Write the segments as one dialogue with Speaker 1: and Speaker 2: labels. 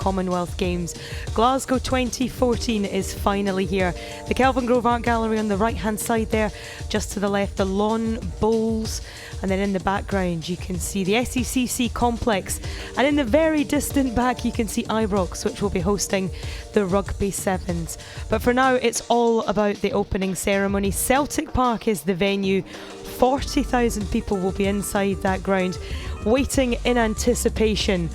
Speaker 1: Commonwealth Games. Glasgow 2014 is finally here. The Kelvin Grove Art Gallery on the right-hand side there, just to the left, the lawn bowls, and then in the background you can see the SECC complex, and in the very distant back you can see Ibrox, which will be hosting the Rugby Sevens. But for now, it's all about the opening ceremony. Celtic Park is the venue. 40,000 people will be inside that ground, waiting in anticipation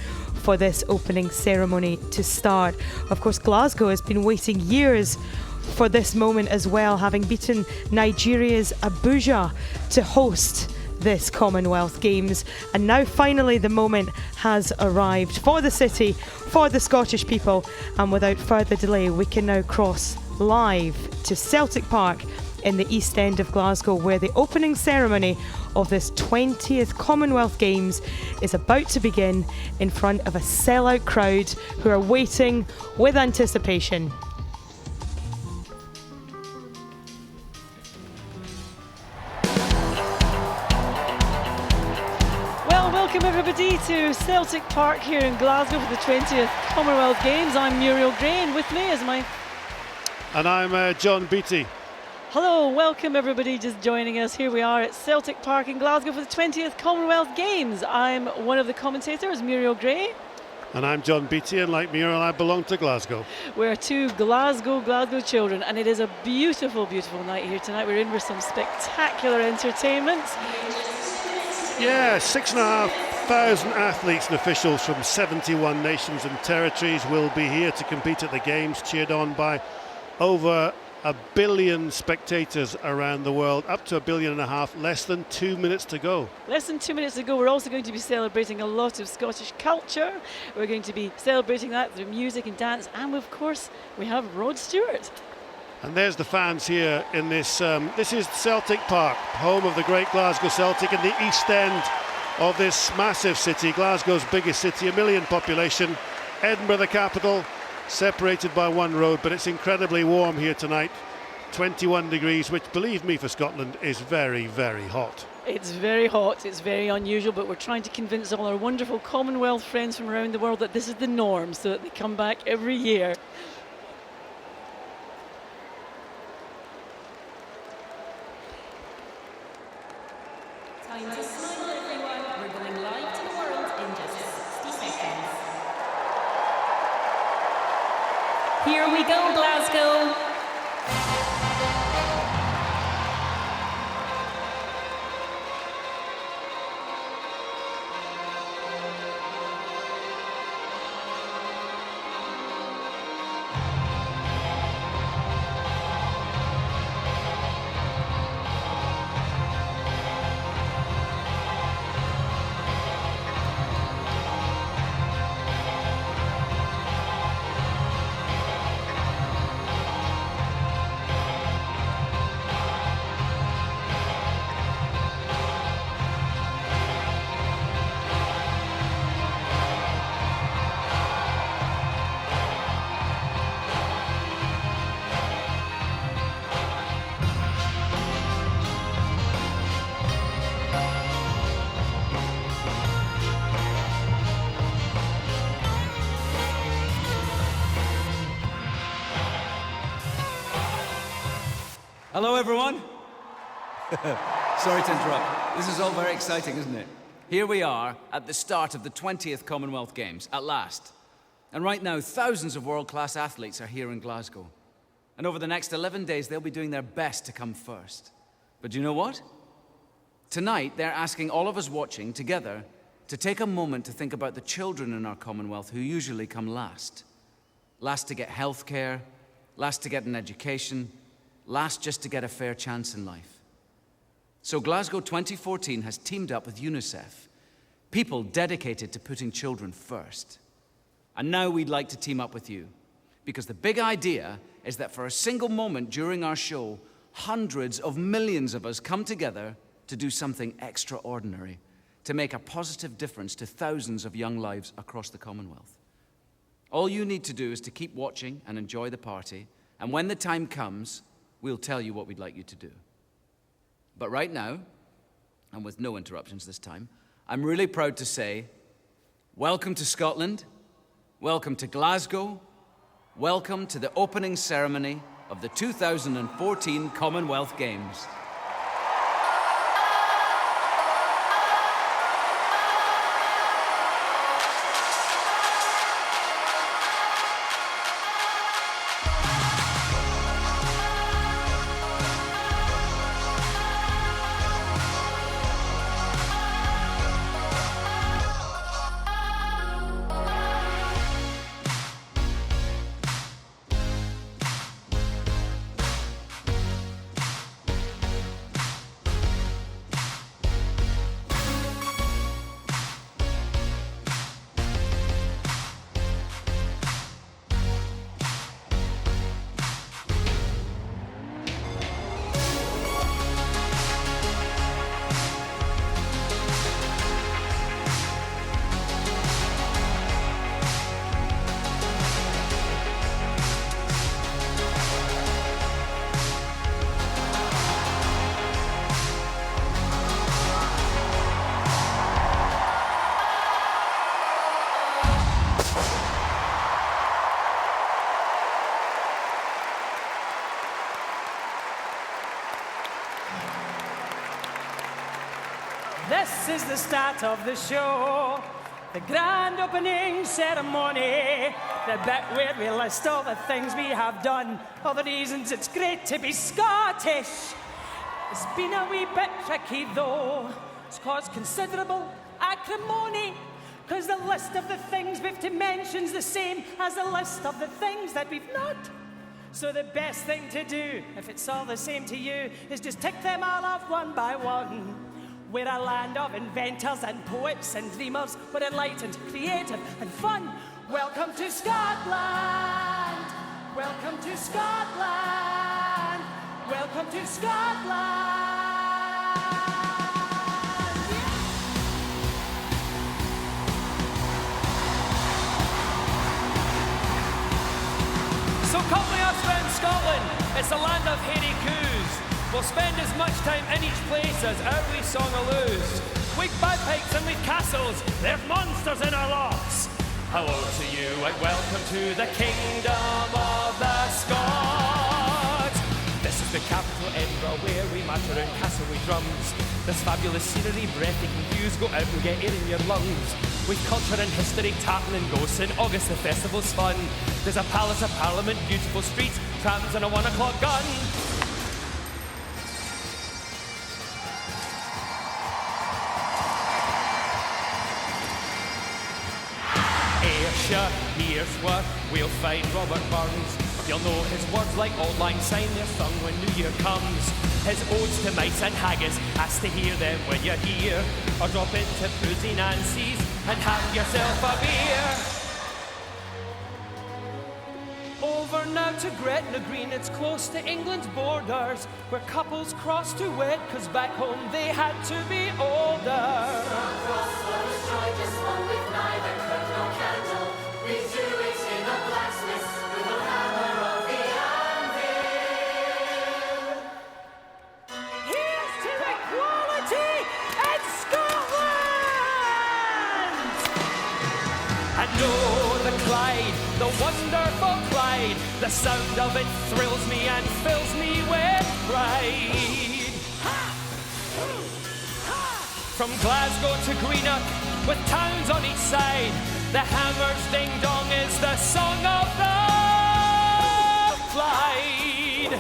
Speaker 1: for this opening ceremony to start. Of course, Glasgow has been waiting years for this moment as well, having beaten Nigeria's Abuja to host this Commonwealth Games, and now finally the moment has arrived for the city, for the Scottish people, and without further delay we can now cross live to Celtic Park in the East End of Glasgow, where the opening ceremony of this 20th Commonwealth Games is about to begin in front of a sellout crowd who are waiting with anticipation. Welcome everybody to Celtic Park here in Glasgow for the 20th Commonwealth Games. I'm Muriel Gray, and with me is my...
Speaker 2: And I'm John Beattie.
Speaker 1: Hello, welcome everybody just joining us. Here we are at Celtic Park in Glasgow for the 20th Commonwealth Games. I'm one of the commentators, Muriel Gray.
Speaker 2: And I'm John Beattie, and like Muriel, I belong to Glasgow.
Speaker 1: We're two Glasgow children, and it is a beautiful, beautiful night here tonight. We're in for some spectacular entertainment.
Speaker 2: Yeah, 6,500 athletes and officials from 71 nations and territories will be here to compete at the Games, cheered on by over 1 billion spectators around the world, up to 1.5 billion, less than 2 minutes to go.
Speaker 1: Less than 2 minutes to go. We're also going to be celebrating a lot of Scottish culture. We're going to be celebrating that through music and dance, and of course we have Rod Stewart.
Speaker 2: And there's the fans here in this, this is Celtic Park, home of the great Glasgow Celtic, in the East End of this massive city, Glasgow's biggest city, 1 million population, Edinburgh the capital, separated by one road, but it's incredibly warm here tonight, 21 degrees, which, believe me, for Scotland is very, very hot.
Speaker 1: It's very hot, it's very unusual, but we're trying to convince all our wonderful Commonwealth friends from around the world that this is the norm, so that they come back every year.
Speaker 3: Time to smile, everyone. We're going live to the world in just 60 seconds. Here we go, Glasgow.
Speaker 4: Hello, everyone. Sorry to interrupt. This is all very exciting, isn't it? Here we are at the start of the 20th Commonwealth Games, at last. And right now, thousands of world-class athletes are here in Glasgow. And over the next 11 days, they'll be doing their best to come first. But do you know what? Tonight, they're asking all of us watching together to take a moment to think about the children in our Commonwealth who usually come last. Last to get healthcare, last to get an education, last just to get a fair chance in life. So Glasgow 2014 has teamed up with UNICEF, people dedicated to putting children first. And now we'd like to team up with you, because the big idea is that for a single moment during our show, hundreds of millions of us come together to do something extraordinary, to make a positive difference to thousands of young lives across the Commonwealth. All you need to do is to keep watching and enjoy the party, and when the time comes, we'll tell you what we'd like you to do. But right now, and with no interruptions this time, I'm really proud to say, welcome to Scotland, welcome to Glasgow. Welcome to the opening ceremony of the 2014 Commonwealth Games.
Speaker 5: This is the start of the show, the grand opening ceremony, the bit where we list all the things we have done, all the reasons it's great to be Scottish. It's been a wee bit tricky though, it's caused considerable acrimony, because the list of the things we've to mention's the same as the list of the things that we've not. So the best thing to do, if it's all the same to you, is just tick them all off one by one. We're a land of inventors and poets and dreamers. We're enlightened, creative and fun. Welcome to Scotland. Welcome to Scotland. Welcome to Scotland.
Speaker 6: So come with us round Scotland. It's a land of hairy coos. We'll spend as much time in each place as our wee song allows. We've bagpipes and we've castles, there's monsters in our locks. Hello to you and welcome to the kingdom of the Scots. This is the capital, Edinburgh, where we march around castle with drums. There's fabulous scenery, breathtaking views, go out and get air in your lungs. With culture and history, tartan and ghosts, in August the festival's fun. There's a palace of parliament, beautiful streets, trams and a 1 o'clock gun. Here's what we'll find Robert Burns. You'll know his words like Auld Lang Syne, they're sung when New Year comes. His odes to mice and haggis, ask to hear them when you're here. Or drop into Prusy Nancy's and have yourself a beer. Over now to Gretna Green, it's close to England's borders, where couples cross to wed, cause back home they had to be older.
Speaker 7: We do it in a blacksmith with a hammer of the anvil.
Speaker 5: Here's to equality in Scotland!
Speaker 6: And oh, the Clyde, the wonderful Clyde, the sound of it thrills me and fills me with pride. From Glasgow to Greenock, with towns on each side, the hammer's ding-dong is the song of the Clyde.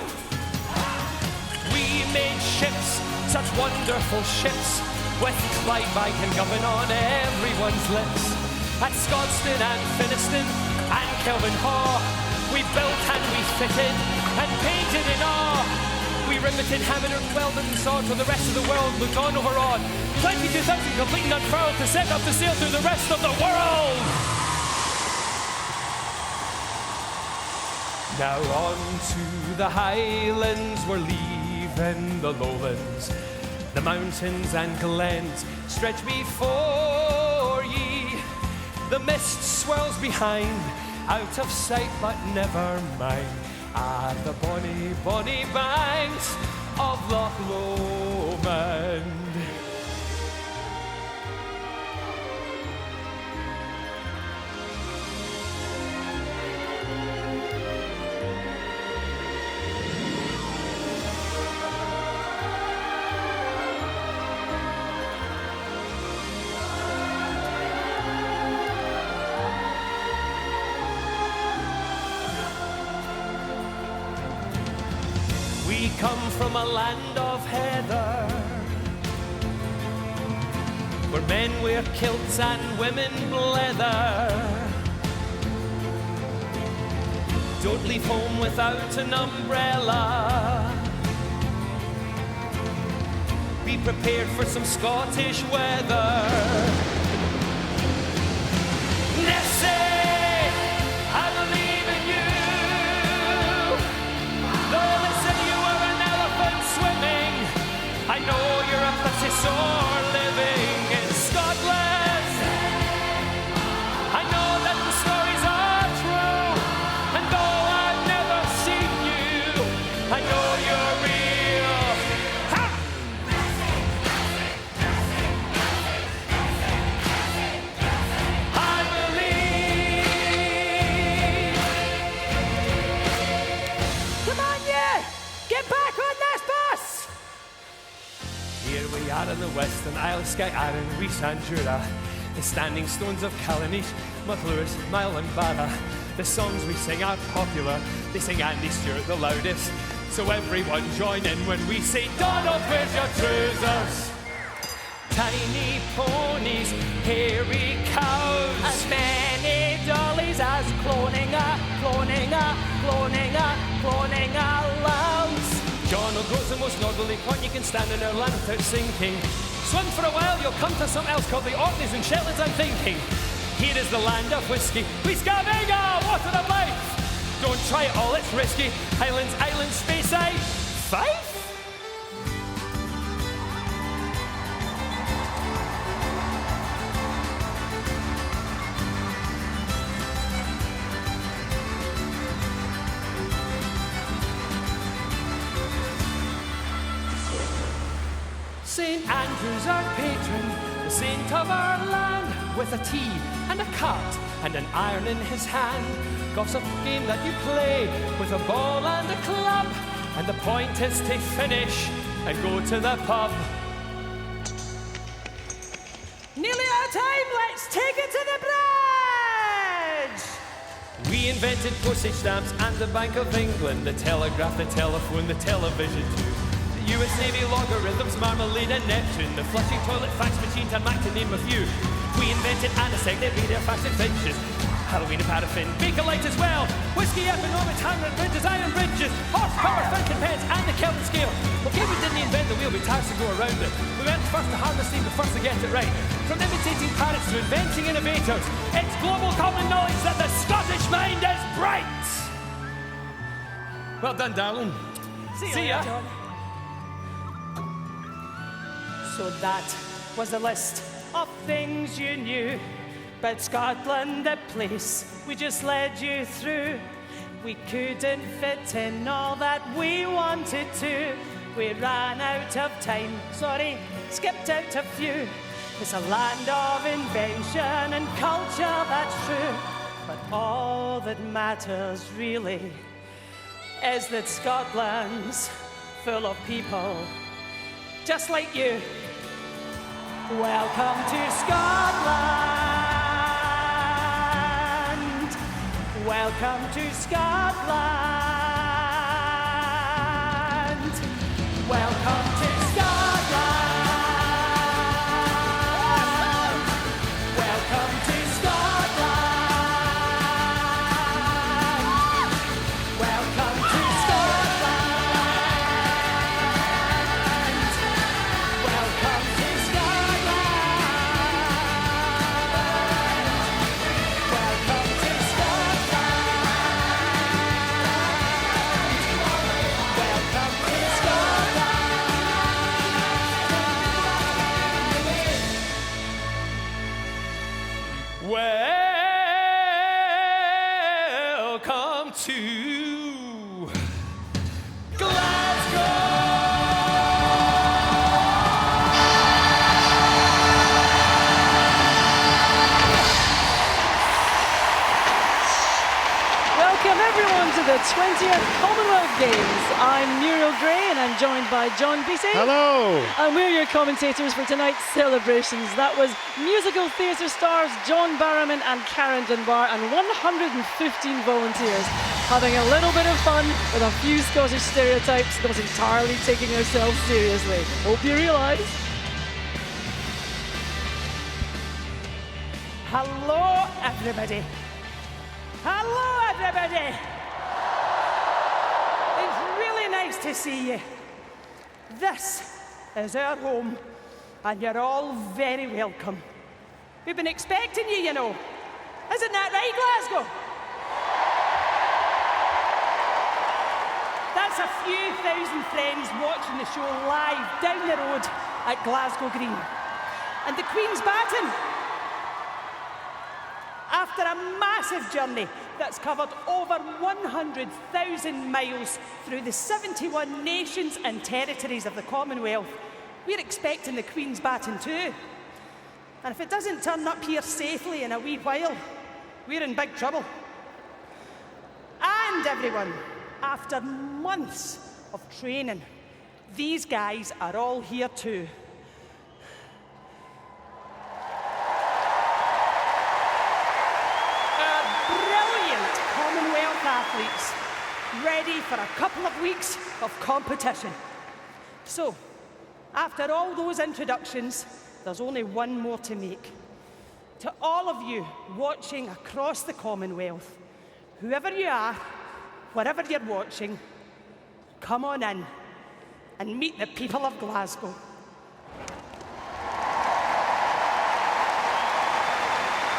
Speaker 6: We made ships, such wonderful ships, with Clyde by Govan on everyone's lips. At Scotstoun and Finiston and Kelvinhaw, we built and we fitted and painted in awe. We riveted, hammered, welded and sawed till the rest of the world looked on overawed. 22,000 complete and unfurled to set up to sail through the rest of the world. Now on to the Highlands, we're leaving the lowlands. The mountains and glens stretch before ye. The mist swirls behind, out of sight but never mind. Ah, the bonny, bonny banks of Loch Lomond. come from a land of heather, where men wear kilts and women leather. Don't leave home without an umbrella. Be prepared for some Scottish weather. Nessie, I believe in you. Though they said you were an elephant swimming, I know you're a pretty sore living in Scotland. I know that the stories are true, and though I've never seen you, I know you're real. Ha! I believe.
Speaker 5: Come on, you! Get back on this bus!
Speaker 6: Here we are in the Western Isle of Skye Arran, Rees and Jura, the standing stones of Callanish, Lewis, Mile and Barra. The songs we sing are popular, they sing Andy Stewart the loudest. So everyone join in when we say, Donald, where's your trousers? Tiny ponies, hairy cows,
Speaker 5: As many dollies as cloning allows.
Speaker 6: John O'Groats the most northerly point you can stand in our land without sinking. Swim for a while, you'll come to something else called the Orkneys and Shetlands, I'm thinking. Here is the land of whiskey. We Scamega, water of life. Don't try it all, it's risky. Highlands, islands, Speyside, Fife? St. Andrew's our patron, the saint of our land, with a tea and a cart and an iron in his hand. Golf's a game that you play with a ball and a club, and the point is to finish and go to the pub.
Speaker 5: Nearly out of time, let's take it to the bridge!
Speaker 6: We invented postage stamps and the Bank of England, the telegraph, the telephone, the television too. The US Navy logarithms, Marmalade and Neptune, the flushing toilet, fax machine, and Mac to name a few. We invented anisect, they read their fashion fixtures. Halloween and paraffin, Baker Light as well. Whiskey, economics, handwritten bridges, iron bridges, horsepower, fountain pens, and the Kelvin scale. Okay, we didn't invent the wheel, we tasked to go around it. We weren't the first to harness steam, the first to get it right. From imitating parrots to inventing innovators, it's global common knowledge that the Scottish mind is bright. Well done, darling. See ya.
Speaker 5: John. So that was the list of things you knew about Scotland, the place we just led you through. We couldn't fit in all that we wanted to. We ran out of time, sorry, skipped out a few. It's a land of invention and culture, that's true. But all that matters really is that Scotland's full of people just like you. Welcome to Scotland. Welcome to Scotland. Welcome to Scotland. Welcome to Scotland. Welcome to Scotland. Welcome to
Speaker 6: Welcome to Glasgow!
Speaker 5: Well
Speaker 8: Welcome everyone to the 20th Commonwealth Games. I'm Muriel Gray and I'm joined by John Beattie.
Speaker 2: Hello.
Speaker 8: And we're your commentators for tonight's celebrations. That was musical theatre stars John Barrowman and Karen Dunbar and 115 volunteers having a little bit of fun with a few Scottish stereotypes, not entirely taking ourselves seriously. Hope you realise.
Speaker 5: Hello, everybody. Hello, everybody. It's really nice to see you. This is our home, and you're all very welcome. We've been expecting you, you know. Isn't that right, Glasgow? That's a few thousand friends watching the show live down the road at Glasgow Green. And the Queen's Baton. After a massive journey that's covered over 100,000 miles through the 71 nations and territories of the Commonwealth, we're expecting the Queen's Baton too. And if it doesn't turn up here safely in a wee while, we're in big trouble. And everyone, after months of training, these guys are all here too. Athletes ready for a couple of weeks of competition. So, after all those introductions, there's only one more to make. To all of you watching across the Commonwealth, whoever you are, wherever you're watching, come on in and meet the people of Glasgow.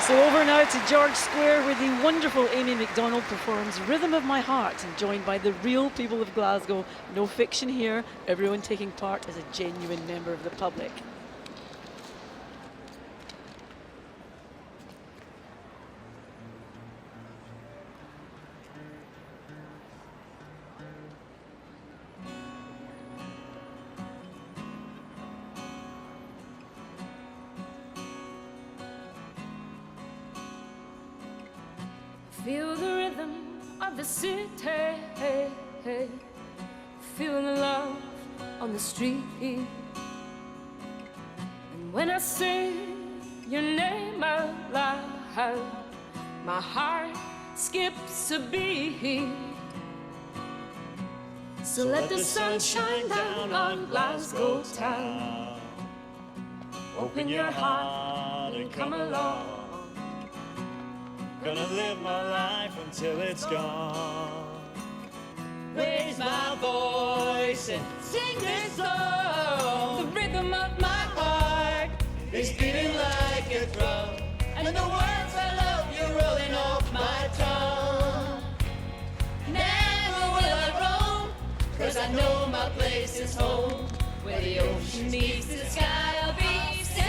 Speaker 8: So over now to George Square, where the wonderful Amy McDonald performs Rhythm of My Heart, and joined by the real people of Glasgow. No fiction here, everyone taking part as a genuine member of the public.
Speaker 3: Feel the rhythm of the city, feel the love on the street. And when I sing your name out loud, my heart skips a beat. So let the sun shine down on Glasgow town. Open your heart and come along.
Speaker 9: Gonna live my life until it's gone.
Speaker 3: Raise my voice and sing this song. The rhythm of my heart
Speaker 9: It's beating like a drum,
Speaker 3: and the words I love you rolling off my tongue. Never will I roam, 'cause I know my place is home. Where the ocean meets the sky, I'll be sailing.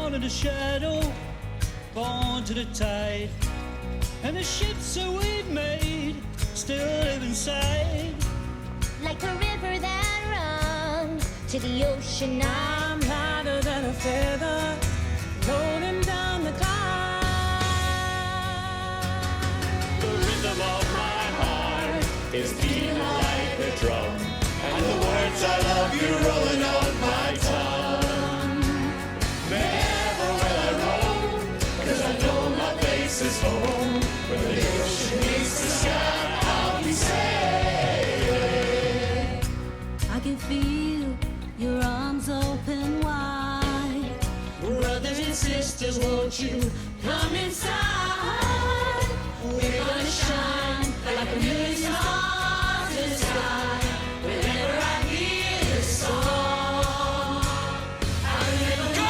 Speaker 9: born in the shadow, born to the tide, and the ships that we've made still live inside.
Speaker 10: Like a river that runs to the ocean.
Speaker 3: I'm lighter than a feather, rolling down the tide.
Speaker 9: The rhythm of my heart is beating like a drum, and the words I love you rolling on my tongue. Never will I roam, 'cause I know my place is home. When the ocean meets the sky, I'll be sailing.
Speaker 10: I can feel your arms open wide.
Speaker 3: Brothers and sisters, won't you come inside? We're gonna shine like a million stars in the sky. Whenever I hear this song, I remember the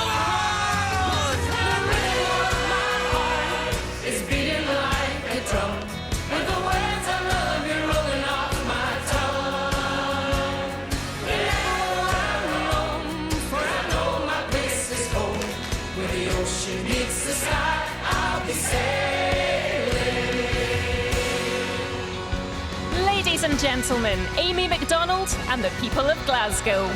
Speaker 3: rhythm of my heart is beating like a drum. With the words I love you rolling off my tongue. Never will I roam, for I know my place is home. Where the ocean meets the sky, I'll be sailing.
Speaker 11: Ladies and gentlemen, Amy McDonald and the people of Glasgow.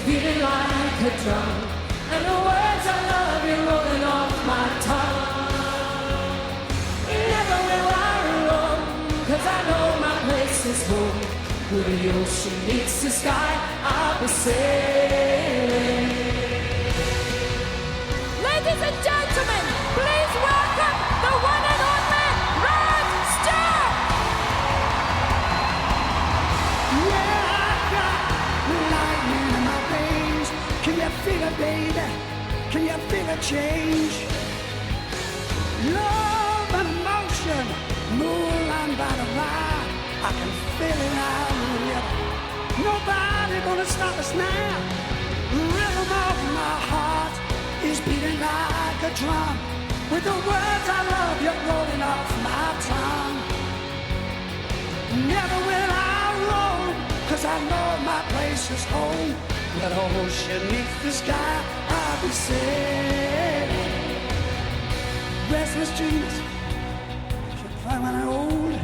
Speaker 3: beating like a drum, and the words I love you rolling off my tongue. Never will I roam, 'cause I know my place is home. Where the ocean meets the sky, I'll be sailing. Ladies and gentlemen, please welcome the one and only Rod Stewart.
Speaker 5: Yeah, I got lightning in my veins. Can you feel it, baby? Can you feel a change? Love and emotion, moonlight by the ride. I can feel it out in the river. Nobody gonna stop us now. The rhythm of my heart is beating like a drum. With the words I love you rolling off my tongue. Never will I roam, 'cause I know my place is home. Where the ocean meets the sky, I'll be sailing. Restless dreams, when I old,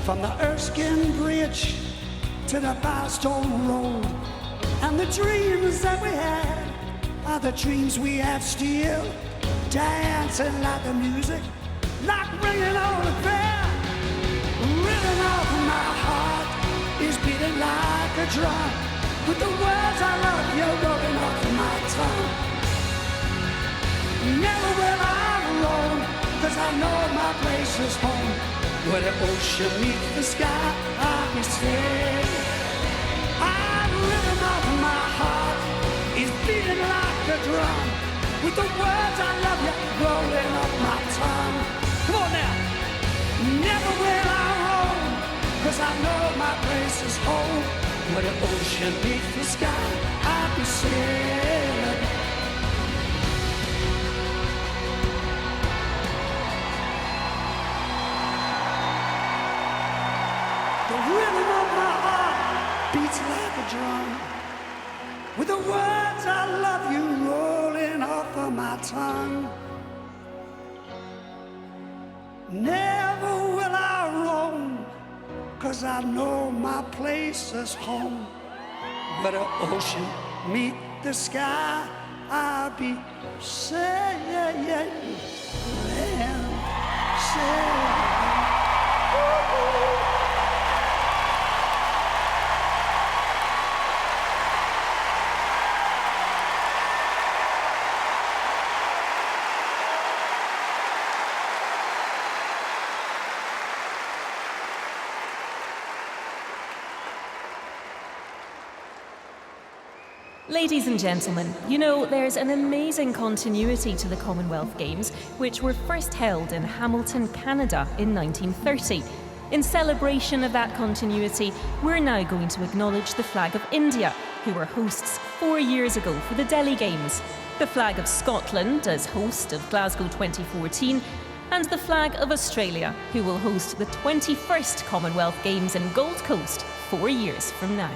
Speaker 5: from the Erskine Bridge to the Boston Road. And the dreams that we had are the dreams we have still. Dancing like the music, like ringing on the bell. Rhythm of my heart is beating like a drum. With the words I love you rolling off my tongue. Never will I roam, 'cause I know my place is home. Where the ocean meets the sky, I'll be sailing. The rhythm of my heart is beating like a drum. With the words I love you rolling off my tongue. Come on now. Never will I roam, 'cause I know my place is home. Where the ocean meets the sky, I'll be sailing. The rhythm of my heart beats like a drum. With the words I love you rolling off of my tongue. Never will I roam, 'cause I know my place is home. Where the ocean meet the sky, I'll be sailing.
Speaker 11: Ladies and gentlemen, you know, there's an amazing continuity to the Commonwealth Games, which were first held in Hamilton, Canada in 1930. In celebration of that continuity, we're now going to acknowledge the flag of India, who were hosts 4 years ago for the Delhi Games, the flag of Scotland as host of Glasgow 2014, and the flag of Australia, who will host the 21st Commonwealth Games in Gold Coast 4 years from now.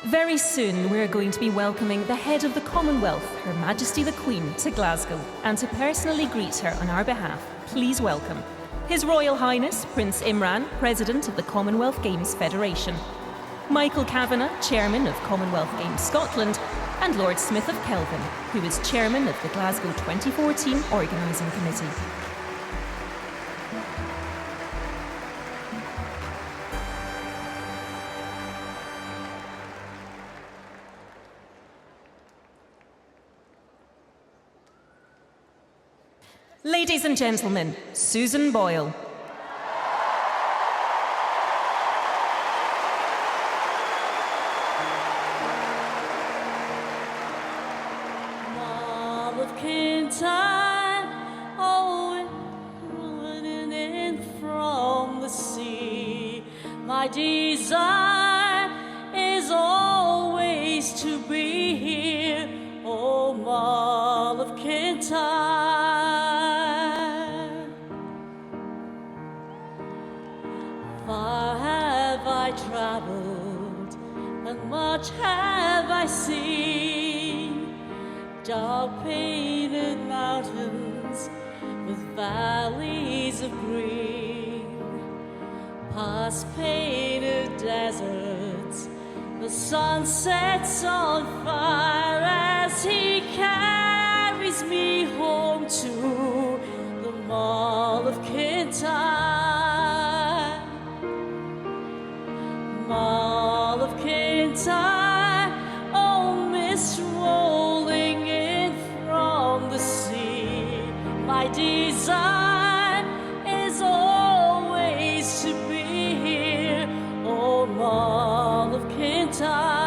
Speaker 11: Very soon, we're going to be welcoming the head of the Commonwealth, Her Majesty the Queen, to Glasgow, and to personally greet her on our behalf, please welcome His Royal Highness Prince Imran, President of the Commonwealth Games Federation, Michael Kavanagh, Chairman of Commonwealth Games Scotland, and Lord Smith of Kelvin, who is Chairman of the Glasgow 2014 Organising Committee. Ladies and gentlemen, Susan Boyle.
Speaker 3: Mom of Kintyre, oh, running in from the sea. My desire is always to be here, oh, Mom of Kintyre. Far have I traveled, and much have I seen. Dark painted mountains with valleys of green, past painted deserts. The sun sets on fire as he carries me home to the Mall of Kintyre. Mall of Kintyre, oh, mist rolling in from the sea. My desire is always to be here, oh, Mall of Kintyre.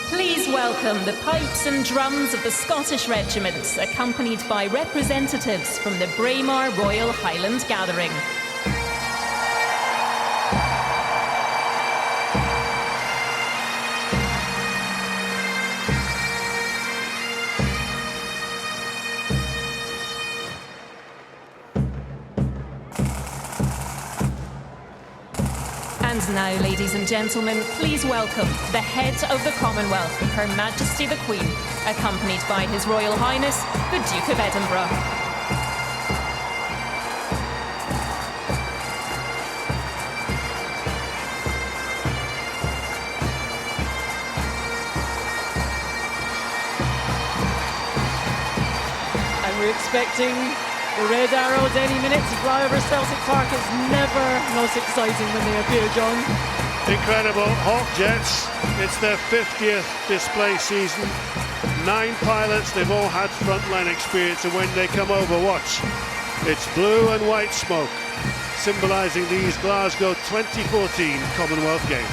Speaker 11: Please welcome the pipes and drums of the Scottish regiments, accompanied by representatives from the Braemar Royal Highland Gathering. And now, ladies and gentlemen, please welcome the head of the Commonwealth, Her Majesty the Queen, accompanied by His Royal Highness, the Duke of Edinburgh.
Speaker 8: And we're expecting the Red Arrows any minute to fly over Celtic Park. It's never not exciting when they appear, John.
Speaker 2: Incredible. Hawk Jets, it's their 50th display season. 9 pilots, they've all had frontline experience, and when they come over, watch. It's blue and white smoke, symbolising these Glasgow 2014 Commonwealth Games.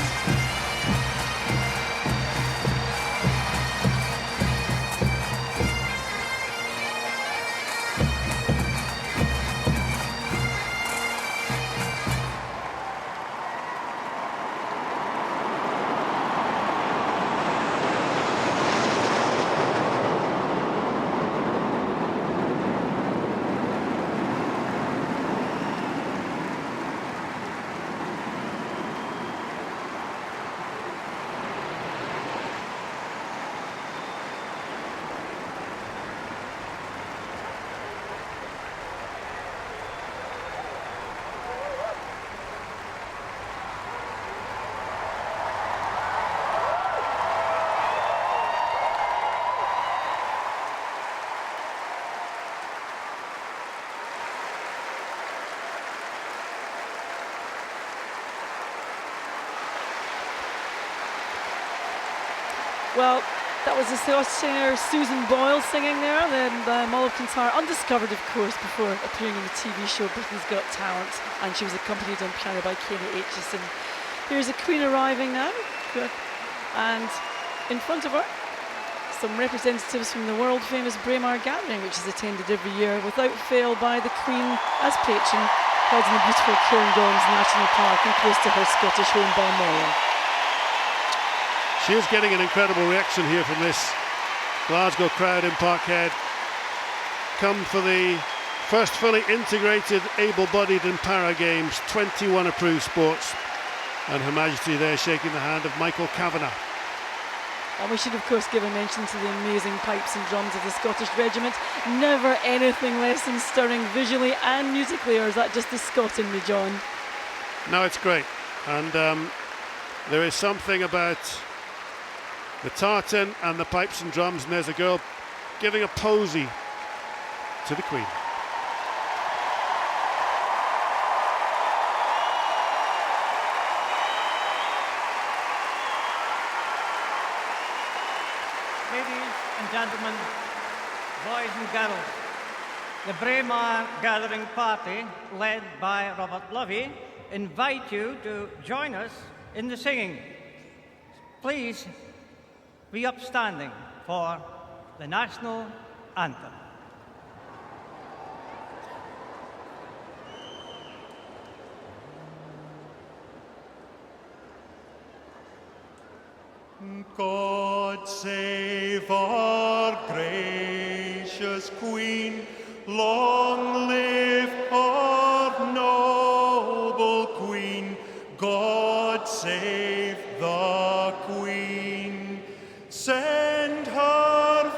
Speaker 8: Well, that was the Scottish singer Susan Boyle singing there, then Mall of Kintyre, undiscovered of course before appearing in the TV show Britain's Got Talent, and she was accompanied on piano by Kenny Aitchison. Here's the Queen arriving now, and in front of her some representatives from the world famous Braemar Gathering, which is attended every year without fail by the Queen as patron, held in the beautiful Cairngorms National Park and close to her Scottish home Balmoral.
Speaker 2: She is getting an incredible reaction here from this Glasgow crowd in Parkhead. Come for the first fully integrated, able-bodied and para games, 21 approved sports. And Her Majesty there shaking the hand of Michael Kavanagh.
Speaker 8: And we should of course give a mention to the amazing pipes and drums of the Scottish Regiment. Never anything less than stirring visually and musically, or is that just the Scot in me, John?
Speaker 2: No, it's great. And there is something about the tartan and the pipes and drums, and there's a girl giving a posy to the Queen.
Speaker 5: Ladies and gentlemen, boys and girls, the Braemar Gathering Party, led by Robert Lovey, invite you to join us in the singing. Please be upstanding for the National Anthem.
Speaker 9: God save our great Queen. Long live our noble Queen. God save the Queen. Send her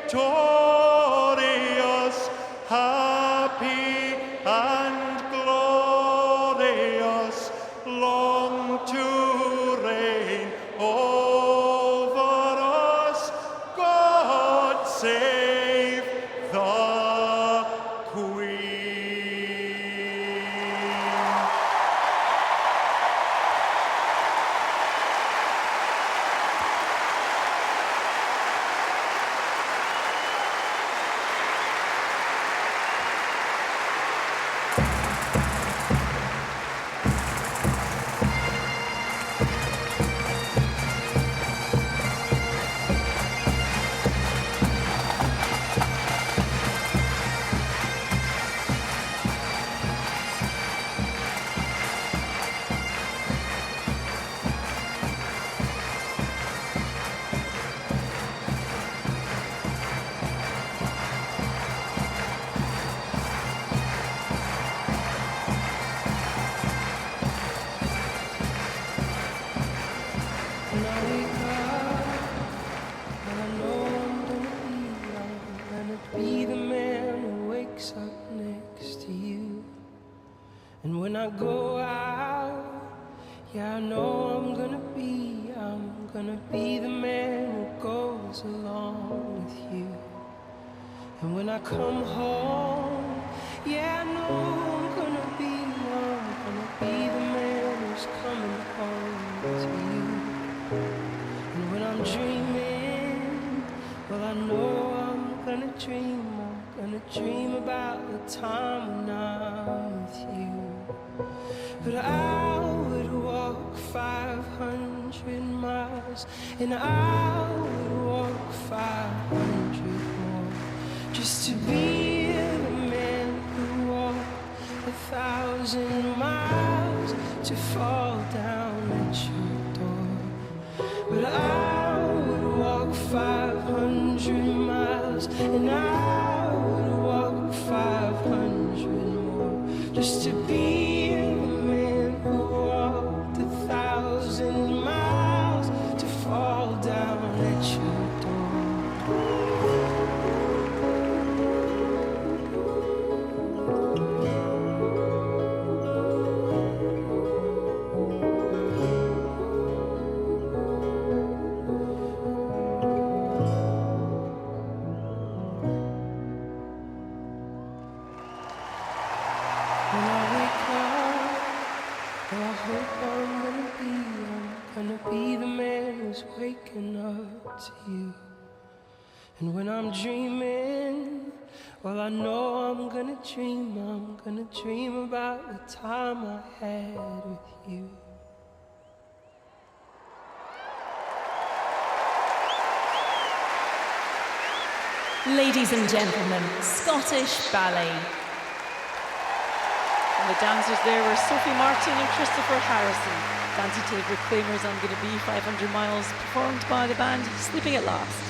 Speaker 9: victorious, happy and glorious, long to reign over us. God save the Queen.
Speaker 3: When I wake up, I know I'm gonna be the man who wakes up next to you. And when I go out, yeah, I know I'm gonna be the man who goes along with you. And when I come home, yeah, I know I'm gonna be the man who's coming home to you. And when I'm dreaming, well, I know I'm gonna dream about the time when I'm with you. But I would walk 500 miles, and I would walk 500 more, just to be the man who walked 1,000 miles to fall down at your door. But I would walk 500 miles, and I would walk 500 more, just to be the man who walked 1,000 miles to fall down at your door. When I wake up, well, I hope I'm gonna be the man who's waking up to you. And when I'm dreaming, well, I know I'm gonna dream about the time I had with you.
Speaker 11: Ladies and gentlemen, Scottish Ballet.
Speaker 8: And the dancers there were Sophie Martin and Christopher Harrison, dancing to the Reclaimers' I'm Gonna Be 500 Miles, performed by the band Sleeping at Last.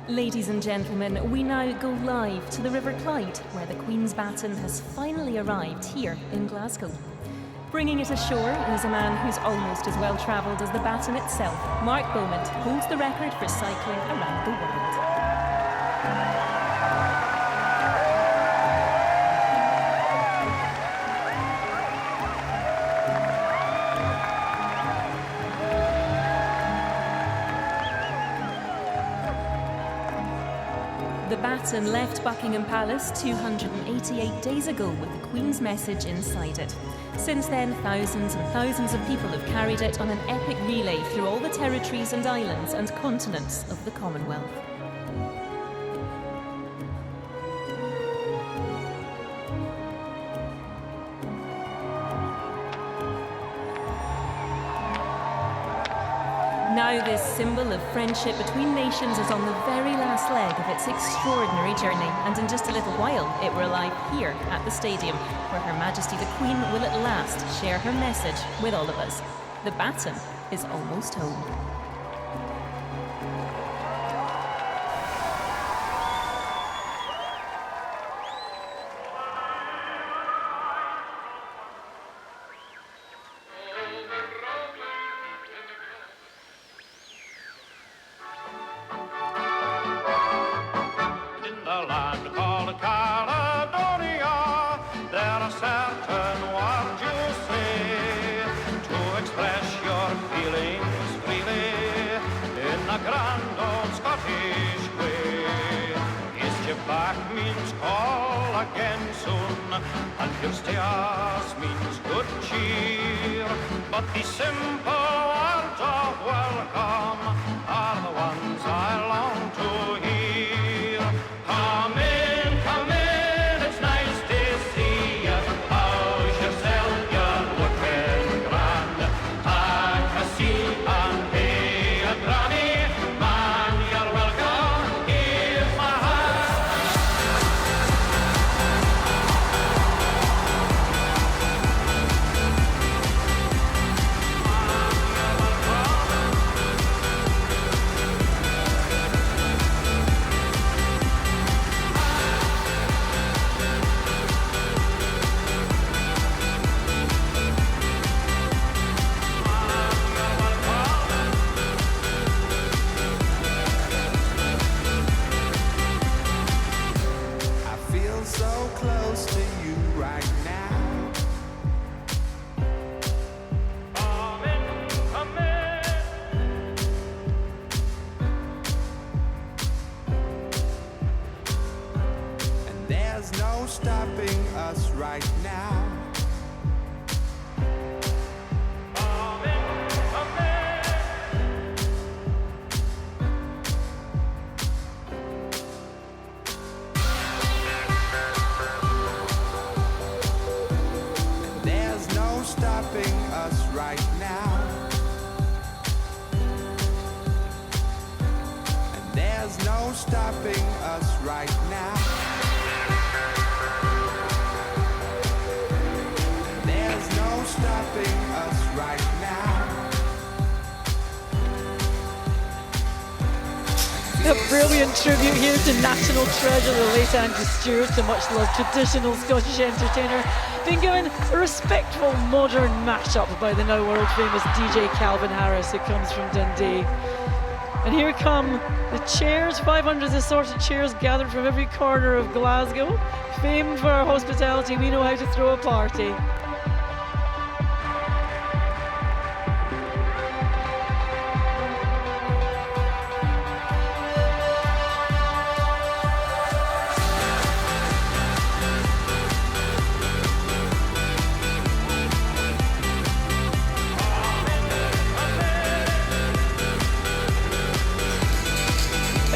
Speaker 11: Ladies and gentlemen, we now go live to the River Clyde, where the Queen's Baton has finally arrived here in Glasgow. Bringing it ashore is a man who's almost as well travelled as the baton itself. Mark Beaumont holds the record for cycling around the world. Baton left Buckingham Palace 288 days ago with the Queen's message inside it. Since then, thousands and thousands of people have carried it on an epic relay through all the territories and islands and continents of the Commonwealth. Now this symbol of friendship between nations is on the very last leg of its extraordinary journey, and in just a little while it will arrive here at the stadium, where Her Majesty the Queen will at last share her message with all of us. The Baton is almost home.
Speaker 3: But the simple words of welcome are the ones I long to hear. Come in, it's nice to see you. How's yourself? You're looking grand. Take a seat and pay a granny. Man, you're welcome. Here's my
Speaker 12: stopping us right now. There's no stopping us right now. And there's no stopping us right now. Stopping us right now.
Speaker 8: A brilliant tribute here to national treasure, the late Andy Stewart, the much loved traditional Scottish entertainer, being given a respectful modern mashup by the now world famous DJ Calvin Harris, who comes from Dundee. And here come the chairs, 500 assorted chairs gathered from every corner of Glasgow. Famed for our hospitality, we know how to throw a party.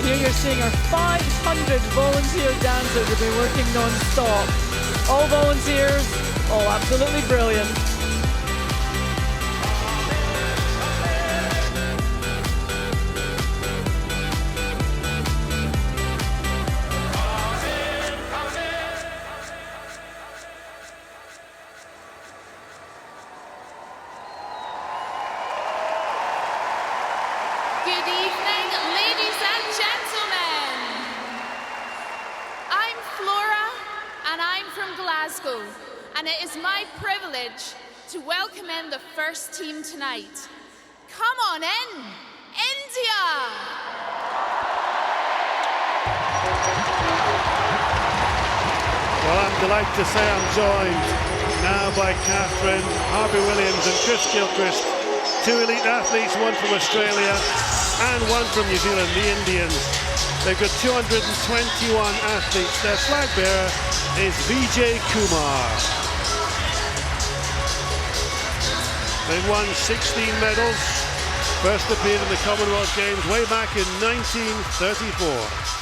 Speaker 8: You're seeing our 500 volunteer dancers have been working non-stop. All volunteers, all absolutely brilliant.
Speaker 13: Good evening, ladies and gentlemen. I'm Flora and I'm from Glasgow, and it is my privilege to welcome in the first team tonight. Come on in, India!
Speaker 2: Well, I'm delighted to say I'm joined now by Catherine, Harvey Williams and Chris Gilchrist, two elite athletes, one from Australia and one from New Zealand, the Indians. They've got 221 athletes. Their flag bearer is Vijay Kumar. They've won 16 medals. First appeared in the Commonwealth Games way back in 1934.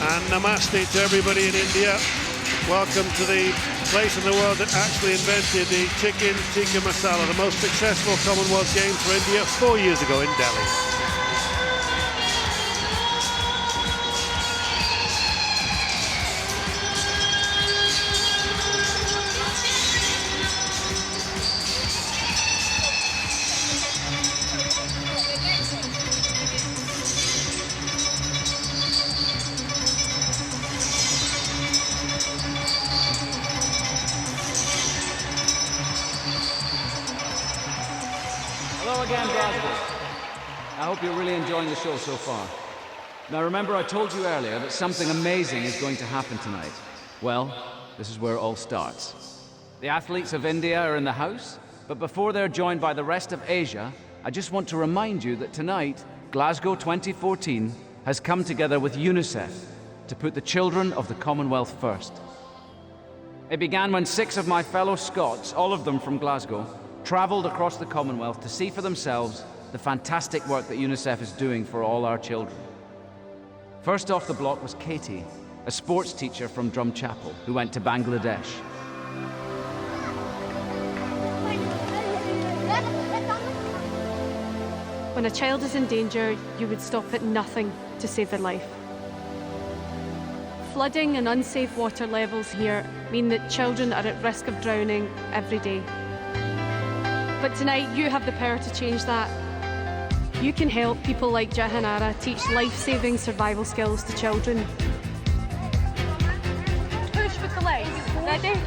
Speaker 2: And namaste to everybody in India. Welcome to the place in the world that actually invented the chicken tikka masala, the most successful Commonwealth Games for India 4 years ago in Delhi.
Speaker 4: Hello again, Glasgow. I hope you're really enjoying the show so far. Now remember I told you earlier that something amazing is going to happen tonight. Well, this is where it all starts. The athletes of India are in the house, but before they're joined by the rest of Asia, I just want to remind you that tonight, Glasgow 2014 has come together with UNICEF to put the children of the Commonwealth first. It began when 6 of my fellow Scots, all of them from Glasgow, travelled across the Commonwealth to see for themselves the fantastic work that UNICEF is doing for all our children. First off the block was Katie, a sports teacher from Drumchapel, who went to Bangladesh.
Speaker 14: When a child is in danger, you would stop at nothing to save their life. Flooding and unsafe water levels here mean that children are at risk of drowning every day. But tonight, you have the power to change that. You can help people like Jahanara teach life-saving survival skills to children. Push with the legs. Ready?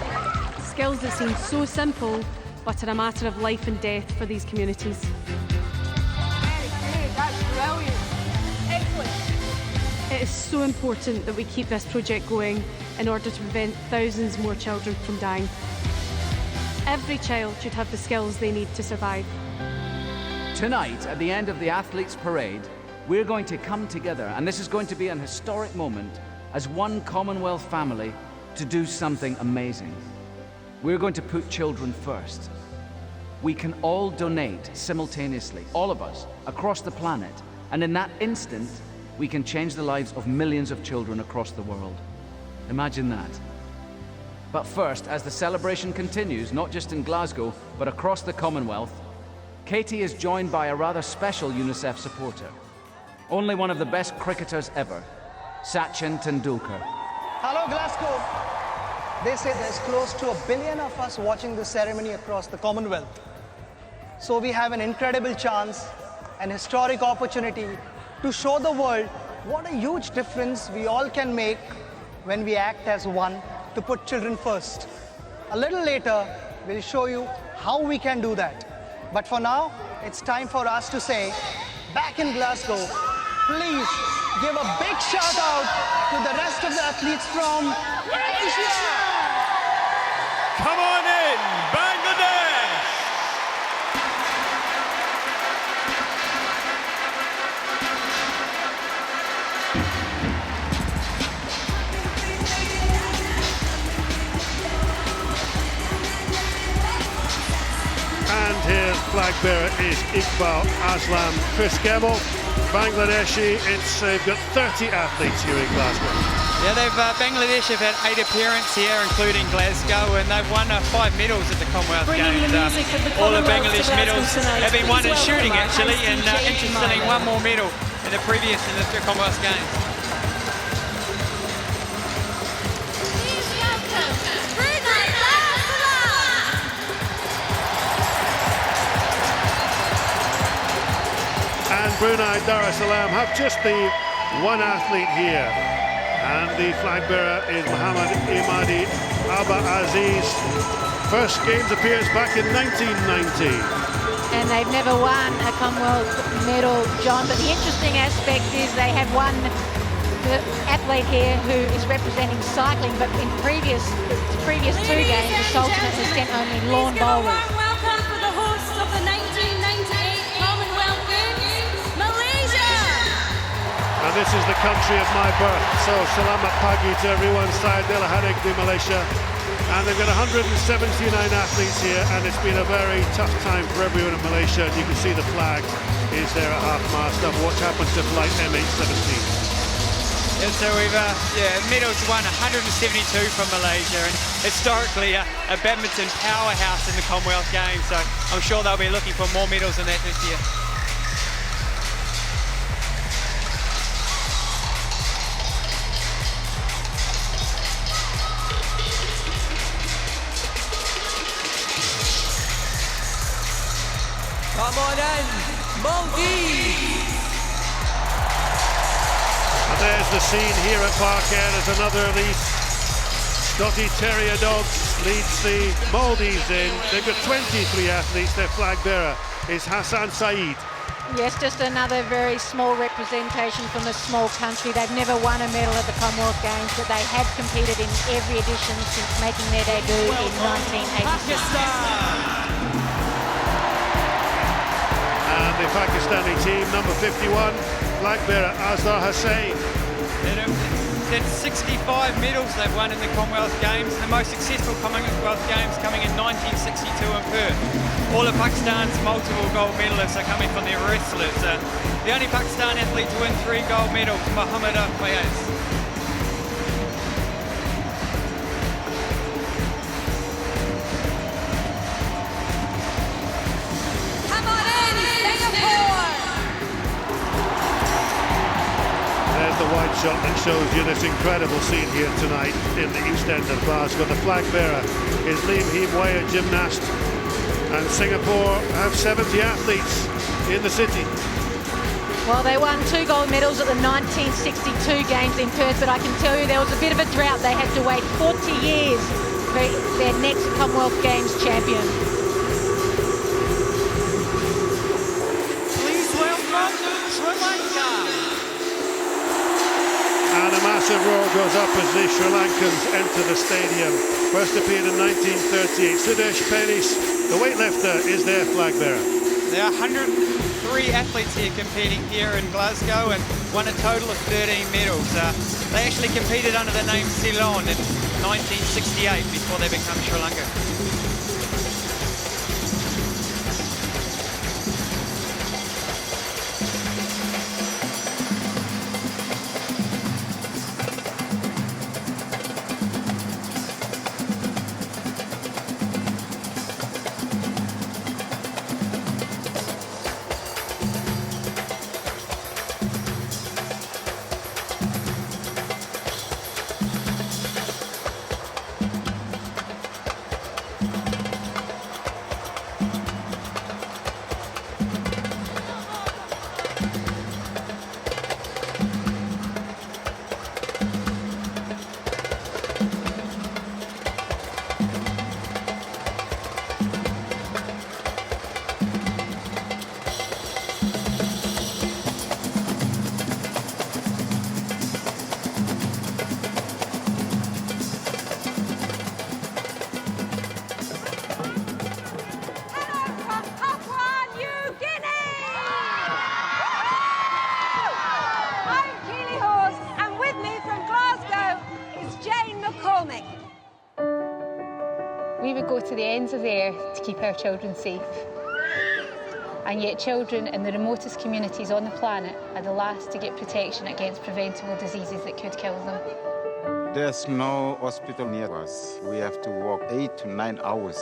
Speaker 14: Skills that seem so simple, but are a matter of life and death for these communities.
Speaker 15: That's brilliant. Excellent.
Speaker 14: It is so important that we keep this project going in order to prevent thousands more children from dying. Every child should have the skills they need to survive.
Speaker 4: Tonight, at the end of the athletes' parade, we're going to come together, and this is going to be an historic moment, as one Commonwealth family to do something amazing. We're going to put children first. We can all donate simultaneously, all of us, across the planet, and in that instant, we can change the lives of millions of children across the world. Imagine that. But first, as the celebration continues, not just in Glasgow, but across the Commonwealth, Katie is joined by a rather special UNICEF supporter. Only one of the best cricketers ever, Sachin Tendulkar.
Speaker 16: Hello, Glasgow. They say there's close to 1 billion of us watching the ceremony across the Commonwealth. So we have an incredible chance, an historic opportunity to show the world what a huge difference we all can make when we act as one to put children first. A little later, we'll show you how we can do that. But for now, it's time for us to say, back in Glasgow, please give a big shout out to the rest of the athletes from Asia!
Speaker 17: Come on in, Bangladesh!
Speaker 2: And his flag bearer is Iqbal Aslam. Chris Gemmell, Bangladeshi. They've got 30 athletes here in Glasgow.
Speaker 18: Yeah, Bangladesh have had 8 appearances here, including Glasgow, and they've won 5 medals at the Commonwealth Games. All the Bangladesh medals have been won in shooting, actually, and interestingly, 1 more medal in the previous Commonwealth Games.
Speaker 2: Brunei Dar es Salaam have just the one athlete here, and the flag bearer is Muhammad Imadi Abba Aziz. First Games appearance back in 1990.
Speaker 15: And they've never won a Commonwealth medal, John, but the interesting aspect is they have one athlete here who is representing cycling, but in previous two games, the Sultanate has sent only lawn bowlers.
Speaker 3: Welcome for the host of the 1998 Commonwealth Games, Malaysia!
Speaker 2: And this is the country of my birth, so selamat pagi to everyone, saya Dela Harik di Malaysia. And they've got 179 athletes here, and it's been a very tough time for everyone in Malaysia. You can see the flag is there at half-mast of what happens to flight MH17.
Speaker 18: Yeah, so we've medals won 172 from Malaysia, and historically a badminton powerhouse in the Commonwealth Games, so I'm sure they'll be looking for more medals than that this year.
Speaker 6: Come on in, Maldives!
Speaker 2: And there's the scene here at Parkhead as another of these Scotty Terrier dogs leads the Maldives in. They've got 23 athletes. Their flag bearer is Hassan Saeed.
Speaker 15: Yes, just another very small representation from a small country. They've never won a medal at the Commonwealth Games, but they have competed in every edition since making their debut in 1986.
Speaker 2: And the Pakistani team, number 51, flag bearer Azhar Hussain.
Speaker 18: That's 65 medals they've won in the Commonwealth Games, the most successful Commonwealth Games coming in 1962 in Perth. All of Pakistan's multiple gold medalists are coming from their wrestlers. The only Pakistan athlete to win 3 gold medals, Muhammad Fayez.
Speaker 2: There's the wide shot that shows you this incredible scene here tonight in the East End of Glasgow. The flag bearer is Lim Heem Wei, a gymnast, and Singapore have 70 athletes in the city.
Speaker 15: Well, they won 2 gold medals at the 1962 Games in Perth, but I can tell you there was a bit of a drought. They had to wait 40 years for their next Commonwealth Games champion.
Speaker 18: Please welcome Sri Lanka.
Speaker 2: And a massive roar goes up as the Sri Lankans enter the stadium. First appeared in 1938. Sudesh Peris, the weightlifter, is their flag bearer.
Speaker 18: There are 103 athletes here competing here in Glasgow and won a total of 13 medals. They actually competed under the name Ceylon in 1968 before they became Sri Lanka.
Speaker 19: We would go to the ends of the earth to keep our children safe. And yet children in the remotest communities on the planet are the last to get protection against preventable diseases that could kill them.
Speaker 20: There's no hospital near us. We have to walk 8 to 9 hours.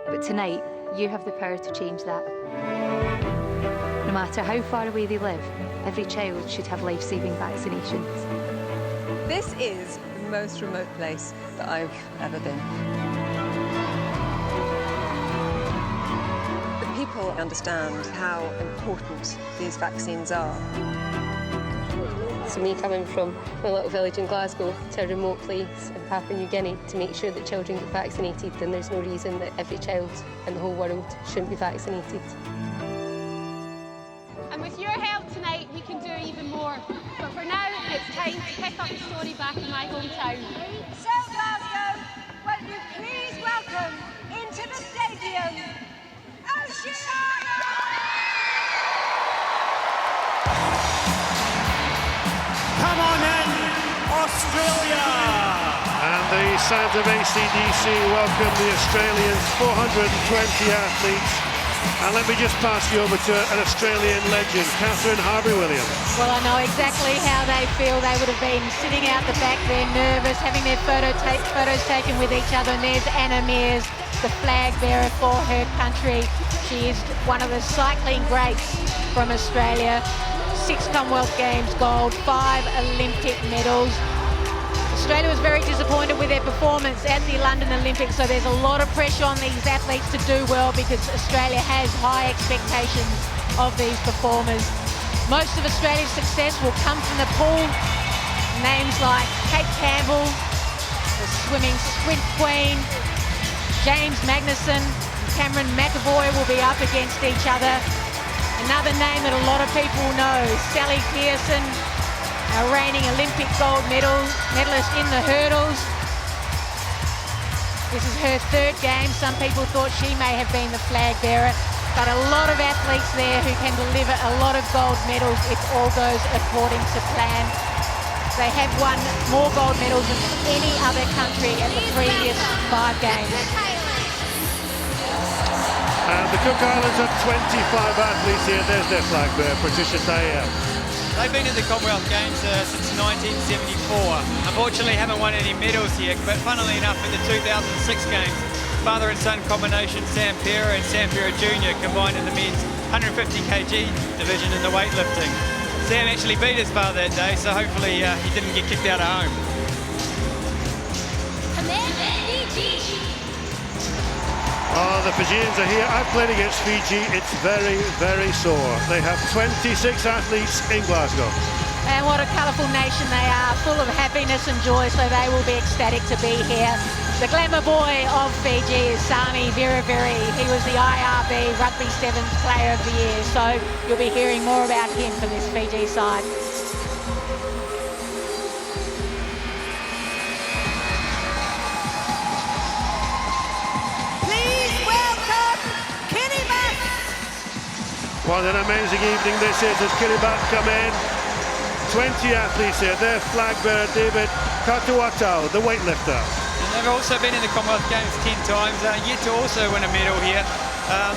Speaker 21: But tonight, you have the power to change that. No matter how far away they live, every child should have life-saving vaccinations.
Speaker 22: This is the most remote place that I've ever been. The people understand how important these vaccines are.
Speaker 21: So me coming from a little village in Glasgow to a remote place in Papua New Guinea to make sure that children get vaccinated, then there's no reason that every child in the whole world shouldn't be vaccinated.
Speaker 1: And with your help tonight, we can do even more. But for now, it's time to pick up the story back in my hometown.
Speaker 7: So, Glasgow, will you please welcome into the stadium, Oceania!
Speaker 17: Come on in, Australia!
Speaker 2: And the sound of AC/DC welcome the Australians, 420 athletes. And let me just pass you over to an Australian legend, Catherine Harvey-Williams.
Speaker 15: Well, I know exactly how they feel. They would have been sitting out the back there, nervous, having their photos taken with each other. And there's Anna Mears, the flag bearer for her country. She is one of the cycling greats from Australia. 6 Commonwealth Games gold, 5 Olympic medals. Australia was very disappointed with their performance at the London Olympics, so there's a lot of pressure on these athletes to do well because Australia has high expectations of these performers. Most of Australia's success will come from the pool. Names like Kate Campbell, the swimming sprint queen, James Magnuson, Cameron McAvoy will be up against each other. Another name that a lot of people know, Sally Pearson, our reigning Olympic gold medalist in the hurdles. This is her 3rd game. Some people thought she may have been the flag bearer, but a lot of athletes there who can deliver a lot of gold medals if all goes according to plan. They have won more gold medals than any other country at the previous 5 games.
Speaker 2: And the Cook Islands have 25 athletes here. There's their flag bearer, Patricia Thayer.
Speaker 18: They've been at the Commonwealth Games since 1974. Unfortunately, haven't won any medals yet, but funnily enough, in the 2006 Games, father and son combination Sam Pera and Sam Pera Jr. combined in the men's 150 kg division in the weightlifting. Sam actually beat his father that day, so hopefully he didn't get kicked out of home.
Speaker 2: Oh, the Fijians are here. I've played against Fiji. It's very, very sore. They have 26 athletes in Glasgow.
Speaker 15: And what a colourful nation they are, full of happiness and joy, so they will be ecstatic to be here. The glamour boy of Fiji is Sami Viriviri. He was the IRB Rugby Sevens Player of the Year, so you'll be hearing more about him from this Fiji side.
Speaker 2: What an amazing evening this is as Kiribati come in. 20 athletes here. Their flag bearer, David Katuatau, the weightlifter.
Speaker 18: And they've also been in the Commonwealth Games 10 times, yet to also win a medal here.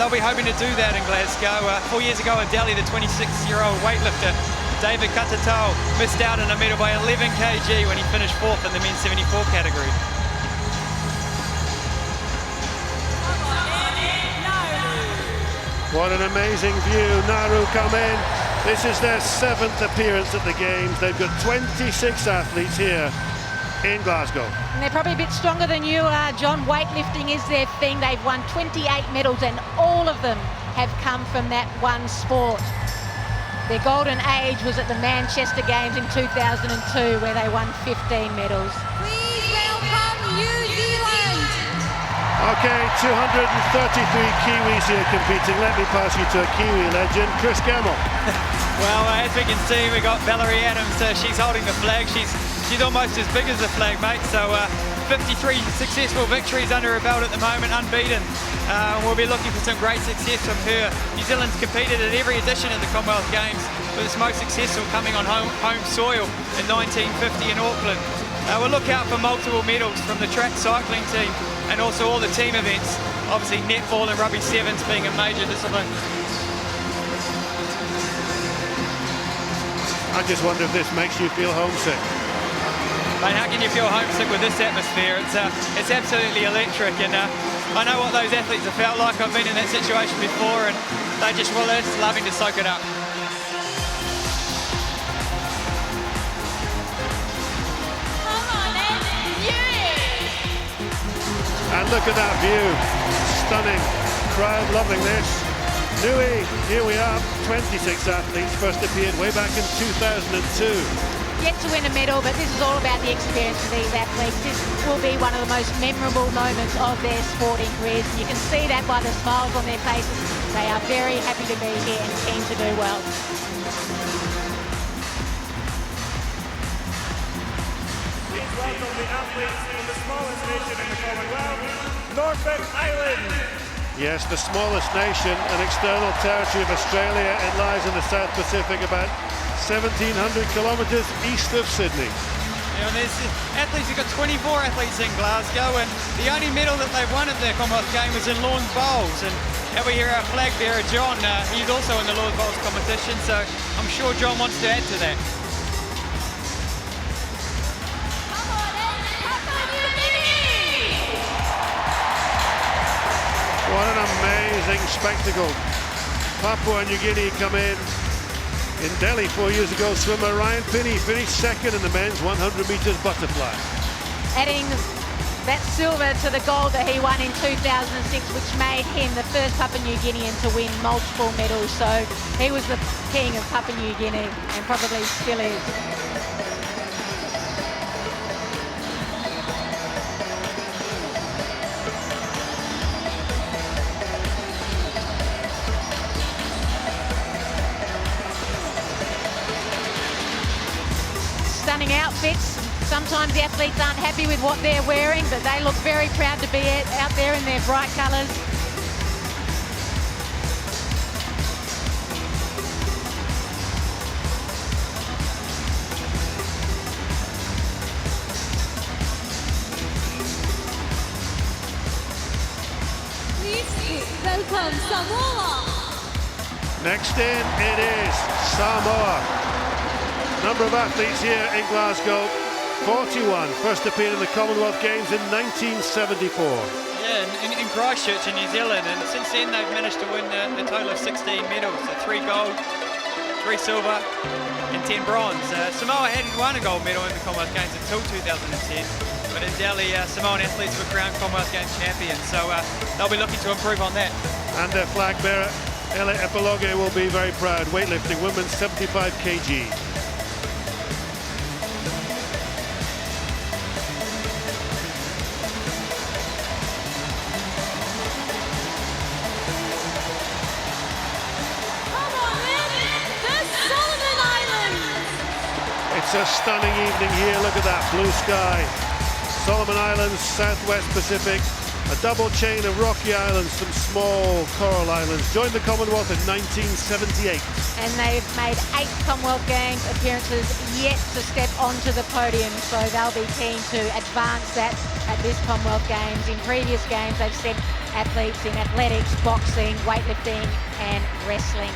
Speaker 18: They'll be hoping to do that in Glasgow. 4 years ago in Delhi, the 26-year-old weightlifter, David Katuatau, missed out on a medal by 11 kg when he finished 4th in the men's 74 category.
Speaker 2: What an amazing view. Nauru come in. This is their 7th appearance at the Games. They've got 26 athletes here in Glasgow.
Speaker 15: And they're probably a bit stronger than you are, John. Weightlifting is their thing. They've won 28 medals and all of them have come from that one sport. Their golden age was at the Manchester Games in 2002 where they won 15 medals.
Speaker 7: Please welcome New Zealand!
Speaker 2: Okay, 233 Kiwis here competing. Let me pass you to a Kiwi legend, Chris Gamble.
Speaker 18: Well, as we can see, we got Valerie Adams. She's holding the flag. She's almost as big as the flag, mate. So 53 successful victories under her belt at the moment, unbeaten. We'll be looking for some great success from her. New Zealand's competed at every edition of the Commonwealth Games, with its most successful coming on home soil in 1950 in Auckland. We'll look out for multiple medals from the track cycling team and also all the team events. Obviously netball and rugby sevens being a major discipline.
Speaker 2: I just wonder if this makes you feel homesick.
Speaker 18: Mate, how can you feel homesick with this atmosphere? It's absolutely electric, and I know what those athletes have felt like. I've been in that situation before, and they're just loving to soak it up.
Speaker 2: And look at that view. Stunning. Crowd loving this. Nui, here we are, 26 athletes, first appeared way back in 2002.
Speaker 15: Yet to win a medal, but this is all about the experience of these athletes. This will be one of the most memorable moments of their sporting careers. You can see that by the smiles on their faces. They are very happy to be here and keen to do well.
Speaker 17: Please welcome the athletes from the smallest nation in the Commonwealth, Norfolk Island.
Speaker 2: Yes, the smallest nation, an external territory of Australia. It lies in the South Pacific, about 1,700 kilometres east of Sydney.
Speaker 18: Yeah, and there's athletes, you've got 24 athletes in Glasgow, and the only medal that they've won at the Commonwealth Games was in lawn bowls. And over here, our flag bearer, John, he's also in the lawn bowls competition, so I'm sure John wants to add to that.
Speaker 2: What an amazing spectacle. Papua New Guinea come in Delhi 4 years ago. Swimmer Ryan Pinney finished second in the men's 100 metres butterfly.
Speaker 15: Adding that silver to the gold that he won in 2006, which made him the first Papua New Guinean to win multiple medals. So he was the king of Papua New Guinea and probably still is. Stunning outfits. Sometimes the athletes aren't happy with what they're wearing, but they look very proud to be out there in their bright colours.
Speaker 3: Please welcome Samoa.
Speaker 2: Next in, it is Samoa. Number of athletes here in Glasgow, 41. First appeared in the Commonwealth Games in 1974.
Speaker 18: Yeah, in Christchurch in New Zealand, and since then they've managed to win a total of 16 medals, so 3 gold, 3 silver and 10 bronze. Samoa hadn't won a gold medal in the Commonwealth Games until 2010, but in Delhi, Samoan athletes were crowned Commonwealth Games champions, so they'll be looking to improve on that.
Speaker 2: And their flag bearer, Ele Epilogue, will be very proud. Weightlifting, women's 75 kg. It's a stunning evening here. Look at that blue sky. Solomon Islands, Southwest Pacific, a double chain of rocky islands, some small coral islands. Joined the Commonwealth in 1978.
Speaker 15: And they've made 8 Commonwealth Games appearances, yet to step onto the podium, so they'll be keen to advance that at this Commonwealth Games. In previous games, they've sent athletes in athletics, boxing, weightlifting and wrestling.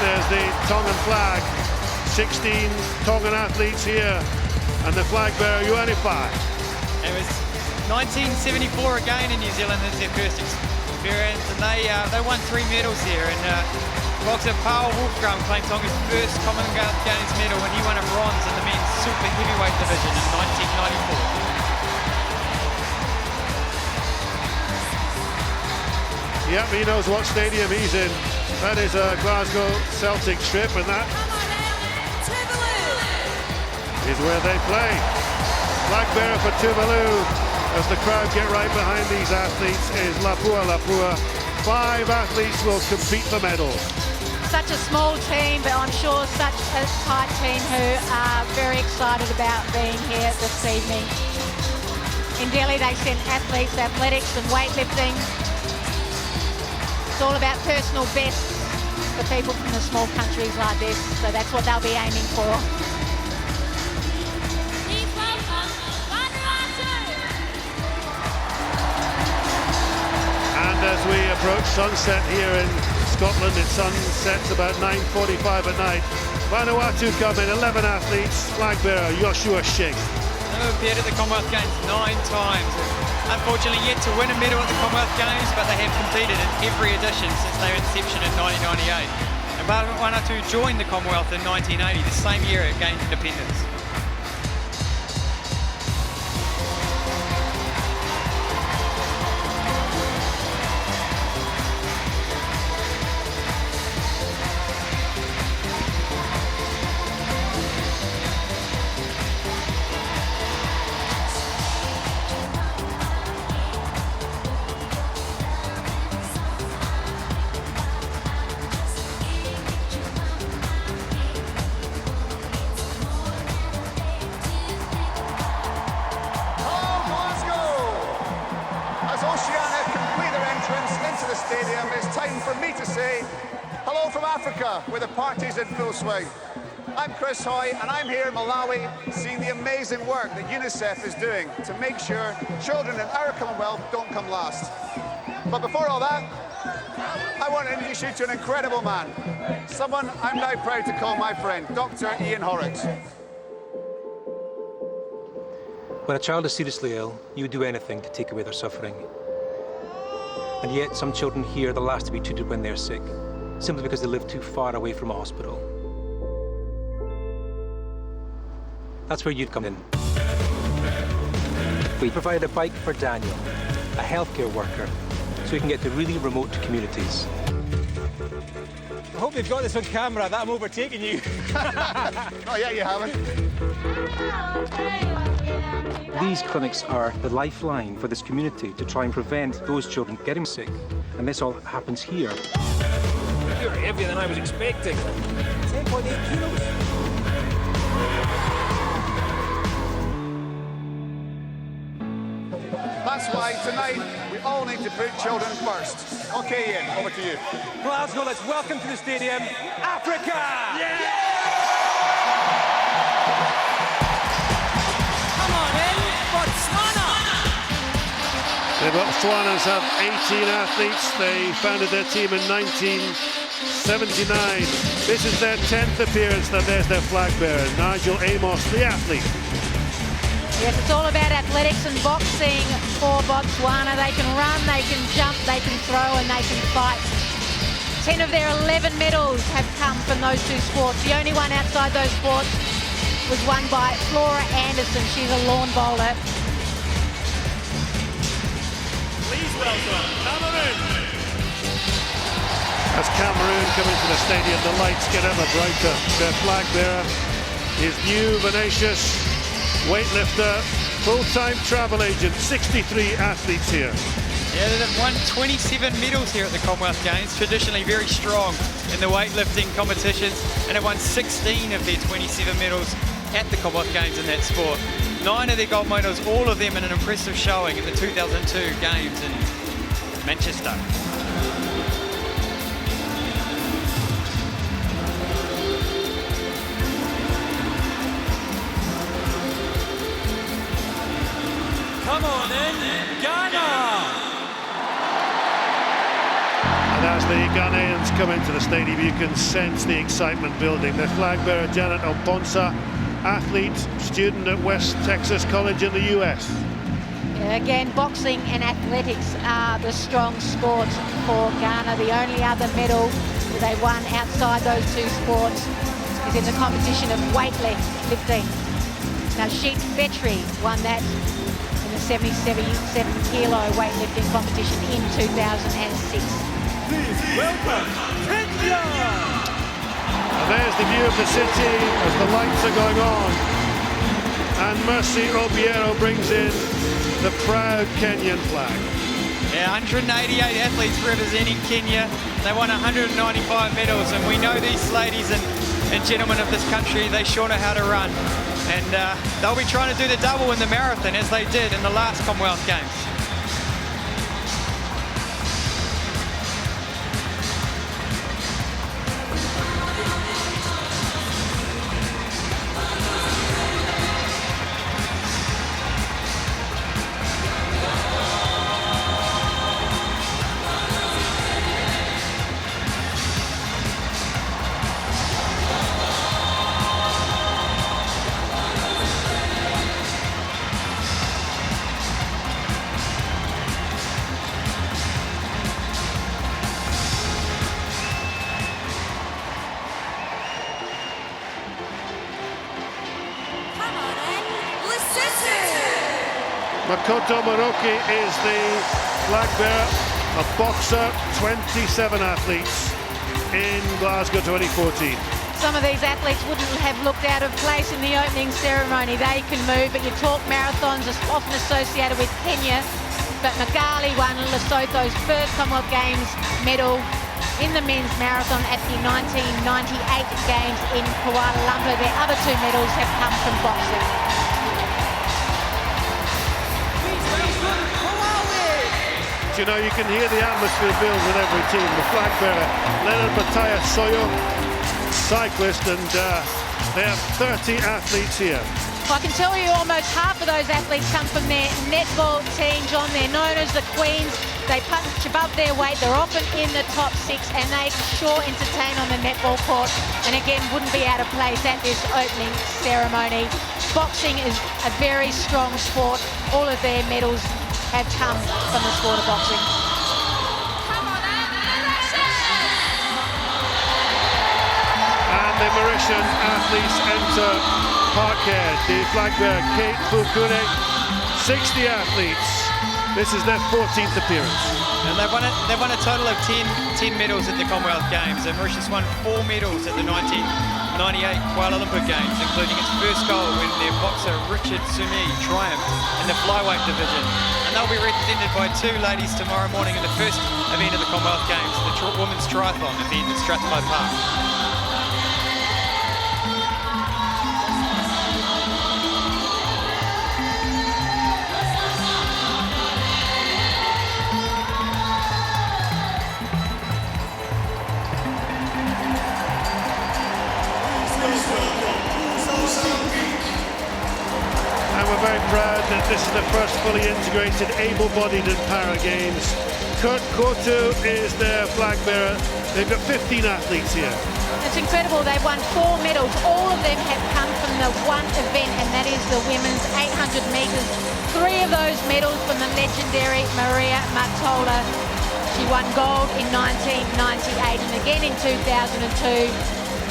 Speaker 2: There's the Tongan flag, 16 Tongan athletes here, and the flag bearer Unify.
Speaker 18: It was 1974 again in New Zealand as their first experience, and they won 3 medals here. And boxer Paul Wolfgram claimed Tonga's first Commonwealth Games medal when he won a bronze in the men's super heavyweight division in 1994.
Speaker 2: Yep, he knows what stadium he's in. That is a Glasgow Celtic strip, and that is where they play. Flag bearer for Tuvalu, as the crowd get right behind these athletes, is Lapua Lapua. 5 athletes will compete for medals.
Speaker 15: Such a small team, but I'm sure such a tight team who are very excited about being here this evening. In Delhi, they sent athletes, athletics and weightlifting. It's all about personal best for people from the small countries like this, so that's what they'll be aiming for.
Speaker 2: And as we approach sunset here in Scotland, it sunsets about 9:45 at night. Vanuatu come in, 11 athletes, flag bearer Joshua Shing.
Speaker 18: They've appeared at the Commonwealth Games 9 times. unfortunately yet to win a medal at the Commonwealth Games, but they have competed in every edition since their inception in 1998. And Baton joined the Commonwealth in 1980, the same year it gained independence.
Speaker 5: Where the party's in full swing. I'm Chris Hoy, and I'm here in Malawi seeing the amazing work that UNICEF is doing to make sure children in our Commonwealth don't come last. But before all that, I want to introduce you to an incredible man, someone I'm now proud to call my friend, Dr. Ian Horrocks.
Speaker 10: When a child is seriously ill, you would do anything to take away their suffering. And yet, some children here are the last to be treated when they're sick, simply because they live too far away from a hospital. That's where you'd come in. We provide a bike for Daniel, a healthcare worker, so he can get to really remote communities.
Speaker 23: I hope you've got this on camera, that I'm overtaking you.
Speaker 5: Oh yeah, you haven't.
Speaker 10: These clinics are the lifeline for this community to try and prevent those children getting sick. And this all happens here.
Speaker 23: You're heavier than I was expecting. 10.8 kilos.
Speaker 5: That's why tonight we all need to put children first. Okay, Ian, over to you.
Speaker 23: Glasgow, let's welcome to the stadium, Africa! Yeah!
Speaker 6: Come on in, Botswana!
Speaker 2: The Botswanas have 18 athletes. They founded their team in 1979. This is their 10th appearance, and there's their flag bearer, Nigel Amos, the athlete.
Speaker 15: Yes, it's all about athletics and boxing for Botswana. They can run, they can jump, they can throw, and they can fight. 10 of their 11 medals have come from those two sports. The only one outside those sports was won by Flora Anderson. She's a lawn bowler.
Speaker 17: Please welcome Cameroon.
Speaker 2: As Cameroon come into the stadium, the lights get ever brighter. Their flag bearer is new, Venacious, weightlifter, full-time travel agent, 63 athletes here.
Speaker 18: Yeah, they've won 27 medals here at the Commonwealth Games, traditionally very strong in the weightlifting competitions, and have won 16 of their 27 medals at the Commonwealth Games in that sport. 9 of their gold medals, all of them in an impressive showing at the 2002 Games in Manchester.
Speaker 6: Come on in, Ghana!
Speaker 2: And as the Ghanaians come into the stadium, you can sense the excitement building. Their flag bearer, Janet Oponsa, athlete, student at West Texas College in the US.
Speaker 15: Again, boxing and athletics are the strong sports for Ghana. The only other medal that they won outside those two sports is in the competition of weightlifting. Now, Sheet Fetri won that in the 77-kilo weightlifting competition in 2006.
Speaker 6: Please welcome Kenya!
Speaker 2: And there's the view of the city as the lights are going on. And Mercy Obiero brings in the proud Kenyan flag.
Speaker 18: Yeah, 188 athletes representing Kenya. They won 195 medals, and we know these ladies and gentlemen of this country, they sure know how to run. And they'll be trying to do the double in the marathon, as they did in the last Commonwealth Games.
Speaker 2: Makoto Moroki is the flag bearer, a boxer, 27 athletes in Glasgow 2014.
Speaker 15: Some of these athletes wouldn't have looked out of place in the opening ceremony. They can move, but you talk marathons are often associated with Kenya. But Magali won Lesotho's first Commonwealth Games medal in the men's marathon at the 1998 Games in Kuala Lumpur. Their other two medals have come from boxing.
Speaker 2: You know, you can hear the atmosphere build with every team. The flag bearer, Leonard Matthias Soyo, cyclist, and they have 30 athletes here.
Speaker 15: Well, I can tell you almost half of those athletes come from their netball team, John. They're known as the Queens. They punch above their weight. They're often in the top six, and they sure entertain on the netball court. And again, wouldn't be out of place at this opening ceremony. Boxing is a very strong sport. All of their medals have come from the sport of boxing.
Speaker 2: And the Mauritian athletes enter parquet. The flag bearer, Kate Fukune, 60 athletes. This is their 14th appearance.
Speaker 18: And they've won a total of 10 medals at the Commonwealth Games. And Mauritius won 4 medals at the 1998 Kuala Lumpur Games, including its first gold when their boxer Richard Sumi triumphed in the flyweight division. And they'll be represented by two ladies tomorrow morning in the first event of the Commonwealth Games, the women's triathlon event at Strathclyde Park.
Speaker 2: We're very proud that this is the first fully integrated, able-bodied and para games. Kurt Kotu is their flag bearer. They've got 15 athletes here.
Speaker 15: It's incredible. They've won 4 medals. All of them have come from the one event, and that is the women's 800 metres. 3 of those medals from the legendary Maria Matola. She won gold in 1998 and again in 2002,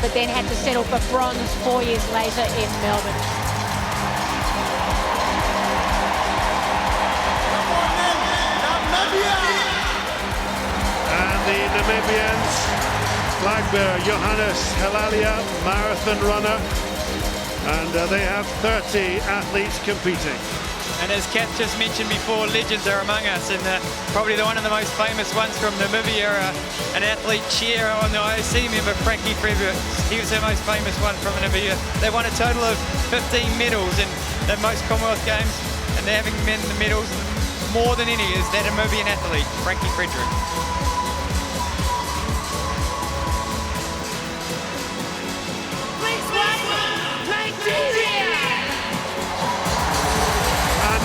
Speaker 15: but then had to settle for bronze 4 years later in Melbourne.
Speaker 2: And the Namibians, flag bearer Johannes Helalia, marathon runner, and they have 30 athletes competing.
Speaker 18: And as Kath just mentioned before, legends are among us, and probably one of the most famous ones from Namibia, an athlete chair on the IOC member, Frankie Frederick. He was the most famous one from Namibia. They won a total of 15 medals in the most Commonwealth Games, and they're having men the medals more than any is that Namibian athlete, Frankie Frederick.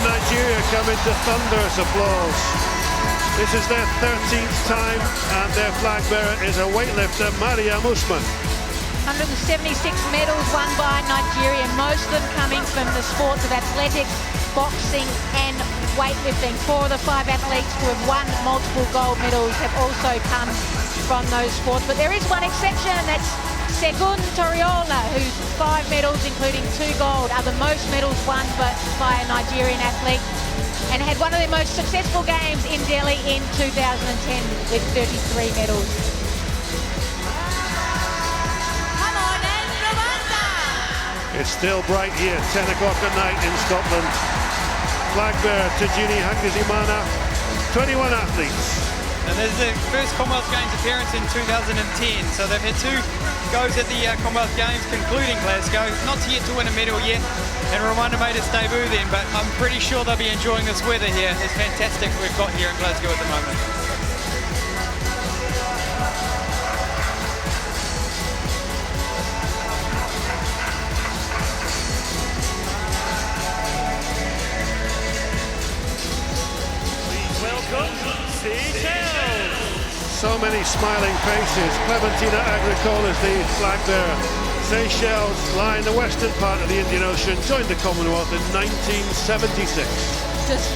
Speaker 2: Nigeria come into thunderous applause. This is their 13th time, and their flag bearer is a weightlifter, Mariam Usman.
Speaker 15: 176 medals won by Nigeria, most of them coming from the sports of athletics, boxing and weightlifting. 4 of the 5 athletes who have won multiple gold medals have also come from those sports. But there is one exception, and that's Segun Toriola, whose 5 medals, including 2 gold, are the most medals won by a Nigerian athlete, and had one of their most successful games in Delhi in 2010 with 33 medals.
Speaker 3: Come on in, Rwanda!
Speaker 2: It's still bright here, 10 o'clock at night in Scotland. Flag bearer Tajini Hangizimana, 21 athletes.
Speaker 18: And this is their first Commonwealth Games appearance in 2010, so they've had 2 goes at the Commonwealth Games, concluding Glasgow. Not yet to win a medal yet, and Rwanda made its debut then, but I'm pretty sure they'll be enjoying this weather here. It's fantastic we've got here in Glasgow at the moment.
Speaker 17: Please welcome Seychelles.
Speaker 2: So many smiling faces. Clementina Agricola is the flag bearer. Seychelles lie in the western part of the Indian Ocean, joined the Commonwealth in 1976.
Speaker 15: Just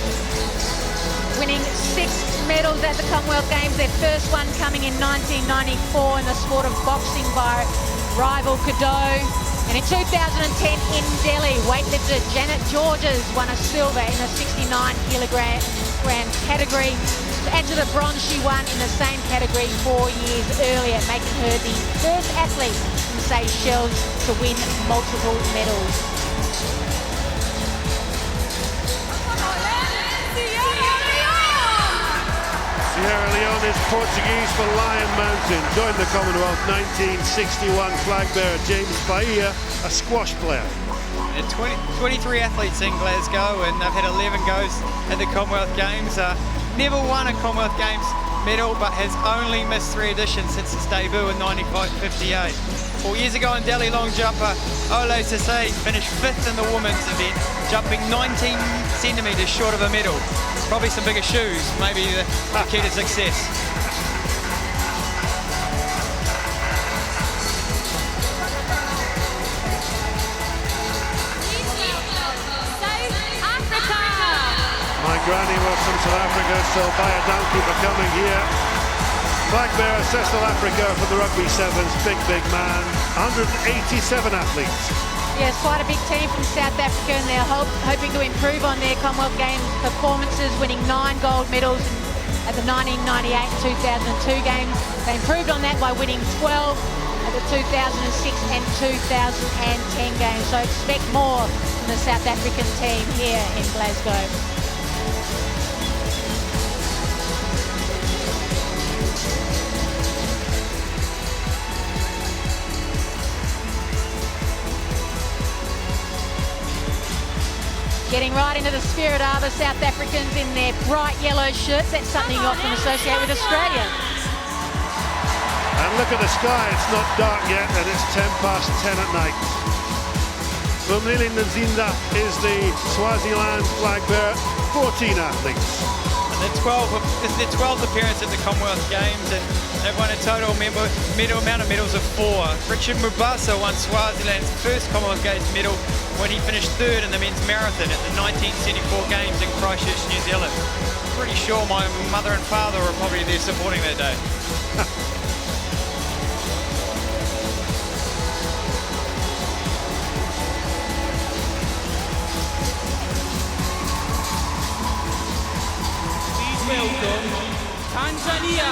Speaker 15: winning 6 medals at the Commonwealth Games, their first one coming in 1994 in the sport of boxing by rival Cadeau. And in 2010 in Delhi, weightlifter Janet Georges won a silver in the 69-kilogram category. To add to the bronze she won in the same category 4 years earlier, making her the first athlete from Seychelles to win multiple medals.
Speaker 2: Sierra Leone is Portuguese for Lion Mountain. Joined the Commonwealth 1961 flag bearer James Bahia, a squash player.
Speaker 18: 23 athletes in Glasgow, and they've had 11 goes at the Commonwealth Games. Never won a Commonwealth Games medal, but has only missed 3 editions since its debut in 1958. 4 years ago in Delhi, long jumper Ole Sase finished 5th in the women's event, jumping 19 centimetres short of a medal. Probably some bigger shoes, maybe the key to success.
Speaker 2: My granny was from South Africa, so buy a donkey for coming here. Flag bearer, Cecil Africa for the Rugby Sevens, big man. 187 athletes.
Speaker 15: Yes, quite a big team from South Africa, and they're hoping to improve on their Commonwealth Games performances, winning 9 gold medals at the 1998 and 2002 Games. They improved on that by winning 12 at the 2006 and 2010 Games. So expect more from the South African team here in Glasgow. Getting right into the spirit are the South Africans in their bright yellow shirts. That's something you often associate with Australia.
Speaker 2: And look at the sky, it's not dark yet, and it's 10:10 at night. Bumlili Nzinda is the Swaziland flag bearer, 14 athletes.
Speaker 18: And this is their 12th appearance at the Commonwealth Games, and they've won a total amount of medals of 4. Richard Mubasa won Swaziland's first Commonwealth Games medal when he finished 3rd in the men's marathon at the 1974 Games in Christchurch, New Zealand. Pretty sure my mother and father were probably there supporting that day.
Speaker 6: Welcome, Tanzania.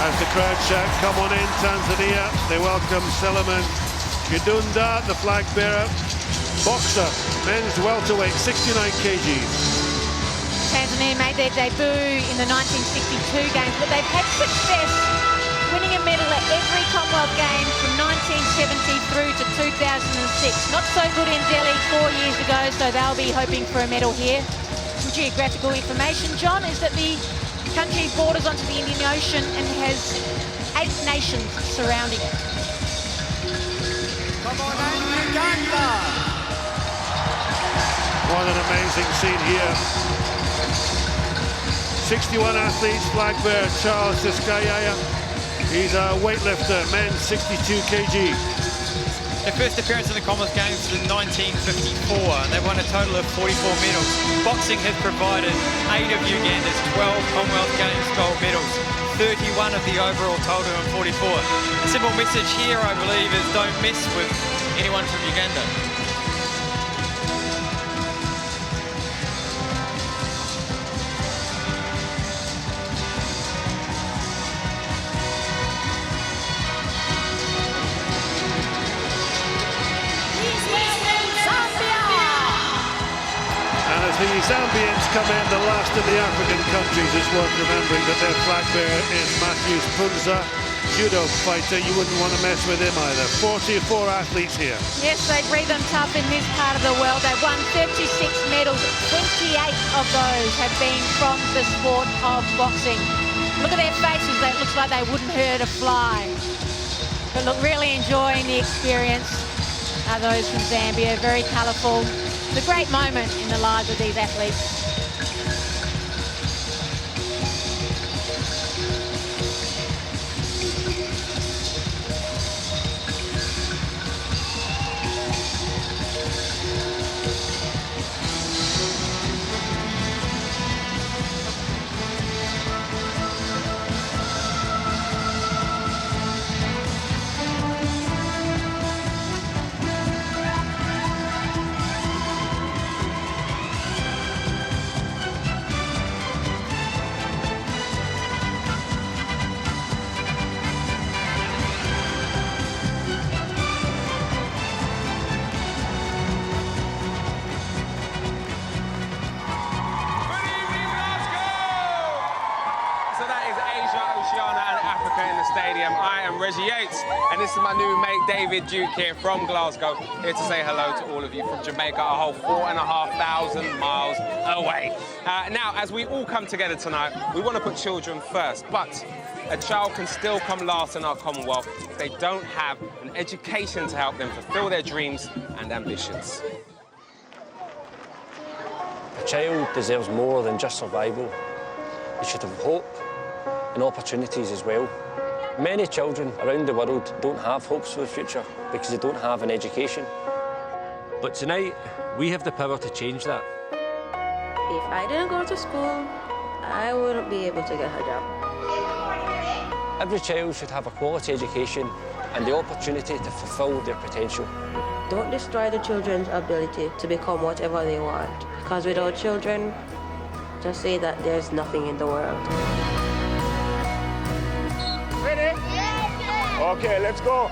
Speaker 2: As the crowd shout, come on in, Tanzania. They welcome Seleman Gidunda, the flag bearer. Boxer, men's welterweight, 69 kgs.
Speaker 15: Tanzania made their debut in the 1962 Games, but they've had success winning a medal at every Commonwealth Games from 1970 through to 2006. Not so good in Delhi 4 years ago, so they'll be hoping for a medal here. Some geographical information, John, is that the country borders onto the Indian Ocean and has 8 nations surrounding it.
Speaker 3: Come on in, Uganda!
Speaker 2: What an amazing scene here. 61 athletes, flag bearer Charles Siskayaya. He's a weightlifter, men's 62 kg.
Speaker 18: Their first appearance in the Commonwealth Games was in 1954, and they've won a total of 44 medals. Boxing has provided 8 of Uganda's 12 Commonwealth Games gold medals, 31 of the overall total of 44. The simple message here, I believe, is don't mess with anyone from Uganda.
Speaker 2: The Zambians come in, the last of the African countries. It's worth remembering that their flag bearer is Matthews Punza, judo fighter. You wouldn't want to mess with him either. 44 athletes here.
Speaker 15: Yes, they breathe them tough in this part of the world. They've won 36 medals. 28 of those have been from the sport of boxing. Look at their faces. That looks like they wouldn't hurt a fly. But look, really enjoying the experience are those from Zambia. Very colourful. It's a great moment in the lives of these athletes.
Speaker 9: Stadium. I am Reggie Yates, and this is my new mate David Duke here from Glasgow, here to say hello to all of you from Jamaica, a whole 4,500 miles away. Now, as we all come together tonight, we want to put children first, but a child can still come last in our Commonwealth if they don't have an education to help them fulfill their dreams and ambitions.
Speaker 11: A child deserves more than just survival. They should have hope and opportunities as well. Many children around the world don't have hopes for the future because they don't have an education. But tonight, we have the power to change that.
Speaker 12: If I didn't go to school, I wouldn't be able to get a job.
Speaker 11: Every child should have a quality education and the opportunity to fulfil their potential.
Speaker 12: Don't destroy the children's ability to become whatever they want. Because without children, just say that there's nothing in the world.
Speaker 17: Ready? Okay, let's go.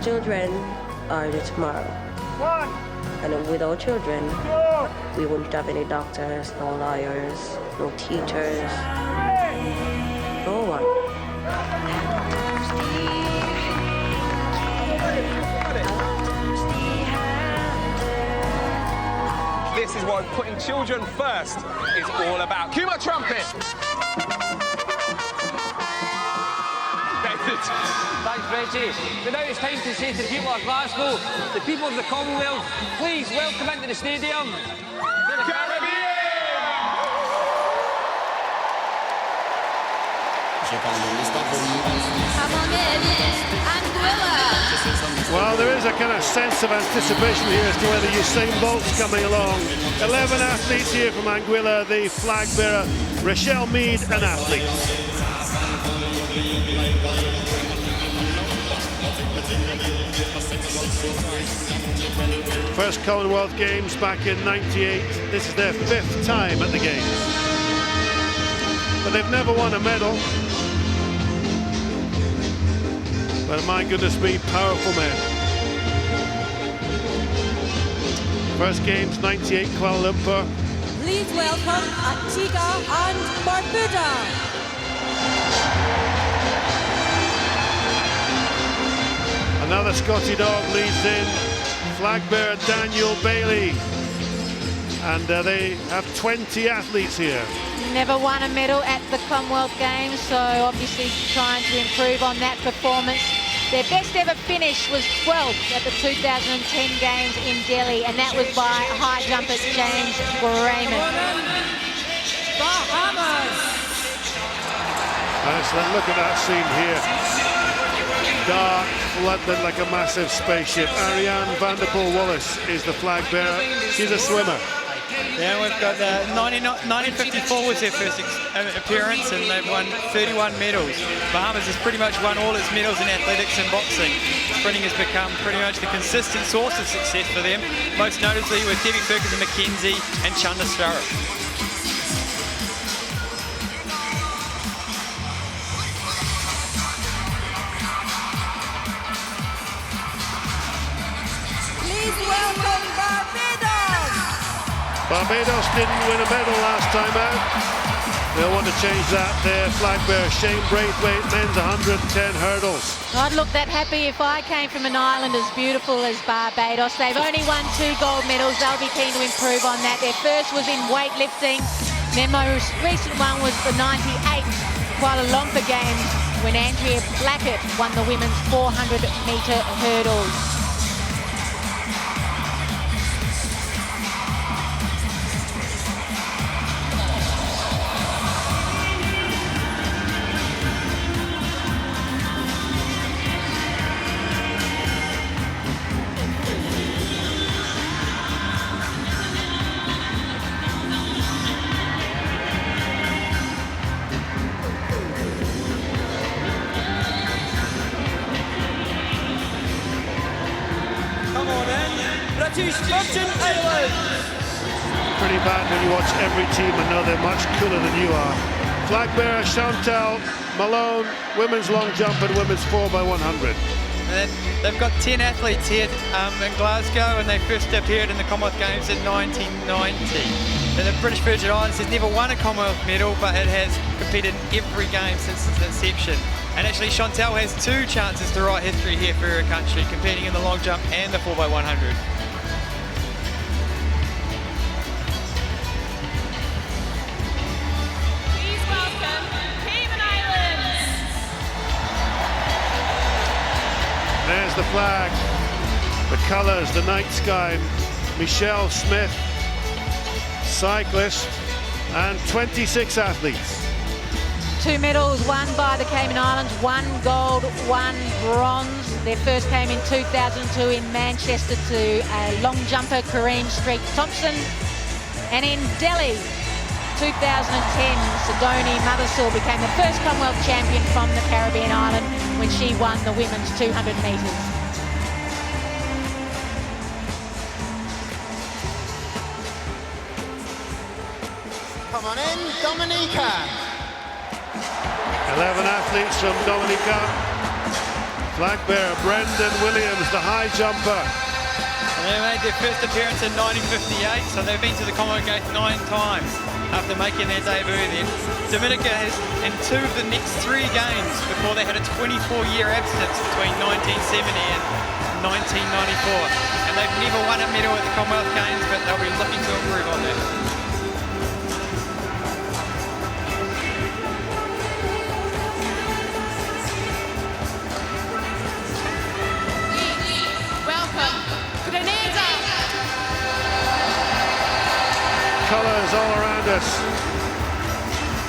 Speaker 12: Children are the tomorrow.
Speaker 17: One.
Speaker 12: And without children, we wouldn't have any doctors, no lawyers, no teachers, no one.
Speaker 9: This is what putting children first is all about. Cue my trumpet!
Speaker 6: Thanks, Reggie. But now it's time to say to the people of Glasgow, the people of the Commonwealth, please welcome into the stadium the Caribbean!
Speaker 3: Come on in, Anguilla.
Speaker 2: Well, there is a kind of sense of anticipation here as to whether Usain Bolt's coming along. 11 athletes here from Anguilla, the flag bearer, Rochelle Mead, an athlete. First Commonwealth Games back in '98. This is their 5th time at the Games. But they've never won a medal. But my goodness me, powerful men. First Games, '98, Kuala Lumpur.
Speaker 7: Please welcome Antigua and Barbuda.
Speaker 2: Another Scotty dog leads in, flag bearer Daniel Bailey. And they have 20 athletes here.
Speaker 15: Never won a medal at the Commonwealth Games, so obviously trying to improve on that performance. Their best ever finish was 12th at the 2010 Games in Delhi, and that was by high jumper James Grayman.
Speaker 7: Bahamas.
Speaker 2: Look at that scene here. Dark, flooded like a massive spaceship. Ariane Vanderpool Wallace is the flag bearer. She's a swimmer.
Speaker 18: Yeah, we've got 1954 was their first appearance, and they've won 31 medals. Bahamas has pretty much won all its medals in athletics and boxing. Sprinting has become pretty much the consistent source of success for them, most notably with Debbie Ferguson McKenzie and Chanda Starrett.
Speaker 7: Please welcome Barbados.
Speaker 2: Barbados didn't win a medal last time out. They'll want to change that. Their flag bearer, Shane Braithwaite, men's 110 hurdles.
Speaker 15: I'd look that happy if I came from an island as beautiful as Barbados. They've only won 2 gold medals. They'll be keen to improve on that. Their first was in weightlifting. Their most recent one was the 98 Kuala Lumpur Games when Andrea Blackett won the women's 400-metre hurdles.
Speaker 6: Virgin Islands.
Speaker 2: Pretty bad when you watch every team and know they're much cooler than you are. Flag bearer Chantal Malone, women's long jump and women's 4x100.
Speaker 18: And they've got 10 athletes here in Glasgow, and they first appeared in the Commonwealth Games in 1990. And the British Virgin Islands has never won a Commonwealth medal, but it has competed in every game since its inception. And actually Chantal has 2 chances to write history here for her country, competing in the long jump and the 4x100.
Speaker 2: There's the flag, the colours, the night sky. Michelle Smith, cyclist, and 26 athletes.
Speaker 15: 2 medals won by the Cayman Islands, 1 gold, 1 bronze. Their first came in 2002 in Manchester to long jumper Kareem Street Thompson. And in Delhi, 2010, Sidoni Mothersill became the first Commonwealth champion from the Caribbean island when she won the women's 200 metres.
Speaker 8: Come on in, Dominica.
Speaker 2: 11 athletes from Dominica. Flag bearer Brendan Williams, the high jumper.
Speaker 18: And they made their first appearance in 1958, so they've been to the Commonwealth Games 9 times after making their debut then. Dominica has in 2 of the next 3 games before they had a 24-year absence between 1970 and 1994. And they've never won a medal at the Commonwealth Games, but they'll be looking to improve on that.
Speaker 2: Colours all around us.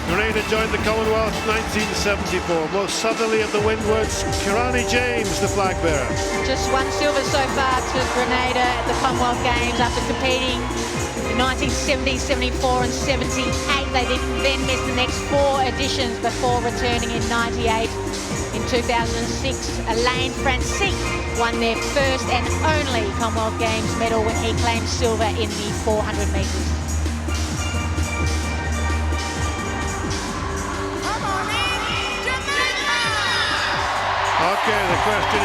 Speaker 2: Grenada joined the Commonwealth 1974. Most southerly of the windwards, Kirani James, the flag bearer.
Speaker 15: Just 1 silver so far to Grenada at the Commonwealth Games after competing in 1970, 74 and 78. They then missed the next 4 editions before returning in 98. In 2006, Elaine Francique won their first and only Commonwealth Games medal when he claimed silver in the 400 metres.
Speaker 2: Okay, the question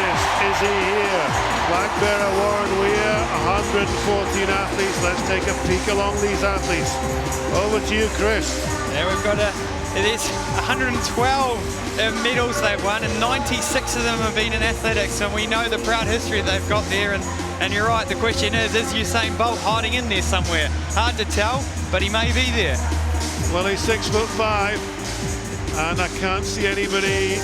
Speaker 2: is he here? Flag bearer Warren Weir, 114 athletes. Let's take a peek along these athletes. Over to you, Chris.
Speaker 18: Yeah, we've got it is 112 medals they've won, and 96 of them have been in athletics, and we know the proud history they've got there. And you're right, the question is Usain Bolt hiding in there somewhere? Hard to tell, but he may be there.
Speaker 2: Well, he's 6'5", and I can't see anybody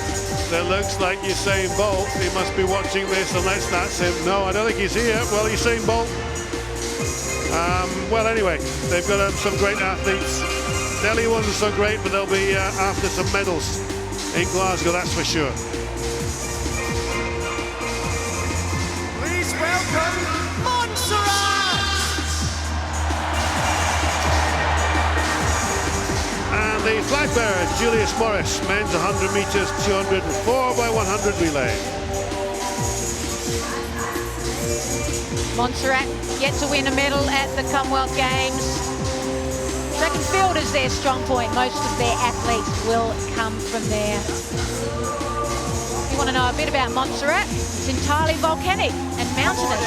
Speaker 2: that looks like Usain Bolt. He must be watching this unless that's him. No, I don't think he's here. Well, Usain Bolt. Well, anyway, they've got some great athletes. Delhi wasn't so great, but they'll be after some medals in Glasgow, that's for sure.
Speaker 8: Please welcome Montserrat!
Speaker 2: And the flag bearer, Julius Morris, men's 100 metres, 200 and 4x100 relay.
Speaker 15: Montserrat yet to win a medal at the Commonwealth Games. Track and field is their strong point. Most of their athletes will come from there. If you want to know a bit about Montserrat, it's entirely volcanic and mountainous.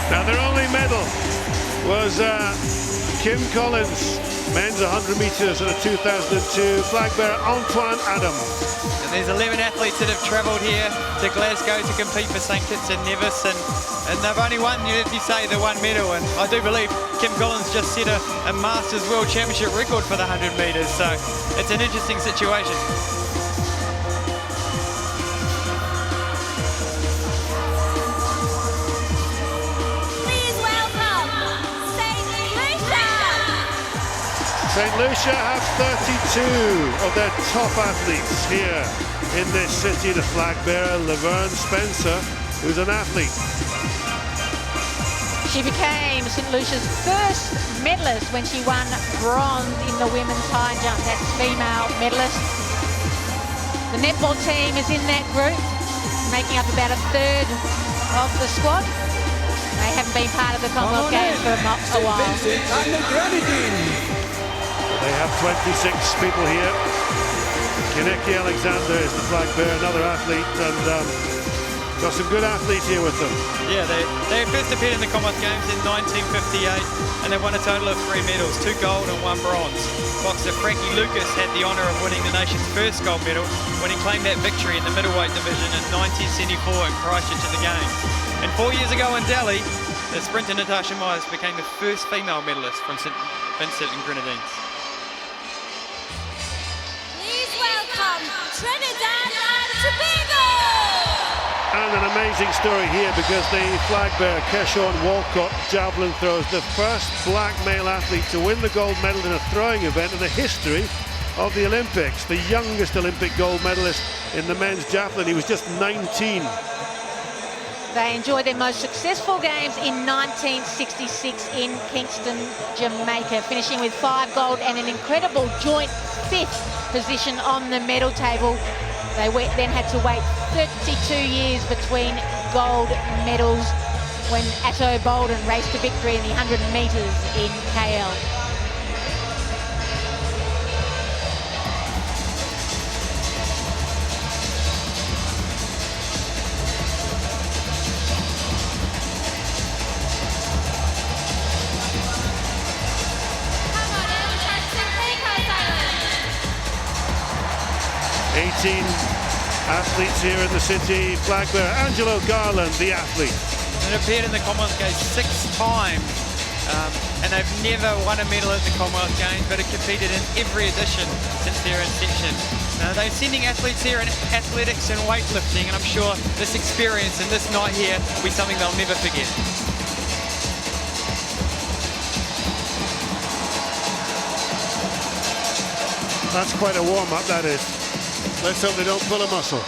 Speaker 2: Now their only medal was Kim Collins, men's 100 metres at a 2002, flag bearer Antoine Adam.
Speaker 18: And there's 11 athletes that have travelled here to Glasgow to compete for St Kitts and Nevis, and they've only won, as you say, the 1 medal. And I do believe Kim Collins just set a Masters World Championship record for the 100 metres, so it's an interesting situation.
Speaker 2: St Lucia have 32 of their top athletes here in this city. The flag bearer, Laverne Spencer, who's an athlete.
Speaker 15: She became St Lucia's first medalist when she won bronze in the women's high jump. That's female medalist. The netball team is in that group, making up about 1/3 of the squad. They haven't been part of the Commonwealth Games for a while.
Speaker 2: They have 26 people here. Kaneki Alexander is the flag bearer, another athlete, and got some good athletes here with them.
Speaker 18: Yeah, they first appeared in the Commonwealth Games in 1958 and they won a total of 3 medals, 2 gold and 1 bronze. Boxer Frankie Lucas had the honour of winning the nation's first gold medal when he claimed that victory in the middleweight division in 1974 in Christchurch at the Games. And 4 years ago in Delhi, the sprinter Natasha Myers became the first female medalist from St Vincent and Grenadines.
Speaker 3: Please welcome Trinidad and Tobago!
Speaker 2: And an amazing story here because the flag bearer, Kershawn Walcott, javelin throws, the first black male athlete to win the gold medal in a throwing event in the history of the Olympics. The youngest Olympic gold medalist in the men's javelin. He was just 19.
Speaker 15: They enjoyed their most successful games in 1966 in Kingston, Jamaica, finishing with 5 gold and an incredible joint 5th position on the medal table. They then had to wait 32 years between gold medals when Atto Bolden raced to victory in the 100 metres in KL.
Speaker 2: Athletes here in the city. Flag bearer Angelo Garland, the athlete.
Speaker 18: And appeared in the Commonwealth Games 6 times, and they've never won a medal at the Commonwealth Games, but have competed in every edition since their inception. They're sending athletes here in athletics and weightlifting, and I'm sure this experience and this night here will be something they'll never forget.
Speaker 2: That's quite a warm-up, that is. Let's hope they don't pull a muscle.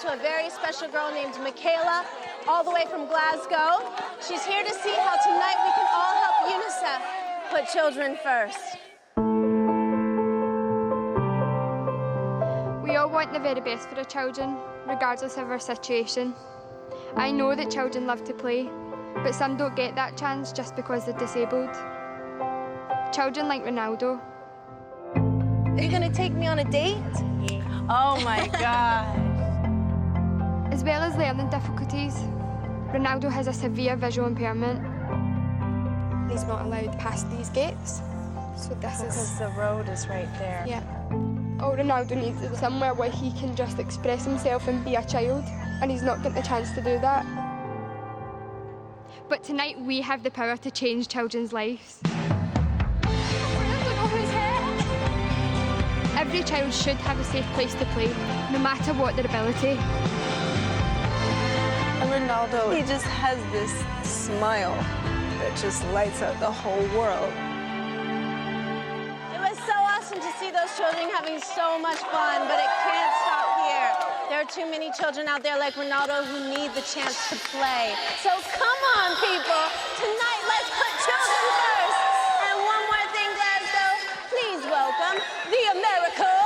Speaker 7: To a very special girl named Michaela, all the way from Glasgow. She's here to see how tonight we can all help UNICEF put children first.
Speaker 4: We all want the very best for our children, regardless of our situation. I know that children love to play, but some don't get that chance just because they're disabled. Children like Ronaldo.
Speaker 7: Are you gonna take me on a date? Yeah. Oh my God.
Speaker 4: As well as learning difficulties, Ronaldo has a severe visual impairment. He's not allowed past these gates, so this is...
Speaker 7: Because the road is right there.
Speaker 4: Yeah. All Ronaldo needs is somewhere where he can just express himself and be a child, and he's not getting the chance to do that. But tonight we have the power to change children's lives. Every child should have a safe place to play, no matter what their ability.
Speaker 13: Ronaldo, he just has this smile that just lights up the whole world.
Speaker 7: It was so awesome to see those children having so much fun, but it can't stop here. There are too many children out there like Ronaldo who need the chance to play. So come on, people. Tonight, let's put children first. And one more thing, Glasgow. Please welcome the Americas.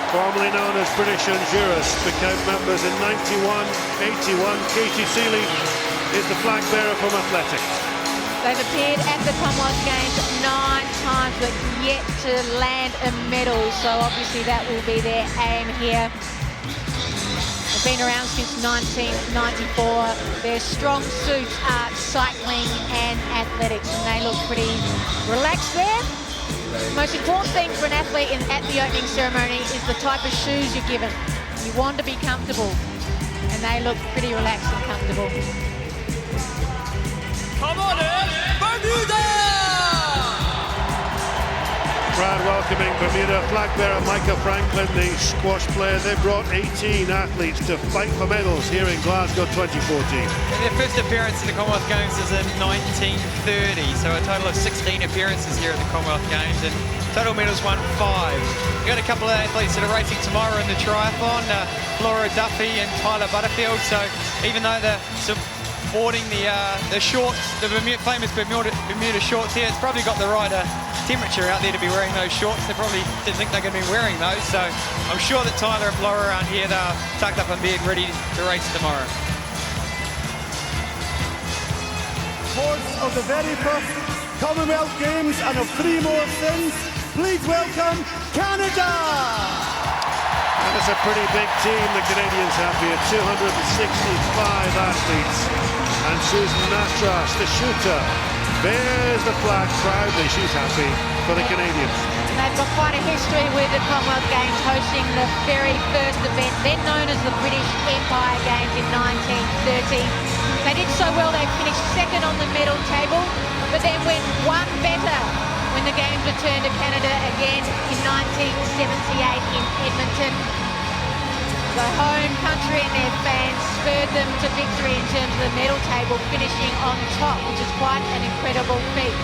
Speaker 2: Formerly known as British Honduras, became members in 91, 81. Katie Seeley is the flag bearer from athletics.
Speaker 15: They've appeared at the Commonwealth Games 9 times, but yet to land a medal. So obviously that will be their aim here. They've been around since 1994. Their strong suits are cycling and athletics, and they look pretty relaxed there. The most important thing for an athlete at the opening ceremony is the type of shoes you're given. You want to be comfortable, and they look pretty relaxed and comfortable.
Speaker 6: Come on in!
Speaker 2: Brad welcoming Bermuda. Flag bearer Micah Franklin, the squash player. They brought 18 athletes to fight for medals here in Glasgow 2014.
Speaker 18: Their first appearance in the Commonwealth Games was in 1930, so a total of 16 appearances here at the Commonwealth Games, and total medals won 5. We've got a couple of athletes that are racing tomorrow in the triathlon, Laura Duffy and Tyler Butterfield, so even though they're sporting the shorts, the famous Bermuda shorts here, it's probably got the right temperature out there to be wearing those shorts. They probably didn't think they're going to be wearing those, so I'm sure that Tyler and Laura around here, they're tucked up in bed ready to race tomorrow.
Speaker 17: Hosts of the very first Commonwealth Games and of 3 more since, please welcome Canada!
Speaker 2: And it's a pretty big team the Canadians have here, 265 athletes. And Susan Natras, the shooter, bears the flag proudly. She's happy for the Canadians.
Speaker 15: And they've got quite a history with the Commonwealth Games, hosting the very first event, then known as the British Empire Games in 1930. They did so well, they finished second on the medal table, but then went one better when the Games returned to Canada again in 1978 in Edmonton. The home country and their fans spurred them to victory in terms of the medal table, finishing on top, which is quite an incredible feat.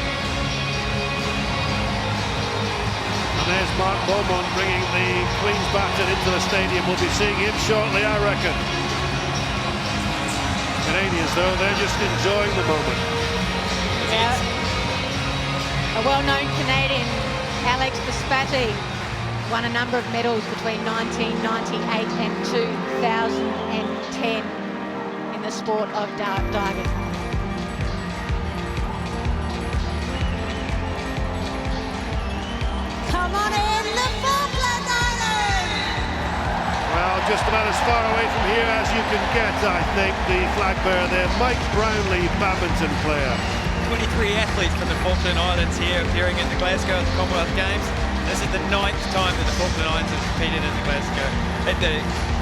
Speaker 2: And there's Mark Beaumont bringing the Queen's baton into the stadium. We'll be seeing him shortly, I reckon. Canadians, though, they're just enjoying the moment.
Speaker 15: A well-known Canadian, Alex Bespati, won a number of medals between 1998 and 2010 in the sport of diving.
Speaker 3: Come on in, the Falkland Islands!
Speaker 2: Well, just about as far away from here as you can get, I think, the flag bearer there, Mike Brownlee, badminton player.
Speaker 18: 23 athletes from the Falkland Islands here appearing at the Glasgow Commonwealth Games. This is the 9th time that the Falkland Islands have competed in the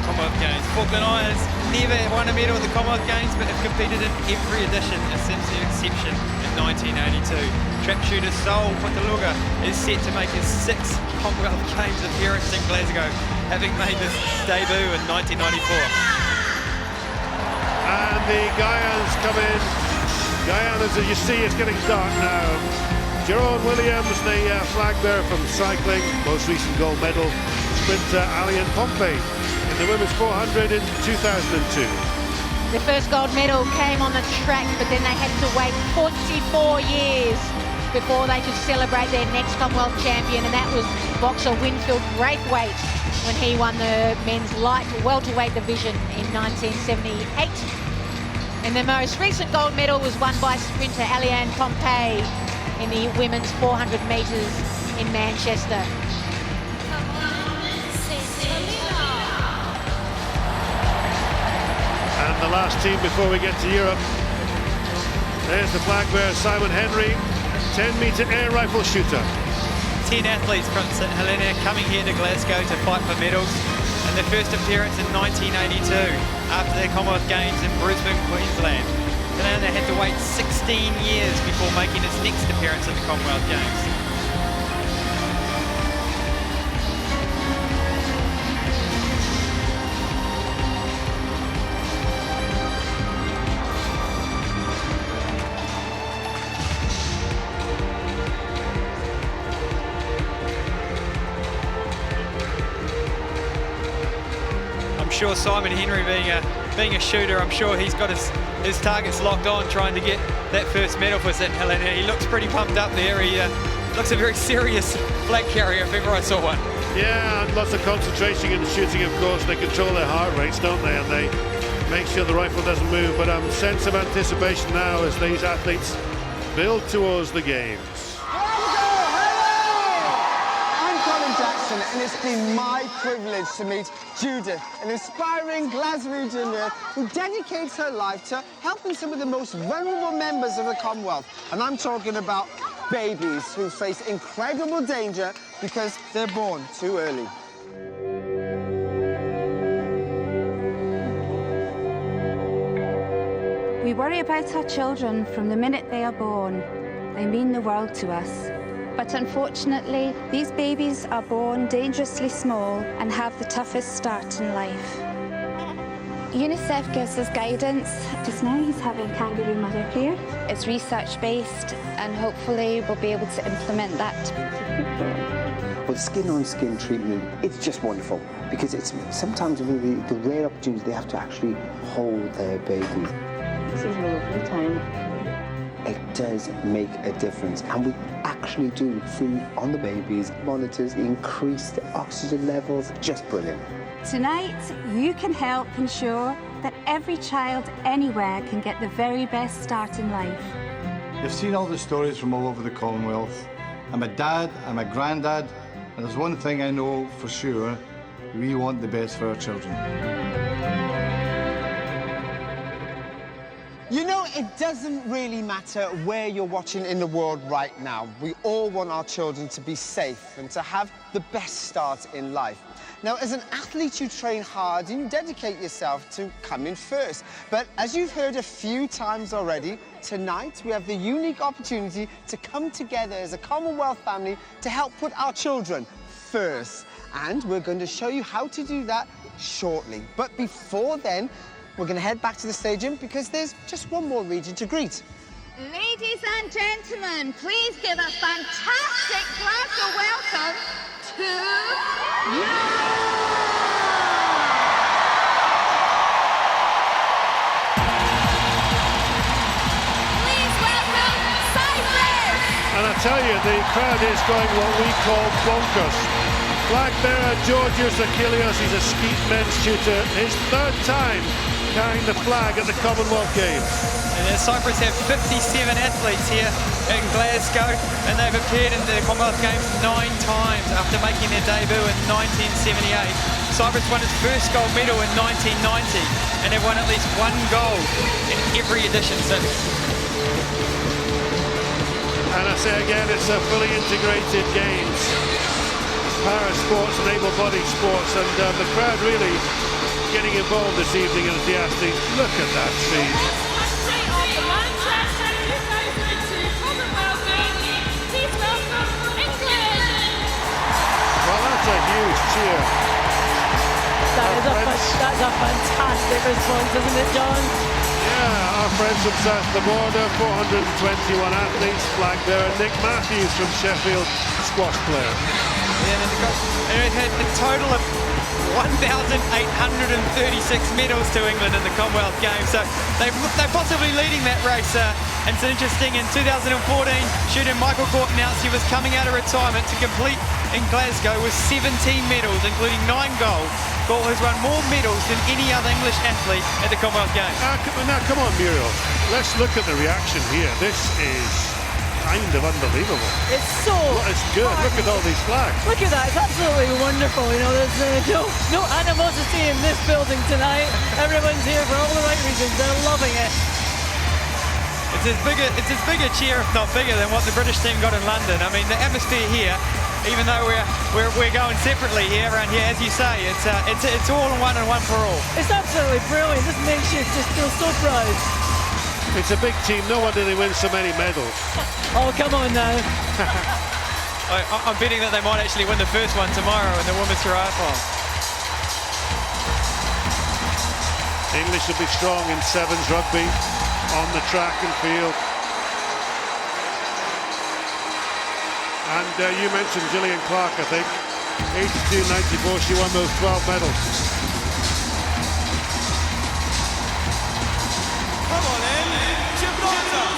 Speaker 18: Commonwealth Games. Falkland Islands never won a medal at the Commonwealth Games, but have competed in every edition since their inception in 1982. Trap shooter Sol Putaluga is set to make his 6th Commonwealth Games appearance in Glasgow, having made his debut in 1994.
Speaker 2: And the Guyans come in. Guyana, as you see, is getting dark now. Jerome Williams, the flag bearer from cycling, most recent gold medal. Sprinter Allian Pompey in the women's 400 in 2002.
Speaker 15: Their first gold medal came on the track, but then they had to wait 44 years before they could celebrate their next Commonwealth champion, and that was boxer Winfield Braithwaite when he won the men's light welterweight division in 1978. And the most recent gold medal was won by sprinter Allian Pompey in the women's 400 metres in Manchester.
Speaker 2: And the last team before we get to Europe. There's the flag bearer Simon Henry, 10-metre air rifle shooter.
Speaker 18: 10 athletes from St Helena coming here to Glasgow to fight for medals, and their first appearance in 1982 after their Commonwealth Games in Brisbane, Queensland. So now they had to wait 16 years before making his next appearance at the Commonwealth Games. I'm sure Simon Henry, being a shooter, I'm sure he's got his targets locked on, trying to get that first medal for St Helena. He looks pretty pumped up there. He looks a very serious flag carrier if ever I saw one.
Speaker 2: Yeah, and lots of concentration in the shooting, of course. They control their heart rates, don't they? And they make sure the rifle doesn't move. But sense of anticipation now as these athletes build towards the games.
Speaker 14: And it's been my privilege to meet Judith, an inspiring Glaswegian who dedicates her life to helping some of the most vulnerable members of the Commonwealth. And I'm talking about babies who face incredible danger because they're born too early.
Speaker 16: We worry about our children from the minute they are born. They mean the world to us. But unfortunately, these babies are born dangerously small and have the toughest start in life. UNICEF gives us guidance. Just now he's having kangaroo mother care. It's research-based and hopefully we'll be able to implement that.
Speaker 19: But skin-on-skin treatment, it's just wonderful because it's sometimes really the rare opportunity they have to actually hold their baby.
Speaker 16: This is a lovely time.
Speaker 19: It does make a difference, and we actually do see on the babies monitors increased oxygen levels. Just brilliant.
Speaker 16: Tonight, you can help ensure that every child anywhere can get the very best start in life.
Speaker 17: You've seen all the stories from all over the Commonwealth. I'm a dad, I'm a granddad, and there's one thing I know for sure, we want the best for our children.
Speaker 14: You know, it doesn't really matter where you're watching in the world right now. We all want our children to be safe and to have the best start in life. Now, as an athlete, you train hard and you dedicate yourself to coming first. But as you've heard a few times already, tonight we have the unique opportunity to come together as a Commonwealth family to help put our children first. And we're going to show you how to do that shortly. But before then, we're going to head back to the stadium because there's just one more region to greet.
Speaker 20: Ladies and gentlemen, please give a fantastic Glasgow welcome to
Speaker 2: And I tell you, the crowd is going what we call bonkers. Flag bearer Georgios Achilleos, he's a skeet men's tutor, his third time carrying the flag at the Commonwealth Games.
Speaker 18: And Cyprus have 57 athletes here in Glasgow, and they've appeared in the Commonwealth Games 9 times after making their debut in 1978. Cyprus won its first gold medal in 1990, and they've won at least one gold in every edition since.
Speaker 2: And I say again, it's a fully integrated games. Para sports and able-bodied sports, and the crowd really getting involved this evening as the athletes. Look at that scene. Well, that's a huge cheer.
Speaker 24: That's a fantastic response, isn't it, John?
Speaker 2: Yeah, our friends from south of the border, 421 athletes, flag bearer Nick Matthews from Sheffield, squash player.
Speaker 18: And it had a total of 1,836 medals to England in the Commonwealth Games, so they're possibly leading that race. And it's interesting, in 2014, shooter Michael Court announced he was coming out of retirement to complete in Glasgow with 17 medals, including 9 gold. Court has won more medals than any other English athlete at the Commonwealth Games.
Speaker 2: Now, come on, Muriel. Let's look at the reaction here. This is kind of unbelievable.
Speaker 24: It's so...
Speaker 2: It's good. Look at all these flags.
Speaker 24: Look at that. It's absolutely wonderful. You know, there's no animosity in this building tonight. Everyone's here for all the right reasons. They're loving it.
Speaker 18: It's as big a cheer, if not bigger, than what the British team got in London. I mean, the atmosphere here, even though we're going separately here, around here, as you say, it's all in one and one for all.
Speaker 24: It's absolutely brilliant. This makes you just feel so proud.
Speaker 2: It's a big team. No wonder they win so many medals.
Speaker 24: Oh, come on now.
Speaker 18: I'm betting that they might actually win the first one tomorrow in the women's triathlon.
Speaker 2: English will be strong in sevens rugby on the track and field. And you mentioned Gillian Clark, I think. 82-94, she won those 12 medals.
Speaker 8: Come on in, Gibraltar.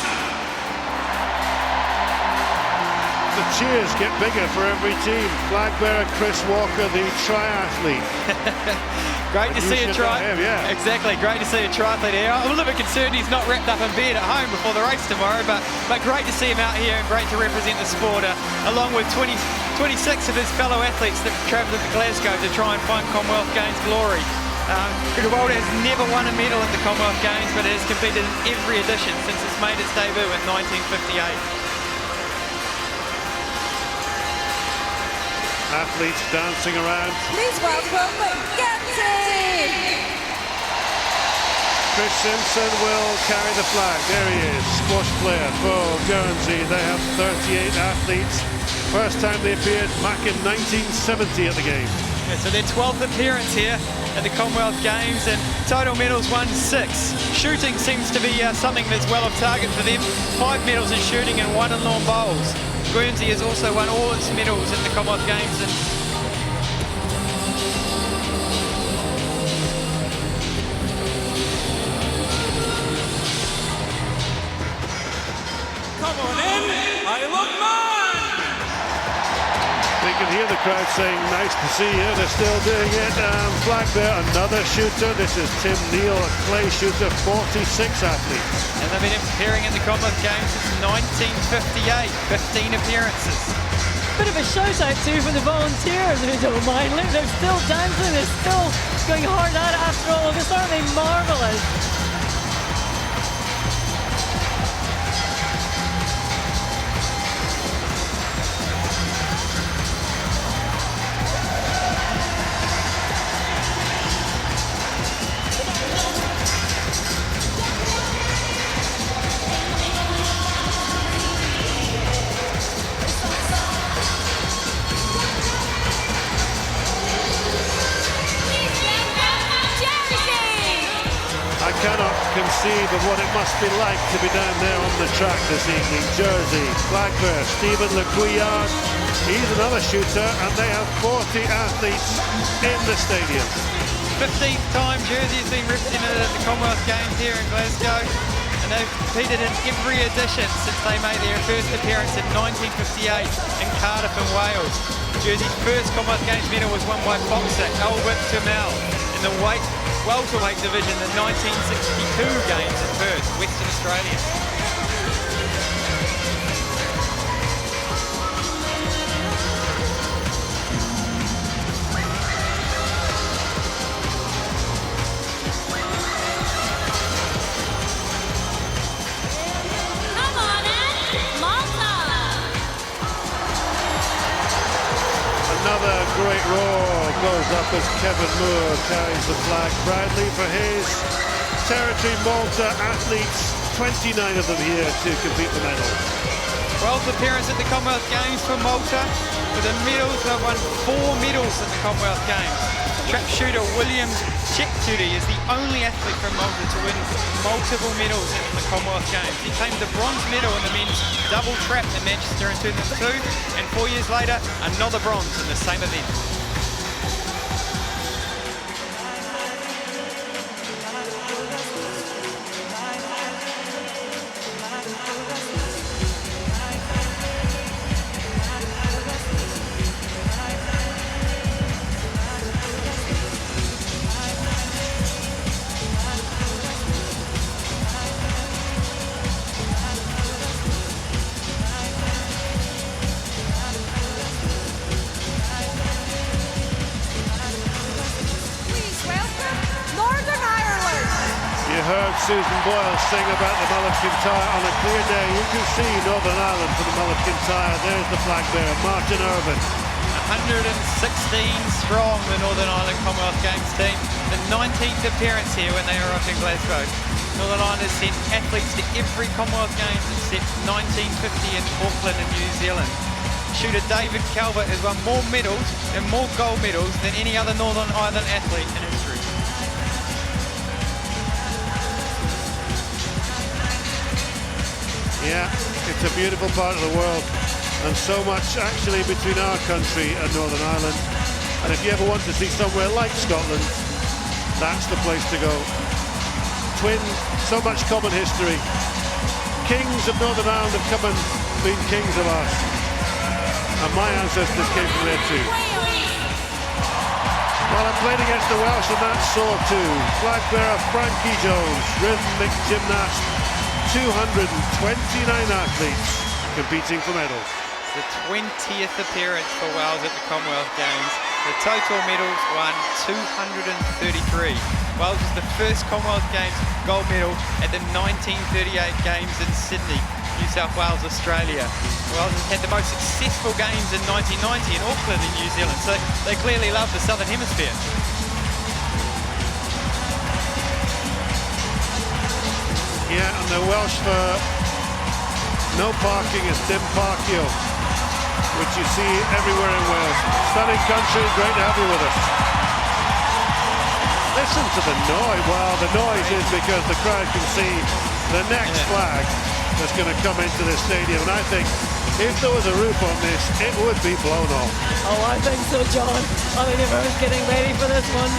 Speaker 2: The cheers get bigger for every team. Flag bearer Chris Walker, the triathlete.
Speaker 18: Great to see a triathlete.
Speaker 2: Yeah.
Speaker 18: Exactly, great to see a triathlete here. I'm a little bit concerned he's not wrapped up in bed at home before the race tomorrow, but great to see him out here and great to represent the sport, along with 26 of his fellow athletes that travelled to Glasgow to try and find Commonwealth Games glory. Gibraltar has never won a medal at the Commonwealth Games, but it has competed in every edition since it's made its debut in 1958.
Speaker 2: Athletes dancing around.
Speaker 20: Please welcome Getty!
Speaker 2: Chris Simpson will carry the flag. There he is, squash player for Guernsey. They have 38 athletes. First time they appeared back in 1970 at the game.
Speaker 18: Yeah, so their 12th appearance here at the Commonwealth Games, and total medals won 6. Shooting seems to be something that's well off target for them. 5 medals in shooting and 1 in lawn bowls. Guernsey has also won all its medals at the Commonwealth Games. And
Speaker 8: Come on in, Island Man!
Speaker 2: We can hear the crowd saying, nice to see you. They're still doing it. Flag there, another shooter. This is Tim Neal, a clay shooter, 46 athletes.
Speaker 18: And they've been appearing in the Commonwealth Games since 1958, 15 appearances.
Speaker 24: Bit of a shout out too for the volunteers who don't mind. Look, they're still dancing, they're still going hard at it after all of this. Aren't they marvellous?
Speaker 2: I cannot conceive of what it must be like to be down there on the track this evening. Jersey, flag bearer, Stephen Le Couillard. He's another shooter, and they have 40 athletes in the stadium.
Speaker 18: 15th time Jersey has been represented at the Commonwealth Games here in Glasgow, and they've competed in every edition since they made their first appearance in 1958 in Cardiff in Wales. Jersey's first Commonwealth Games medal was won by boxer Albert Turmel in the welterweight division, the 1962 Games in Perth, Western Australia.
Speaker 3: Come on in, Malta!
Speaker 2: Another great roar goes up as Kevin Moore carries the flag proudly for his territory. Malta athletes, 29 of them here to compete for medals.
Speaker 18: 12th appearance at the Commonwealth Games for Malta. With the medals, they've won 4 medals at the Commonwealth Games. Trap shooter William Chepturi is the only athlete from Malta to win multiple medals at the Commonwealth Games. He claimed the bronze medal in the men's double trap in Manchester in 2002, and 4 years later, another bronze in the same event.
Speaker 2: Susan Boyle sing about the Mull of Kintyre on a clear day. You can see Northern Ireland from the Mull of Kintyre. There's the flag bearer, Martin Irvine.
Speaker 18: 116 strong, the Northern Ireland Commonwealth Games team. The 19th appearance here when they arrived in Glasgow. Northern Ireland has sent athletes to every Commonwealth Games except 1950 in Auckland and New Zealand. Shooter David Calvert has won more medals and more gold medals than any other Northern Ireland athlete in history.
Speaker 2: Yeah, it's a beautiful part of the world, and so much actually between our country and Northern Ireland. And if you ever want to see somewhere like Scotland, that's the place to go. So much common history. Kings of Northern Ireland have come and been kings of us, and my ancestors came from there too. Well, I'm playing against the Welsh, and that's sore too. Flag bearer Frankie Jones, rhythmic gymnast. 229 athletes competing for medals.
Speaker 18: The 20th appearance for Wales at the Commonwealth Games. The total medals won 233. Wales was the first Commonwealth Games gold medal at the 1938 Games in Sydney, New South Wales, Australia. Wales has had the most successful games in 1990 in Auckland in New Zealand, so they clearly love the Southern Hemisphere.
Speaker 2: Yeah, and the Welsh for no parking is dim parkio, which you see everywhere in Wales. Stunning country, great to have you with us. Listen to the noise. Well, the noise is because the crowd can see the next flag that's going to come into the stadium, and I think if there was a roof on this, it would be blown off.
Speaker 24: Oh, I think so, John. I think everyone's getting ready for this one.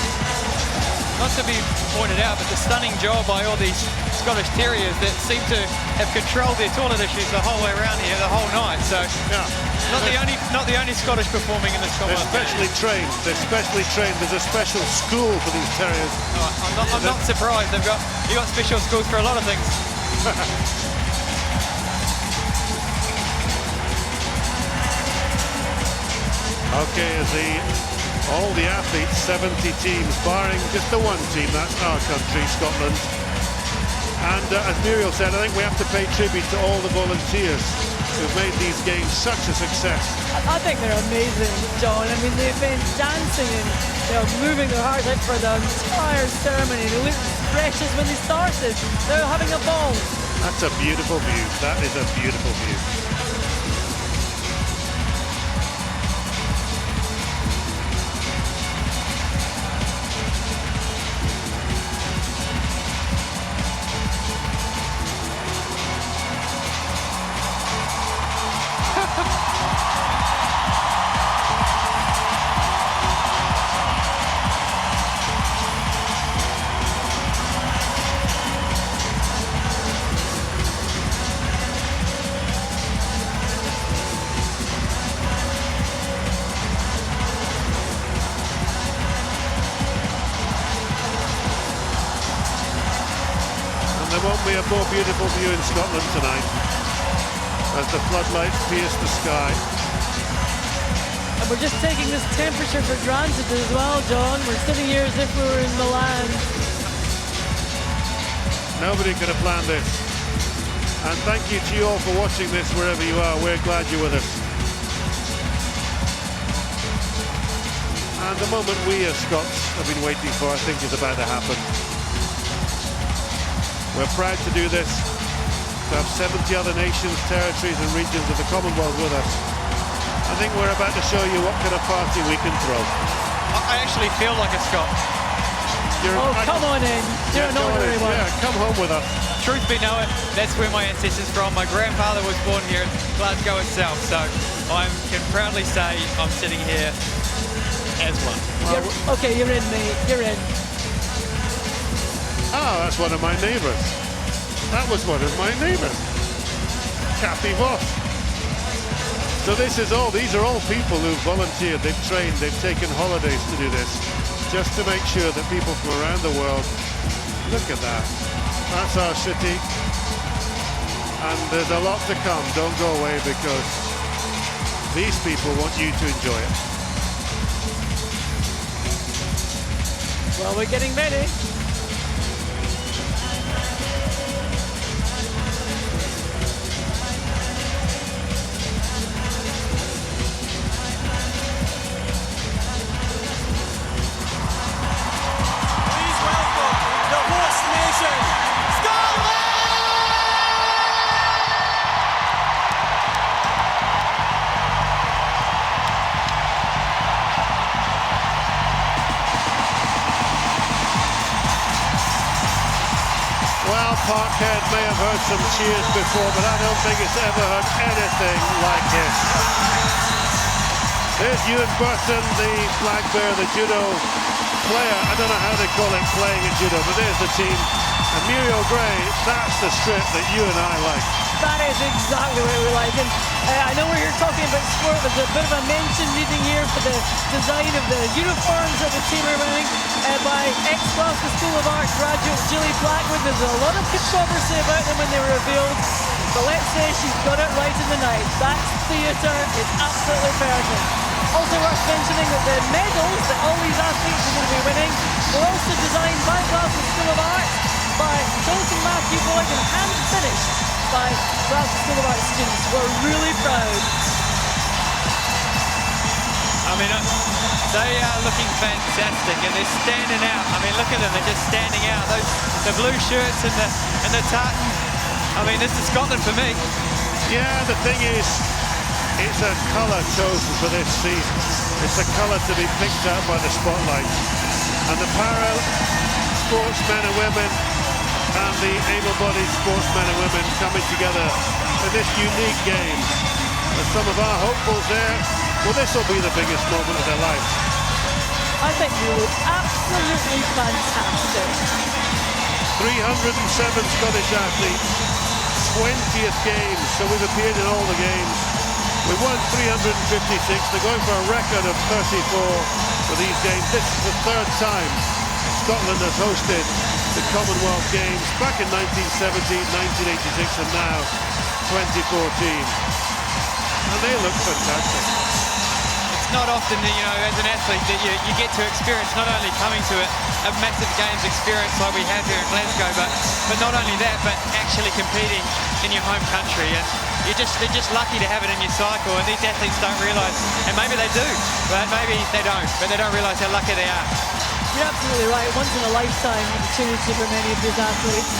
Speaker 18: Not to be pointed out, but the stunning job by all these Scottish Terriers that seem to have controlled their toilet issues the whole way around here, the whole night. So,
Speaker 2: yeah,
Speaker 18: not the only Scottish performing in this Commonwealth.
Speaker 2: They're specially trained. They're specially trained. There's a special school for these terriers.
Speaker 18: I'm not surprised. You got special schools for a lot of things.
Speaker 2: Okay, as all the athletes, 70 teams, barring just the one team, that's our country, Scotland. And as Muriel said, I think we have to pay tribute to all the volunteers who've made these games such a success.
Speaker 24: I think they're amazing, John. I mean, they've been dancing and they're moving their hearts out for the entire ceremony. They look fresh as when they started. They're having a ball.
Speaker 2: That's a beautiful view. That is a beautiful view. There won't be a more beautiful view in Scotland tonight as the floodlights pierce the sky.
Speaker 24: And we're just taking this temperature for granted as well, John. We're sitting here as if we were in Milan.
Speaker 2: Nobody could have planned this. And thank you to you all for watching this wherever you are. We're glad you're with us. And the moment we as Scots have been waiting for, I think, is about to happen. We're proud to do this, to have 70 other nations, territories and regions of the Commonwealth with us. I think we're about to show you what kind of party we can throw.
Speaker 18: I actually feel like a Scot.
Speaker 24: Come on in. You're an honorary one.
Speaker 2: Yeah, come home with us.
Speaker 18: Truth be known, that's where my ancestors from. My grandfather was born here in Glasgow itself, so I can proudly say I'm sitting here as one.
Speaker 24: Okay, you're in, mate. You're in.
Speaker 2: Oh, that's one of my neighbours. That was one of my neighbours. Kathy Voss. So these are all people who've volunteered, they've trained, they've taken holidays to do this, just to make sure that people from around the world, look at that. That's our city. And there's a lot to come. Don't go away because these people want you to enjoy it.
Speaker 24: Well, we're getting ready.
Speaker 2: Parkhead may have heard some cheers before, but I don't think it's ever heard anything like this. There's Ewan Burton, the flag bearer, the judo player. I don't know how they call it playing at judo, but there's the team. And Muriel Gray, that's the strip that you and I like.
Speaker 24: That is exactly what we like. And I know we're here talking about sport. There's a bit of a mention needing here for the design of the uniforms that the team are wearing by ex-Glasgow School of Art graduate Gilly Blackwood. There's a lot of controversy about them when they were revealed, but let's say she's got it right in the night. That's theatre. It's absolutely perfect. Also worth mentioning that the medals that all these athletes are going to be winning were also designed by Glasgow School of Art, by Dalton Matthew Boyd, and hand-finished by Glasgow School of Art students. We're really proud.
Speaker 2: And
Speaker 18: mean, they are looking fantastic and they're standing out. I mean, look at them, they're just standing out. The blue shirts and the tartan. I mean, this is Scotland for me.
Speaker 2: Yeah, the thing is, it's a colour chosen for this season. It's a colour to be picked out by the spotlight. And the para sportsmen and women and the able-bodied sportsmen and women coming together in this unique game. And some of our hopefuls there, well, this will be the biggest moment of their lives.
Speaker 24: I think you look absolutely fantastic.
Speaker 2: 307 Scottish athletes, 20th games, so we've appeared in all the games. We won 356, they're going for a record of 34 for these games. This is the third time Scotland has hosted the Commonwealth Games, back in 1970, 1986 and now 2014. And they look fantastic.
Speaker 18: It's not often, you know, as an athlete that you get to experience not only coming to a massive games experience like we have here in Glasgow, but not only that, but actually competing in your home country. And they're just lucky to have it in your cycle, and these athletes don't realise, and maybe they do, but maybe they don't, but they don't realise how lucky they are.
Speaker 24: You're absolutely right, once in a lifetime opportunity for many of these athletes.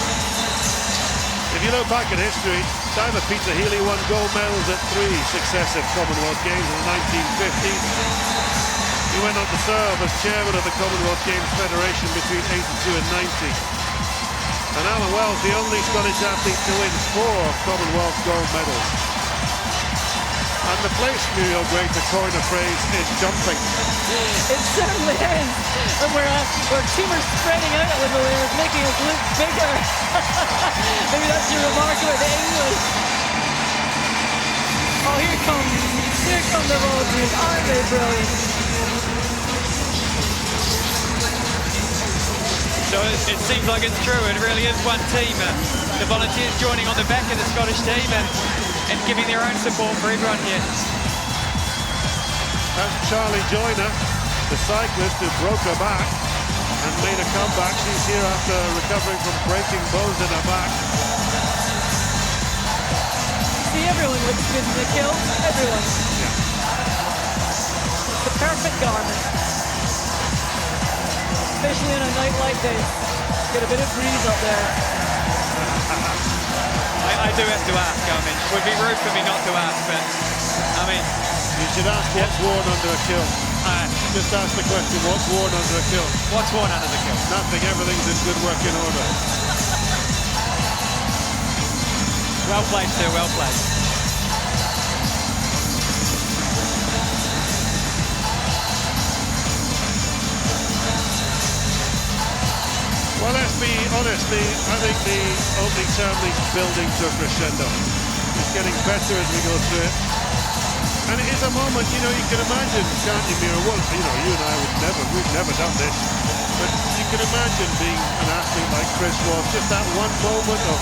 Speaker 2: If you look back at history, diver Peter Healy won gold medals at 3 successive Commonwealth Games in the 1950s. He went on to serve as chairman of the Commonwealth Games Federation between 82 and 90. And Alan Wells, the only Scottish athlete to win 4 Commonwealth gold medals. And the place, New York, great to coin a phrase, is jumping.
Speaker 24: It certainly is. And our team are spreading out a little there, making us look bigger. Maybe that's your remark about the English. Oh, here come the volunteers. Aren't they brilliant?
Speaker 18: So it seems like it's true, it really is one team. The volunteers joining on the back of the Scottish team and giving their own support for everyone here.
Speaker 2: That's Charlie Joyner, the cyclist who broke her back and made a comeback. She's here after recovering from breaking bones in her back.
Speaker 24: See, everyone looks good in the kilt. Everyone.
Speaker 2: Yeah.
Speaker 24: The perfect garment. Especially on a night like this. Get a bit of breeze up there.
Speaker 18: I do have to ask, I mean, it would be rude for me not to ask, but, I mean...
Speaker 2: You should ask what's worn under a kilt. Just ask the question, what's worn under a kilt?
Speaker 18: What's worn under the kilt?
Speaker 2: Nothing, everything's in good working order.
Speaker 18: Well played, sir, well played.
Speaker 2: Well, let's be honest, I think the opening ceremony's building to a crescendo. It's getting better as we go through it. And it is a moment, you know, you can imagine, can't you, Mira? Well, you know, you and I we've never done this. But you can imagine being an athlete like Chris was, just that one moment of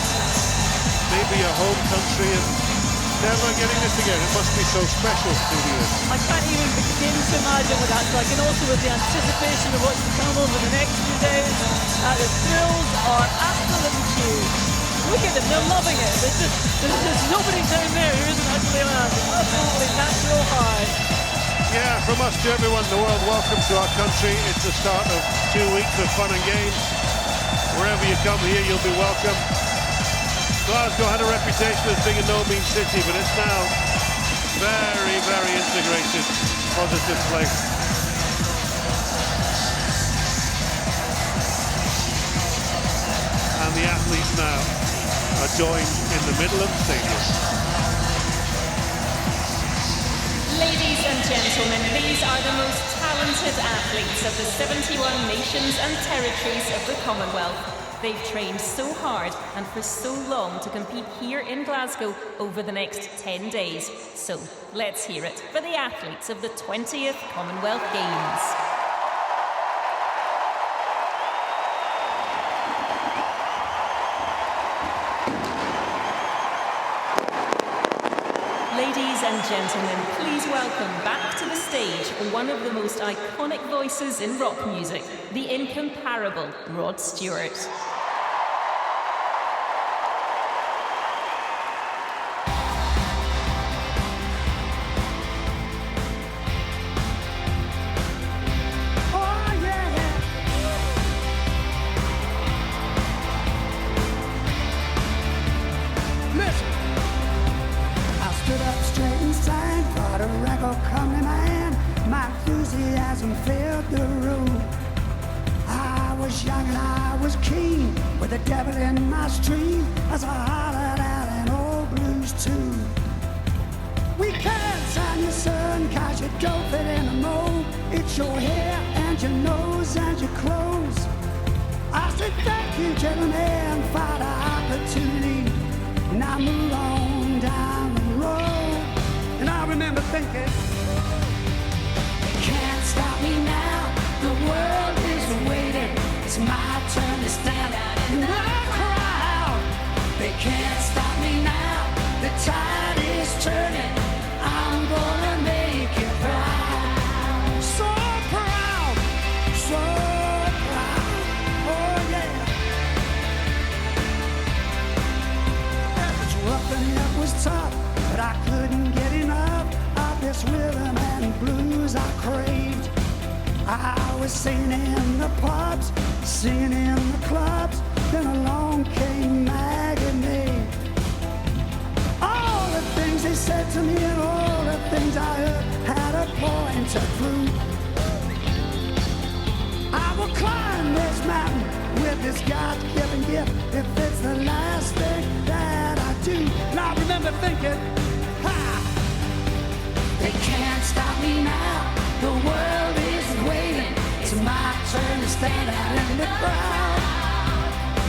Speaker 2: maybe your home country and never getting this again. It must be so special to do this.
Speaker 24: I can't even begin to imagine what that's like, and also with the anticipation of what's to come over the next few days. The thrills are absolutely huge. Look at them, they're loving it. There's nobody down there who isn't actually on an absolutely natural high.
Speaker 2: Yeah, from us to everyone in the world, welcome to our country. It's the start of 2 weeks of fun and games. Wherever you come here, you'll be welcome. Glasgow had a reputation as being a no-mean city, but it's now very, very integrated, positive place. And the athletes now are joined in the middle of the stadium.
Speaker 1: Ladies and gentlemen, these are the most talented athletes of the 71 nations and territories of the Commonwealth. They've trained so hard and for so long to compete here in Glasgow over the next 10 days. So let's hear it for the athletes of the 20th Commonwealth Games. Ladies and gentlemen, please welcome back to the stage one of the most iconic voices in rock music, the incomparable Rod Stewart.
Speaker 3: listen. I stood up straight and sang, brought a record come in my hand. My enthusiasm filled the room. I was young and I was keen, with the devil in my stream, as I hollered out an old blues tune. We can't sign your son, cause you don't fit in the mold. It's your hair and your nose and your clothes. I said thank you, gentlemen, for the opportunity. Now move on down the road. And I remember thinking, can't stop me now, the world is waiting. It's my turn to stand out in the crowd. They can't stop me now, the tide is turning. I'm gonna make you proud. So proud, so proud, oh yeah. It was rough and it was tough, but I couldn't get enough of this rhythm and blues I craved. I was singing in the pubs, singing in the clubs, then along came Maggie. All the things they said to me and all the things I heard had a point to prove. I will climb this mountain with this God-given gift if it's the last thing that I do. And I remember thinking, ha! They can't stop me now, the world is waiting. It's my turn to stand out in the crowd.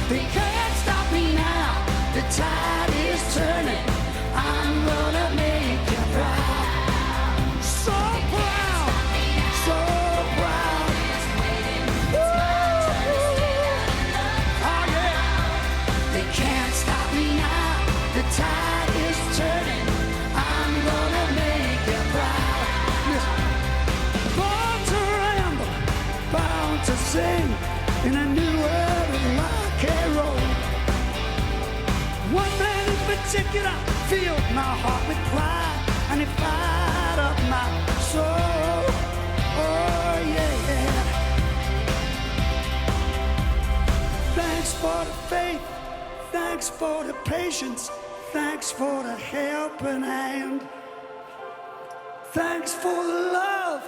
Speaker 3: They can't stop me now, the tide is turning. I'm gonna make you proud. So proud, so proud. Oh yeah. They can't stop me now, the tide is turning. I'm gonna make you proud. Listen. Born to ramble, bound to sing in a new world of rock and roll. One man in particular filled my heart with pride, and it fired up my soul. Oh yeah. Thanks for the faith, thanks for the patience, thanks for the helping hand. Thanks for the love,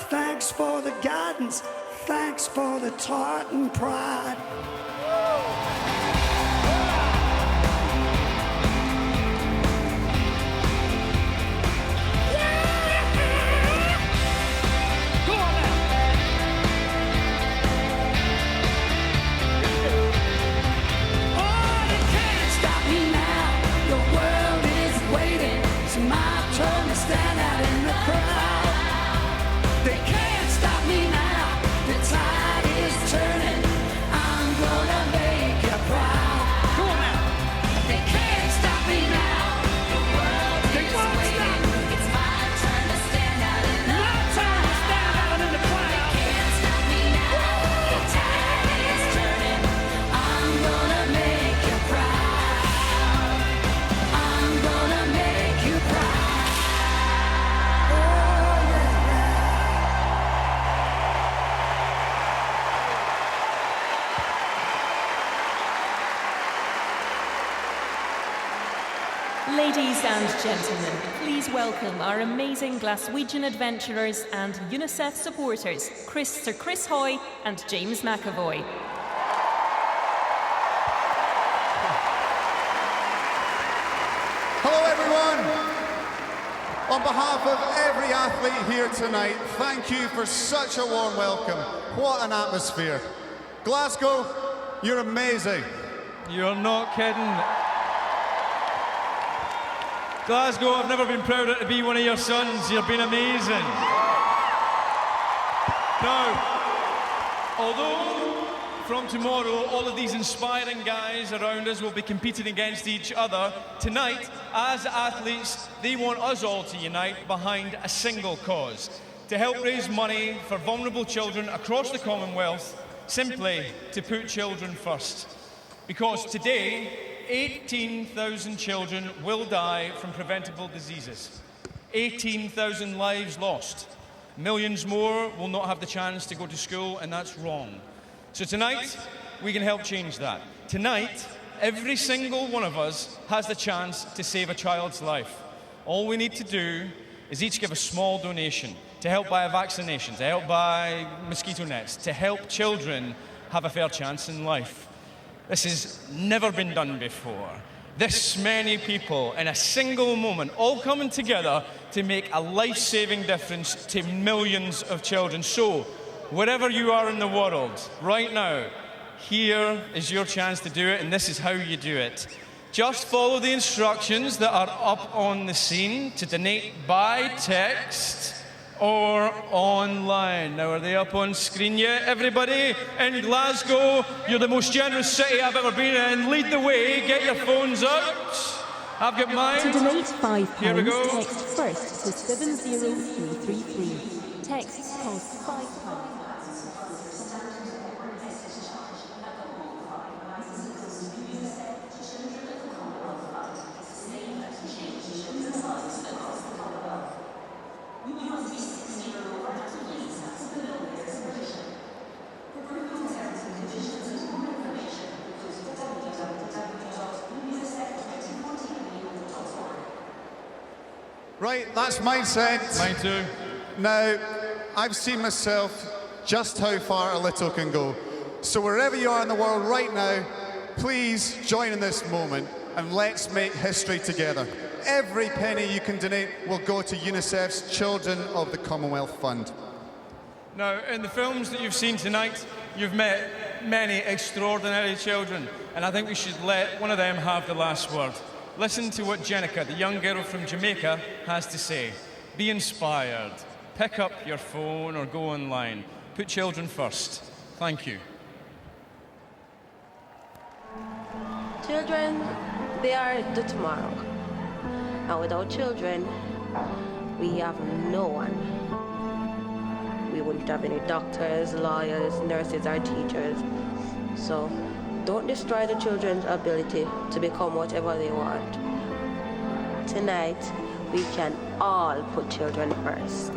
Speaker 3: thanks for the guidance, thanks for the Tartan pride. Stand out in the crowd. They can't stop me now, the tide is turning. I'm gonna make you proud. Come on now. They can't stop me now, the world is waiting. It's my turn to stand out in the crowd. They can't stop me now, the tide is turning. I'm gonna make you proud. I'm gonna make you proud.
Speaker 1: Ladies and gentlemen, please welcome our amazing Glaswegian adventurers and UNICEF supporters, Sir Chris Hoy and James McAvoy.
Speaker 5: Hello everyone! On behalf of every athlete here tonight, thank you for such a warm welcome. What an atmosphere. Glasgow, you're amazing.
Speaker 18: You're not kidding. Glasgow, I've never been prouder to be one of your sons. You've been amazing. Now, although from tomorrow all of these inspiring guys around us will be competing against each other, tonight, as athletes, they want us all to unite behind a single cause, to help raise money for vulnerable children across the Commonwealth, simply to put children first. Because today, 18,000 children will die from preventable diseases. 18,000 lives lost. Millions more will not have the chance to go to school, and that's wrong. So tonight, we can help change that. Tonight, every single one of us has the chance to save a child's life. All we need to do is each give a small donation to help buy a vaccination, to help buy mosquito nets, to help children have a fair chance in life. This has never been done before. This many people in a single moment all coming together to make a life-saving difference to millions of children. So, wherever you are in the world right now, here is your chance to do it, and this is how you do it. Just follow the instructions that are up on the scene to donate by text or online. Now, are they up on screen yet, everybody? In Glasgow, you're the most generous city I've ever been in. Lead the way, get your phones out. I've got mine.
Speaker 10: To donate £5,
Speaker 18: Here we go.
Speaker 10: text FIRST to 70333. Text costs £5.
Speaker 5: Right, that's mine sent.
Speaker 18: Mine too.
Speaker 5: Now, I've seen myself just how far a little can go. So wherever you are in the world right now, please join in this moment and let's make history together. Every penny you can donate will go to UNICEF's Children of the Commonwealth Fund.
Speaker 18: Now, in the films that you've seen tonight, you've met many extraordinary children, and I think we should let one of them have the last word. Listen to what Jenica, the young girl from Jamaica, has to say. Be inspired. Pick up your phone or go online. Put children first. Thank you.
Speaker 12: Children, they are the tomorrow. And without children, we have no one. We wouldn't have any doctors, lawyers, nurses, or teachers. So don't destroy the children's ability to become whatever they want. Tonight, we can all put children first.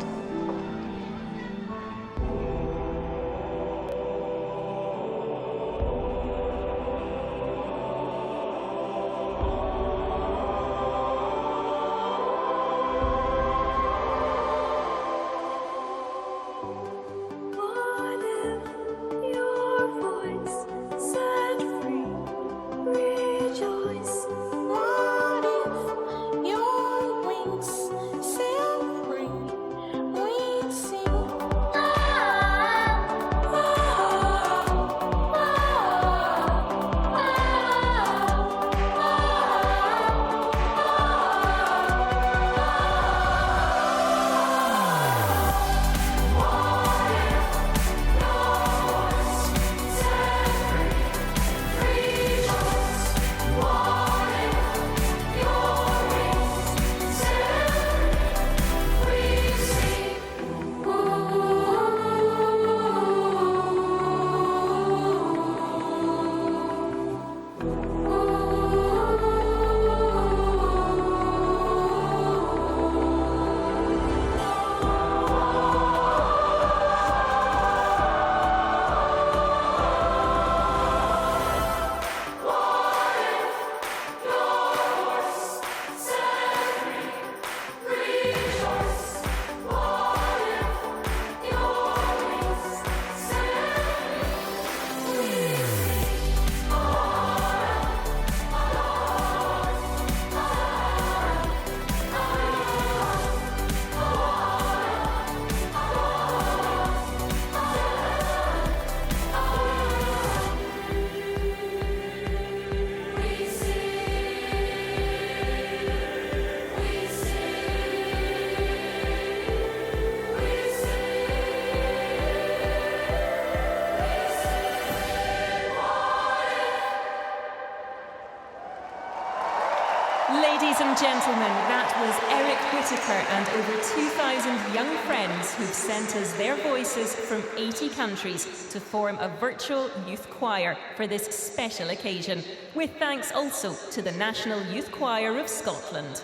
Speaker 1: Ladies and gentlemen, that was Eric Whittaker and over 2,000 young friends who've sent us their voices from 80 countries to form a virtual youth choir for this special occasion, with thanks also to the National Youth Choir of Scotland.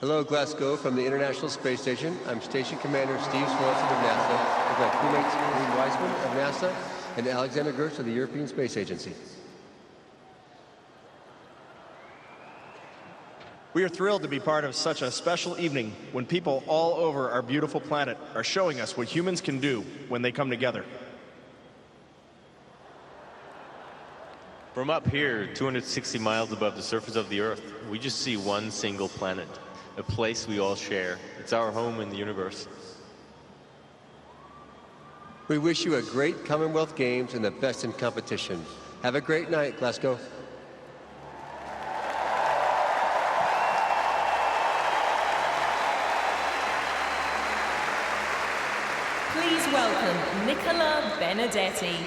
Speaker 11: Hello, Glasgow, from the International Space Station. I'm Station Commander Steve Swanson of NASA, with my crewmates Lee Wiseman of NASA and Alexander Gertz of the European Space Agency.
Speaker 21: We are thrilled to be part of such a special evening when people all over our beautiful planet are showing us what humans can do when they come together.
Speaker 22: From up here, 260 miles above the surface of the Earth, we just see one single planet, a place we all share. It's our home in the universe.
Speaker 11: We wish you a great Commonwealth Games and the best in competition. Have a great night, Glasgow.
Speaker 1: Please welcome Nicola Benedetti.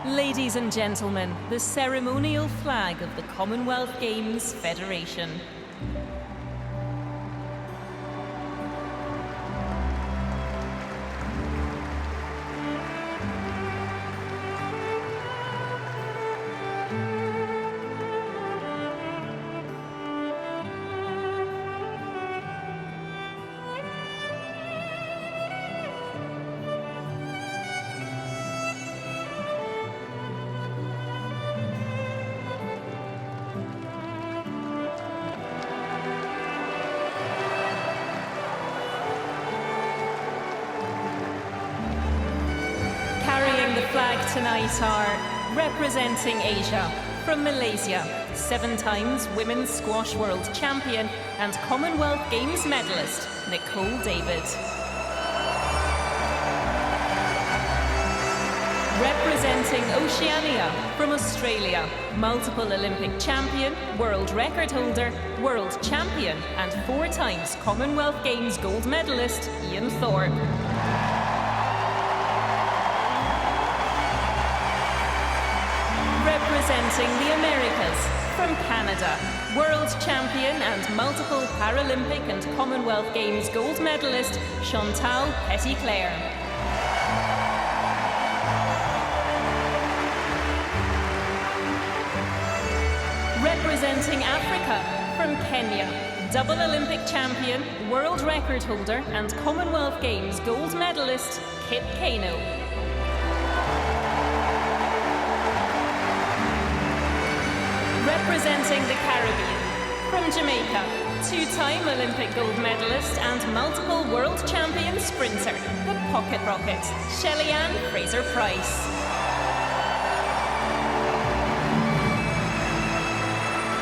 Speaker 1: Ladies and gentlemen, the ceremonial flag of the Commonwealth Games Federation. Tonight are representing Asia from Malaysia, 7 times Women's Squash World Champion and Commonwealth Games medalist Nicole David. Representing Oceania from Australia, multiple Olympic champion, world record holder, world champion and 4 times Commonwealth Games gold medalist Ian Thorpe. Representing the Americas, from Canada, world champion and multiple Paralympic and Commonwealth Games gold medalist Chantal Petitclerc. Representing Africa, from Kenya, double Olympic champion, world record holder and Commonwealth Games gold medalist Kip Keino. Representing the Caribbean, from Jamaica, 2-time Olympic gold medalist and multiple world champion sprinter, the Pocket Rocket, Shelly-Ann Fraser-Price.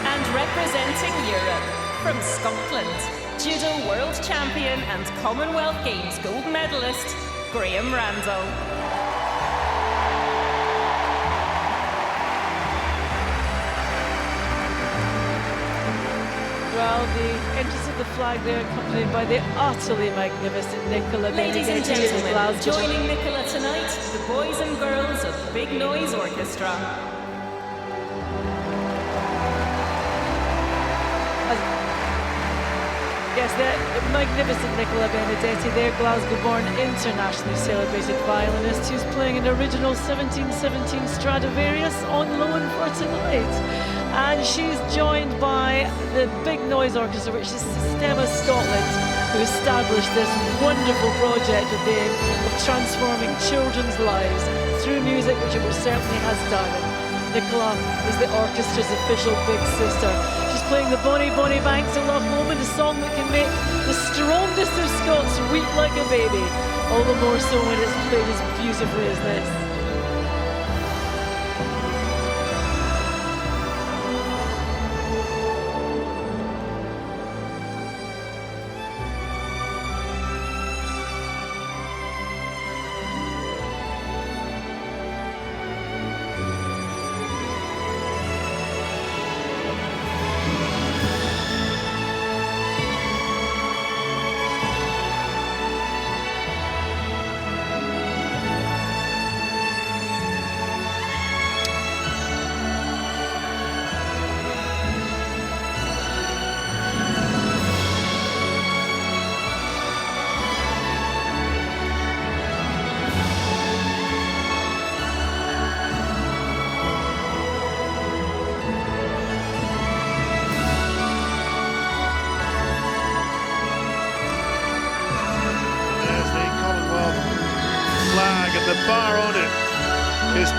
Speaker 1: And representing Europe, from Scotland, judo world champion and Commonwealth Games gold medalist, Graham Randall.
Speaker 24: Well, the entrance of the flag there accompanied by the utterly magnificent Nicola Benedetti.
Speaker 1: Ladies and gentlemen, joining Nicola tonight, the boys and girls of Big Noise Orchestra.
Speaker 24: Yes, the magnificent Nicola Benedetti, their Glasgow-born, internationally celebrated violinist who's playing an original 1717 Stradivarius on loan for tonight. And she's joined by the Big Noise Orchestra, which is Systema Scotland, who established this wonderful project with the aim of transforming children's lives through music, which it most certainly has done. And Nicola is the orchestra's official big sister. She's playing the Bonnie Bonnie Banks of Loch Lomond, a song that can make the strongest of Scots weep like a baby, all the more so when it's played as beautifully as this.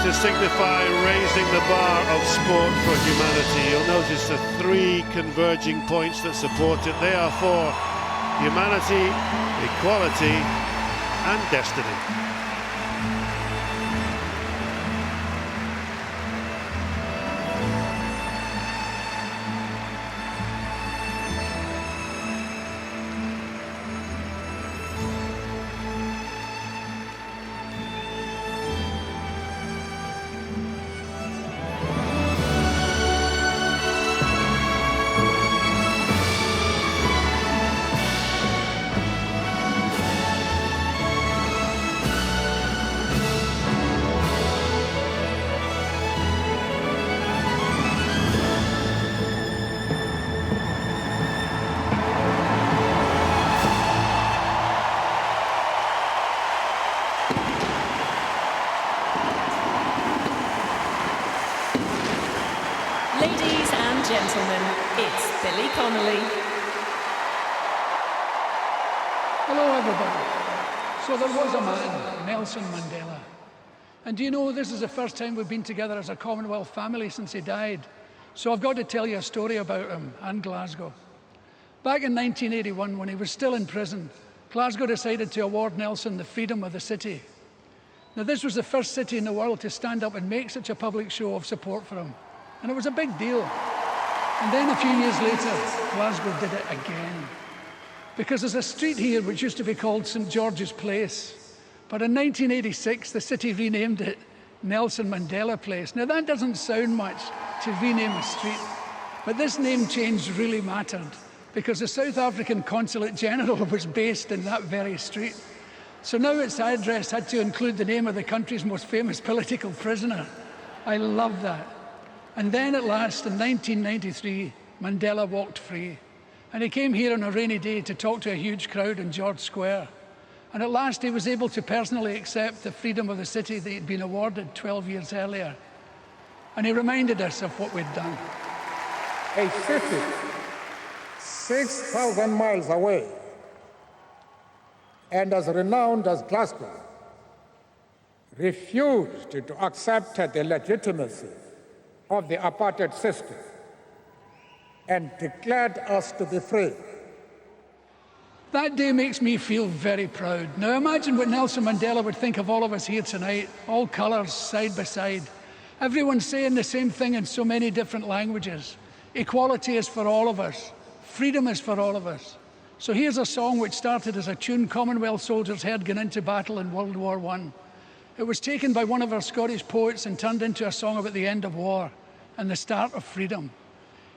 Speaker 2: To signify raising the bar of sport for humanity. You'll notice the three converging points that support it. They are for humanity, equality, and destiny.
Speaker 1: Ladies and gentlemen, it's Billy Connolly.
Speaker 4: Hello, everybody. So there was a man, Nelson Mandela. And do you know, this is the first time we've been together as a Commonwealth family since he died. So I've got to tell you a story about him and Glasgow. Back in 1981, when he was still in prison, Glasgow decided to award Nelson the freedom of the city. Now, this was the first city in the world to stand up and make such a public show of support for him. And it was a big deal. And then a few years later, Glasgow did it again. Because there's a street here which used to be called St. George's Place. But in 1986, the city renamed it Nelson Mandela Place. Now, that doesn't sound much to rename a street. But this name change really mattered, because the South African Consulate General was based in that very street. So now its address had to include the name of the country's most famous political prisoner. I love that. And then at last, in 1993, Mandela walked free. And he came here on a rainy day to talk to a huge crowd in George Square. And at last, he was able to personally accept the freedom of the city that he'd been awarded 12 years earlier. And he reminded us of what we'd done.
Speaker 9: A city 6,000 miles away and as renowned as Glasgow refused to accept the legitimacy of the apartheid system and declared us to be free.
Speaker 4: That day makes me feel very proud. Now imagine what Nelson Mandela would think of all of us here tonight, all colours, side by side. Everyone saying the same thing in so many different languages. Equality is for all of us. Freedom is for all of us. So here's a song which started as a tune Commonwealth soldiers heard going into battle in World War I. It was taken by one of our Scottish poets and turned into a song about the end of war and the start of freedom.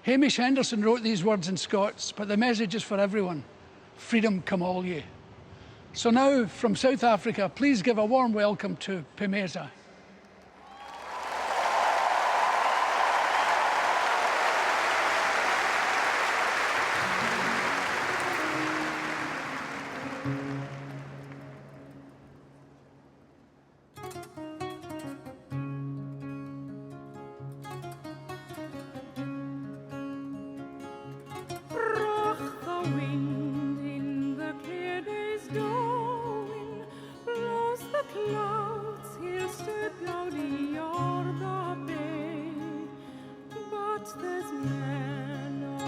Speaker 4: Hamish Henderson wrote these words in Scots, but the message is for everyone. Freedom come all ye. So now, from South Africa, please give a warm welcome to Pimeza.
Speaker 3: There's men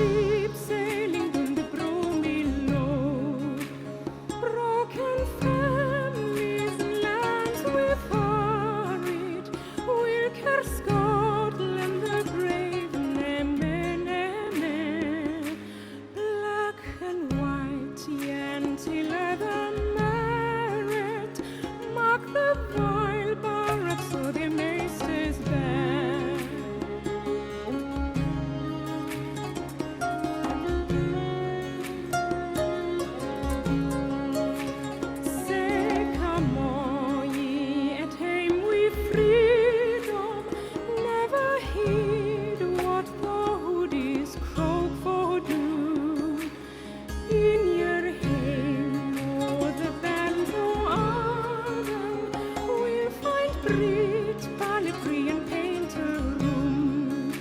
Speaker 3: ship sailing down the briny low. Broken families, lands we've harried, will care Scotland the brave, black and white, anti-leather merit, mark the vile barracks or the maesters bear. Say, come all ye, at hame we freedom, never heed what the hoodies croak for doom. In your hame, or the band or Arden, we'll find Brit, Ballyfree and Painter room.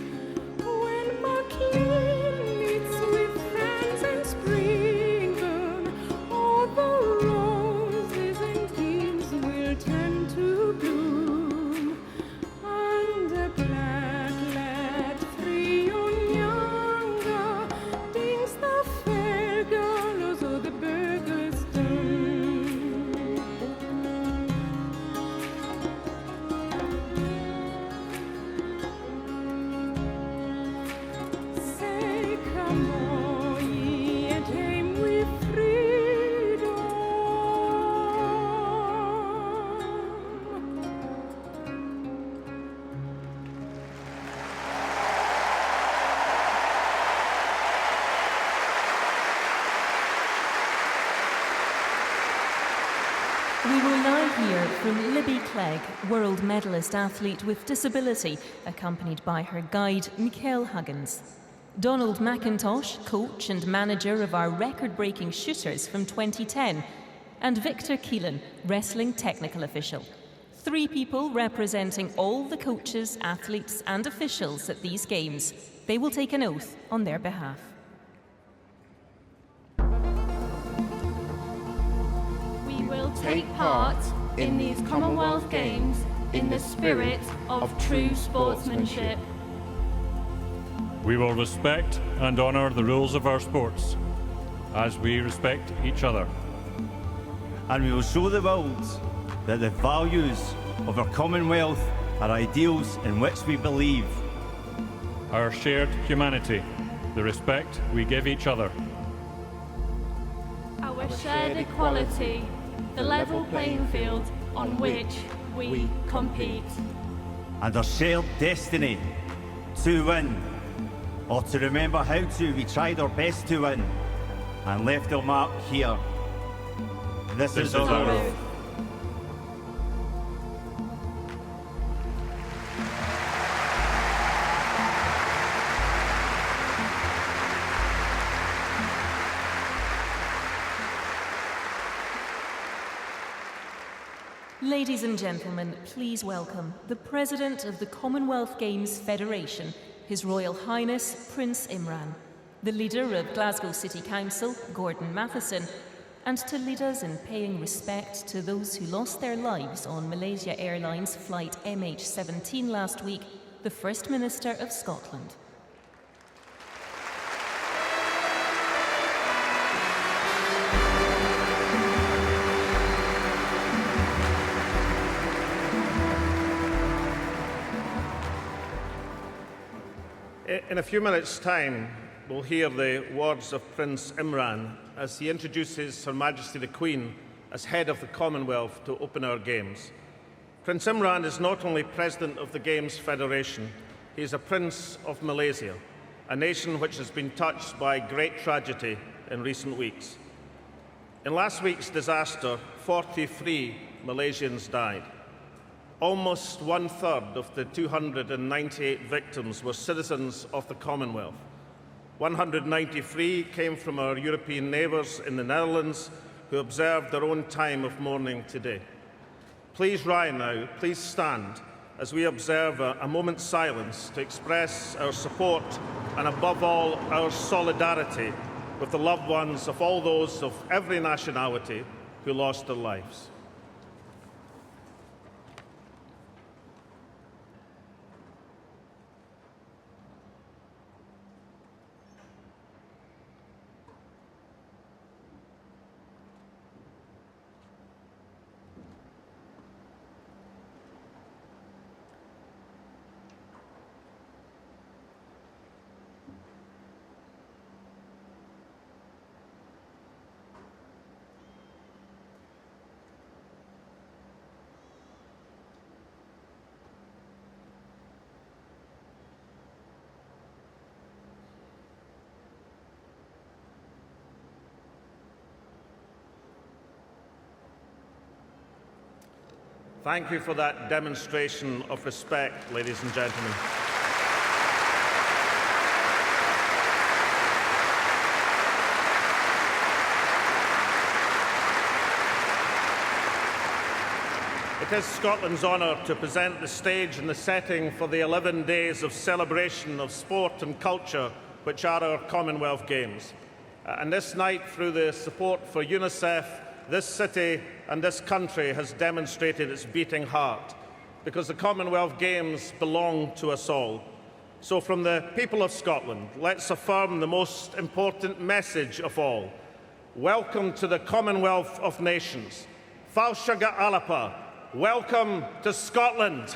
Speaker 3: When Maclean meets with friends in Springburn, all the roses and beams will tend to bloom. And the black lad, free and younger, dings the fair gallows of the burgers' done. Say, come all ye, at hame we freedom.
Speaker 1: We will now hear from Libby Clegg, world medalist athlete with disability, accompanied by her guide, Michael Huggins. Donald McIntosh, coach and manager of our record-breaking shooters from 2010, and Victor Keelan, wrestling technical official. 3 people representing all the coaches, athletes and officials at these games. They will take an oath on their behalf.
Speaker 6: We will take part in these Commonwealth Games in the spirit of true sportsmanship.
Speaker 7: We will respect and honour the rules of our sports, as we respect each other.
Speaker 13: And we will show the world that the values of our Commonwealth are ideals in which we believe.
Speaker 7: Our shared humanity, the respect we give each other.
Speaker 6: Our shared equality, the level playing field on which we compete.
Speaker 13: And our shared destiny to win, or to remember how we tried our best to win and left our mark here. This is our oath.
Speaker 1: Ladies and gentlemen, please welcome the President of the Commonwealth Games Federation, His Royal Highness Prince Imran, the leader of Glasgow City Council, Gordon Matheson, and to lead us in paying respect to those who lost their lives on Malaysia Airlines flight MH17 last week, the First Minister of Scotland.
Speaker 23: In a few minutes' time, we'll hear the words of Prince Imran as he introduces Her Majesty the Queen as head of the Commonwealth to open our Games. Prince Imran is not only President of the Games Federation, he is a Prince of Malaysia, a nation which has been touched by great tragedy in recent weeks. In last week's disaster, 43 Malaysians died. Almost 1/3 of the 298 victims were citizens of the Commonwealth. 193 came from our European neighbours in the Netherlands, who observed their own time of mourning today. Please rise now, please stand, as we observe a moment's silence to express our support and, above all, our solidarity with the loved ones of all those of every nationality who lost their lives. Thank you for that demonstration of respect, ladies and gentlemen. It is Scotland's honour to present the stage and the setting for the 11 days of celebration of sport and culture which are our Commonwealth Games. And this night, through the support for UNICEF, this city and this country has demonstrated its beating heart, because the Commonwealth Games belong to us all. So from the people of Scotland, let's affirm the most important message of all. Welcome to the Commonwealth of Nations. Fáilseacha Alapa. Welcome to Scotland.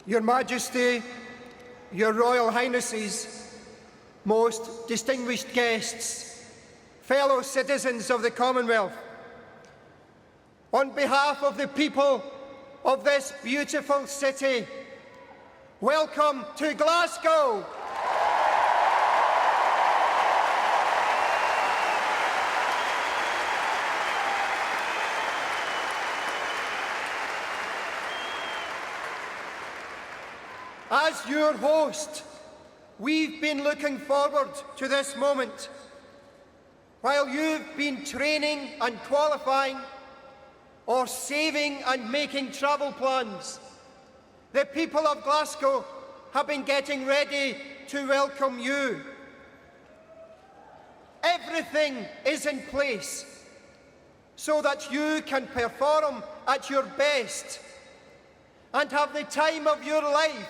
Speaker 15: Your Majesty, Your Royal Highnesses, most distinguished guests, fellow citizens of the Commonwealth, on behalf of the people of this beautiful city, welcome to Glasgow. As your host, we've been looking forward to this moment. While you've been training and qualifying, or saving and making travel plans, the people of Glasgow have been getting ready to welcome you. Everything is in place so that you can perform at your best and have the time of your life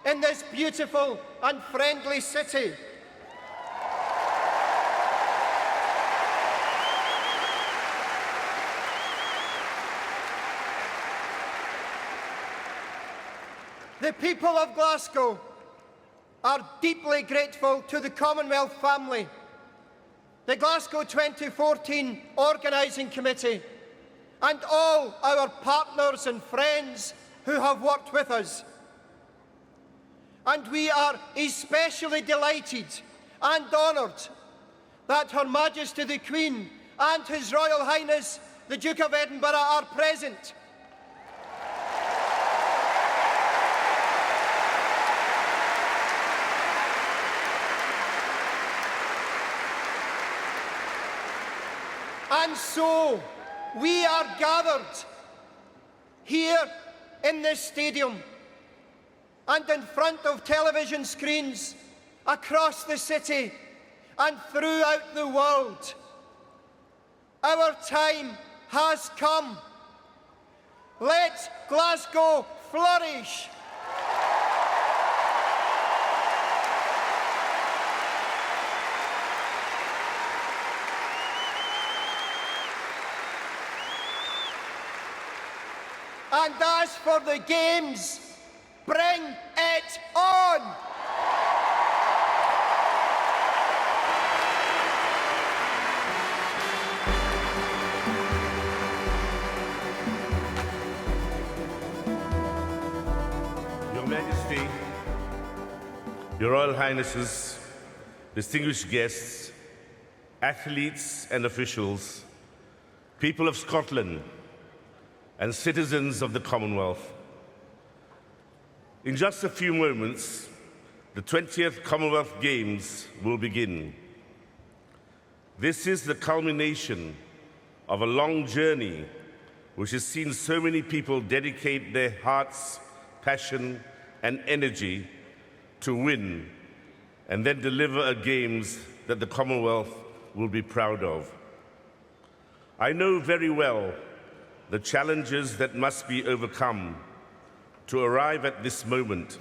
Speaker 15: in this beautiful and friendly city. The people of Glasgow are deeply grateful to the Commonwealth family, the Glasgow 2014 Organising Committee, and all our partners and friends who have worked with us. And we are especially delighted and honoured that Her Majesty the Queen and His Royal Highness the Duke of Edinburgh are present. And so, we are gathered here in this stadium and in front of television screens across the city and throughout the world. Our time has come. Let Glasgow flourish. And as for the Games, bring it on!
Speaker 16: Your Majesty, Your Royal Highnesses, distinguished guests, athletes and officials, people of Scotland, and citizens of the Commonwealth. In just a few moments, the 20th Commonwealth Games will begin. This is the culmination of a long journey which has seen so many people dedicate their hearts, passion, and energy to win and then deliver a Games that the Commonwealth will be proud of. I know very well the challenges that must be overcome to arrive at this moment.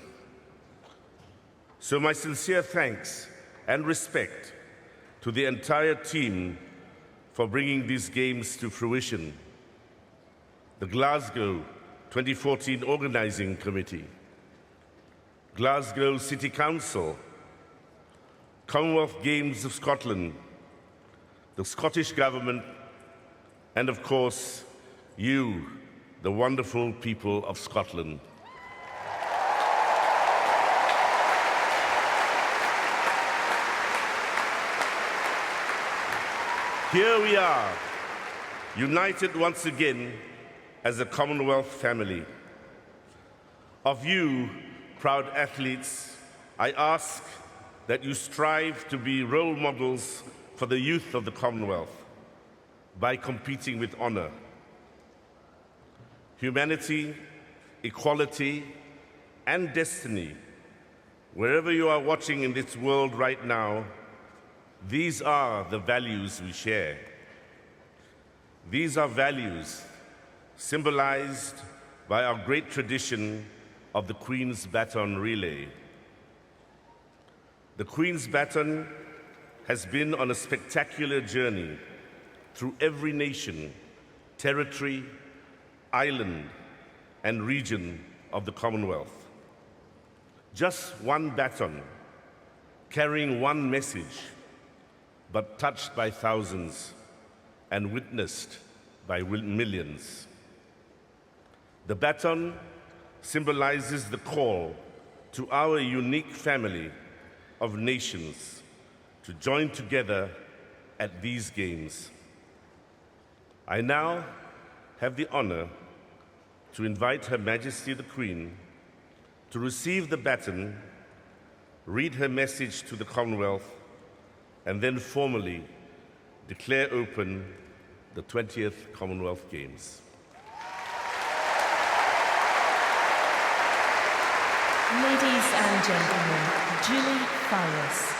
Speaker 16: So my sincere thanks and respect to the entire team for bringing these Games to fruition. The Glasgow 2014 Organising Committee, Glasgow City Council, Commonwealth Games of Scotland, the Scottish Government, and of course, you, the wonderful people of Scotland. Here we are, united once again as a Commonwealth family. Of you, proud athletes, I ask that you strive to be role models for the youth of the Commonwealth by competing with honor. Humanity, equality, and destiny. Wherever you are watching in this world right now, these are the values we share. These are values symbolized by our great tradition of the Queen's Baton Relay. The Queen's Baton has been on a spectacular journey through every nation, territory, island, and region of the Commonwealth. Just one baton, carrying one message, but touched by thousands and witnessed by millions. The baton symbolizes the call to our unique family of nations to join together at these games. I now have the honor to invite Her Majesty the Queen to receive the baton, read her message to the Commonwealth, and then formally declare open the 20th Commonwealth Games.
Speaker 1: Ladies and gentlemen, Julie Fowles.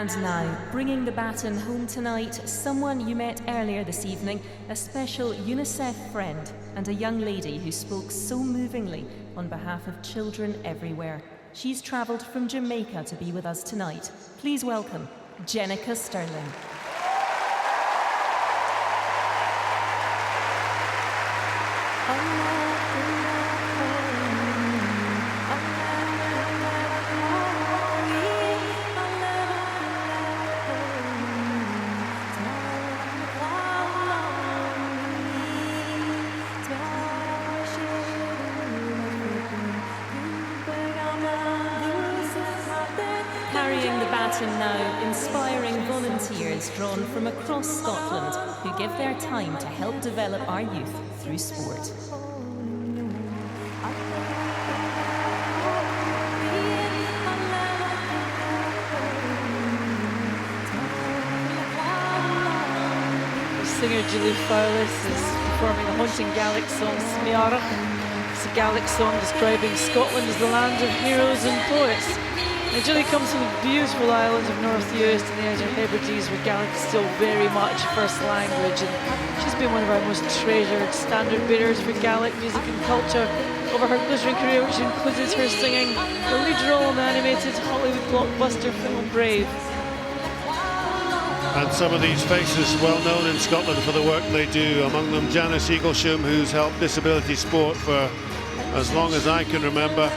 Speaker 1: And now, bringing the baton home tonight, someone you met earlier this evening, a special UNICEF friend and a young lady who spoke so movingly on behalf of children everywhere. She's travelled from Jamaica to be with us tonight. Please welcome Jenica Sterling. Now, inspiring volunteers drawn from across Scotland who give their time to help develop our youth through sport.
Speaker 24: Singer Julie Fowles is performing the haunting Gaelic song Smearach. It's a Gaelic song describing Scotland as the land of heroes and poets. Now, Julie comes from the beautiful islands of North Uist and the Outer Hebrides, where Gaelic is still very much first language, and she's been one of our most treasured standard bearers for Gaelic music and culture over her glittering career, which included her singing the lead role in the animated Hollywood blockbuster film Brave.
Speaker 2: And some of these faces well known in Scotland for the work they do, among them Janice Eaglesham, who's helped disability sport for as long as I can remember.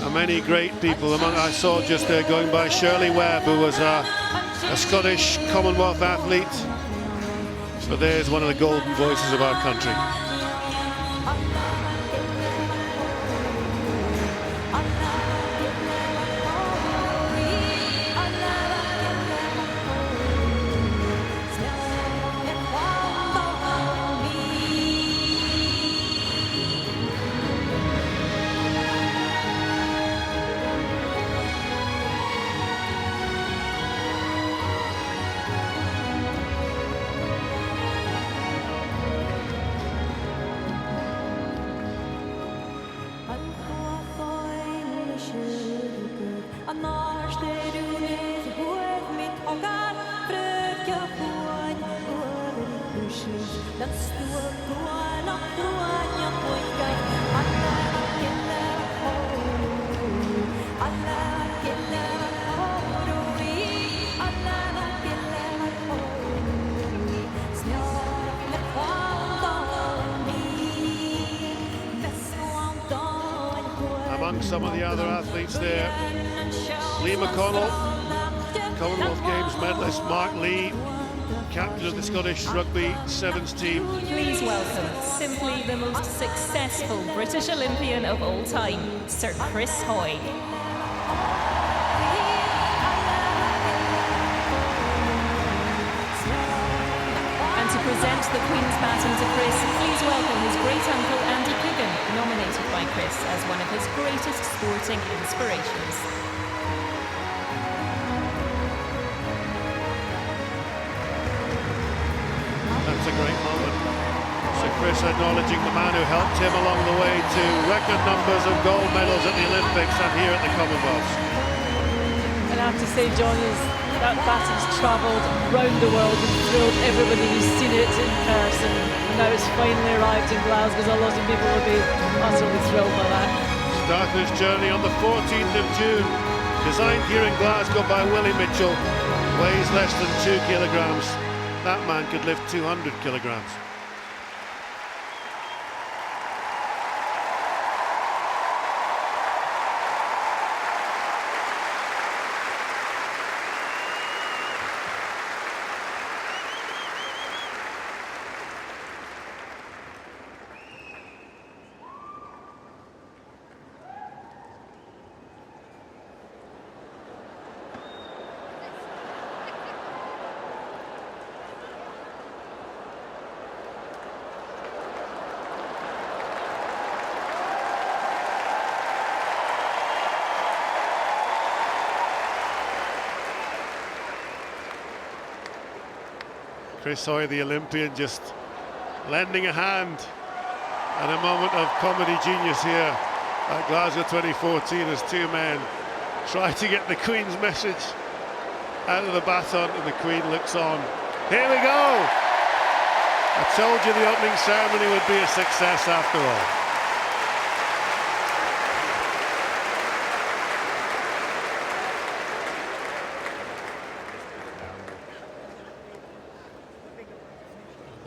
Speaker 2: And many great people. I saw just there going by Shirley Webb, who was a Scottish Commonwealth athlete. So there's one of the golden voices of our country. some of the other athletes there. Lee McConnell, Commonwealth Games medalist. Mark Lee, captain of the Scottish Rugby Sevens team.
Speaker 1: Please welcome simply the most successful British Olympian of all time, Sir Chris Hoy. And to present the Queen's Baton to Chris, please welcome his great-uncle Andy Coogan, nominated by Chris as one of his greatest sporting inspirations.
Speaker 2: That's a great moment. So Chris acknowledging the man who helped him along the way to record numbers of gold medals at the Olympics and here at the Commonwealth.
Speaker 24: And I have to say, John, that baton's travelled round the world and thrilled everybody who's seen it in person. And now it's finally arrived in Glasgow, so a lot of people will be utterly thrilled by that.
Speaker 2: Started his journey on the 14th of June. Designed here in Glasgow by Willie Mitchell. Weighs less than 2 kilograms. That man could lift 200 kilograms. Chris Hoy, the Olympian, just lending a hand and a moment of comedy genius here at Glasgow 2014 as two men try to get the Queen's message out of the baton, and the Queen looks on. Here we go! I told you the opening ceremony would be a success after all.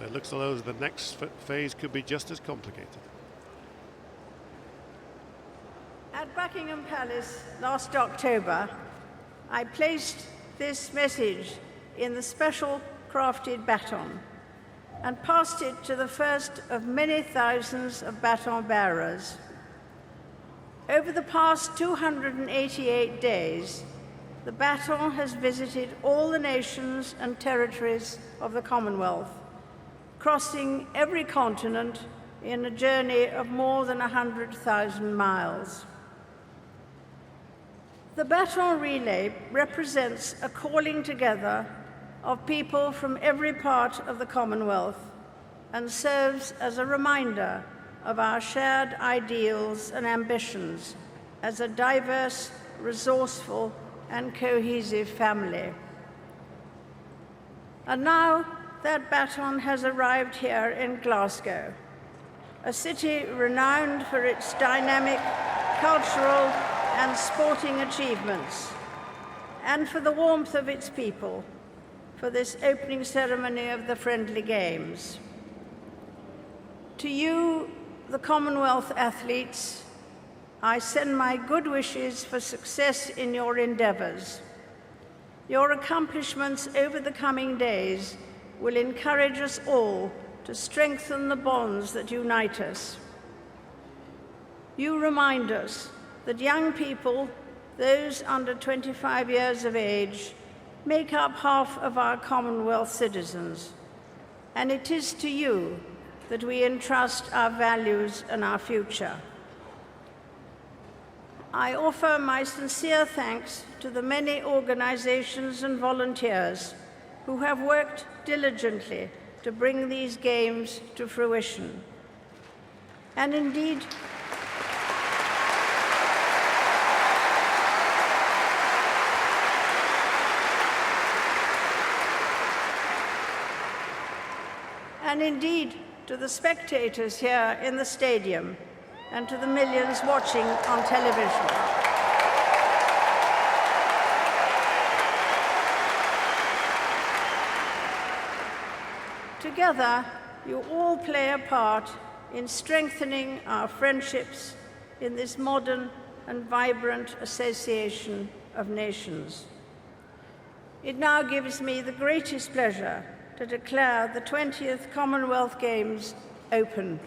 Speaker 2: It looks as though the next phase could be just as complicated.
Speaker 14: At Buckingham Palace last October, I placed this message in the special crafted baton and passed it to the first of many thousands of baton bearers. Over the past 288 days, the baton has visited all the nations and territories of the Commonwealth, crossing every continent in a journey of more than 100,000 miles. The baton relay represents a calling together of people from every part of the Commonwealth and serves as a reminder of our shared ideals and ambitions as a diverse, resourceful, and cohesive family. And now, that baton has arrived here in Glasgow, a city renowned for its dynamic cultural and sporting achievements, and for the warmth of its people, for this opening ceremony of the Friendly Games. To you, the Commonwealth athletes, I send my good wishes for success in your endeavours. Your accomplishments over the coming days will encourage us all to strengthen the bonds that unite us. You remind us that young people, those under 25 years of age, make up half of our Commonwealth citizens, and it is to you that we entrust our values and our future. I offer my sincere thanks to the many organizations and volunteers who have worked diligently to bring these games to fruition. And indeed, to the spectators here in the stadium and to the millions watching on television. Together, you all play a part in strengthening our friendships in this modern and vibrant association of nations. It now gives me the greatest pleasure to declare the 20th Commonwealth Games open.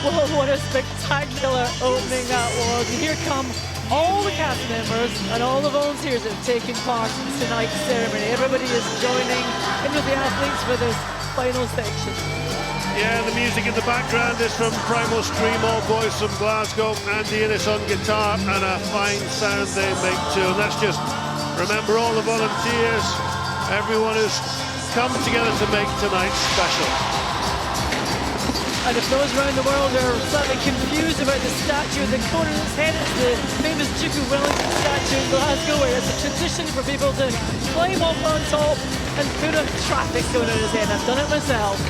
Speaker 24: Well, what a spectacular opening that was. And here come all the cast members and all the volunteers that have taken part in tonight's ceremony. Everybody is joining in with the athletes for this final section.
Speaker 2: Yeah, the music in the background is from Primal Stream, all boys from Glasgow, Andy Innes on guitar, and a fine sound they make too. And let's just remember all the volunteers, everyone who's come together to make tonight special.
Speaker 24: And if those around the world are slightly confused about the statue of the cone in its head, it's the famous Duke of Wellington statue in Glasgow, where it's a tradition for people to climb up on top and put a traffic cone in his head. I've done it myself.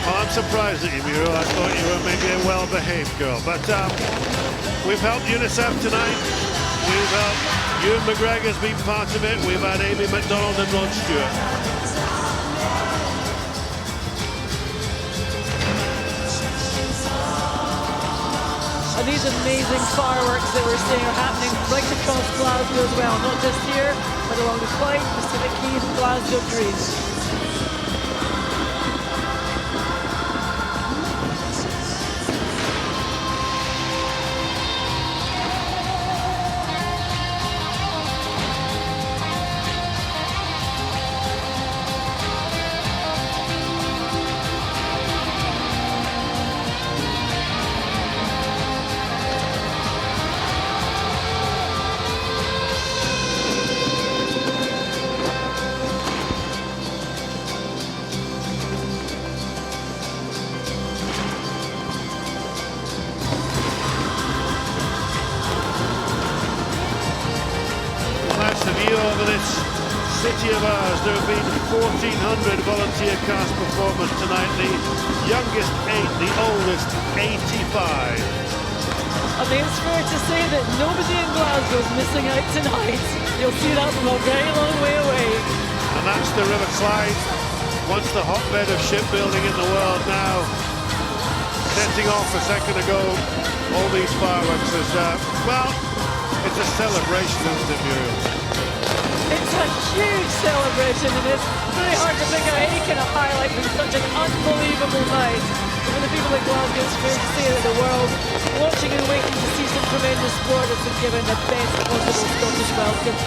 Speaker 2: Oh, I'm surprised at you, Muriel. I thought you were maybe a well-behaved girl. But we've helped UNICEF tonight. We've helped Ewan McGregor's been part of it. We've had Amy McDonald and Rod Stewart.
Speaker 24: And these amazing fireworks that we're seeing are happening right across Glasgow as well, not just here, but along the Clyde, Pacific Quays, and Glasgow Greens.
Speaker 2: Over this city of ours, there have been 1,400 volunteer cast performers tonight, the youngest 8, the oldest 85.
Speaker 24: I mean, it's fair to say that nobody in Glasgow is missing out tonight. You'll see that from a very long way away.
Speaker 2: And that's the River Clyde, once the hotbed of shipbuilding in the world, now setting off a second ago. All these fireworks is, well, it's a celebration, isn't it, Muriel?
Speaker 24: It's a huge celebration, and it's really hard to think of any kind of highlight from such an unbelievable night. For the people of Glasgow, it's fair to say that the world watching and waiting to see some tremendous sport has been given the best possible Scottish welcome.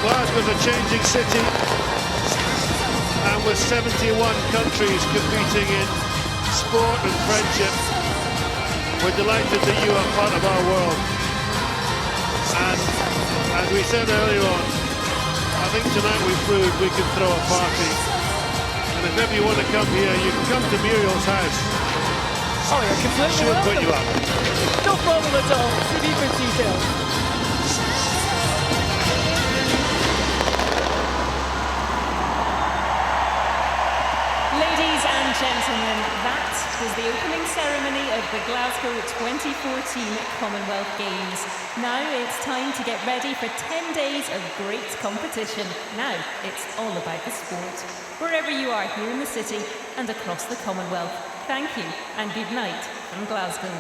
Speaker 2: Glasgow's a changing city, and with 71 countries competing in sport and friendship, we're delighted that you are part of our world. And as we said earlier on, I think tonight we proved we can throw a party. And if ever you want to come here, you can come to Muriel's house.
Speaker 24: Oh, you're completely
Speaker 2: She'll
Speaker 24: welcome.
Speaker 2: put you up.
Speaker 24: No problem at all. CV for details.
Speaker 1: Ladies and gentlemen, that was the opening ceremony of the Glasgow 2014 Commonwealth Games. Now it's time to get ready for 10 days of great competition. Now it's all about the sport. Wherever you are here in the city and across the Commonwealth, thank you and good night from Glasgow.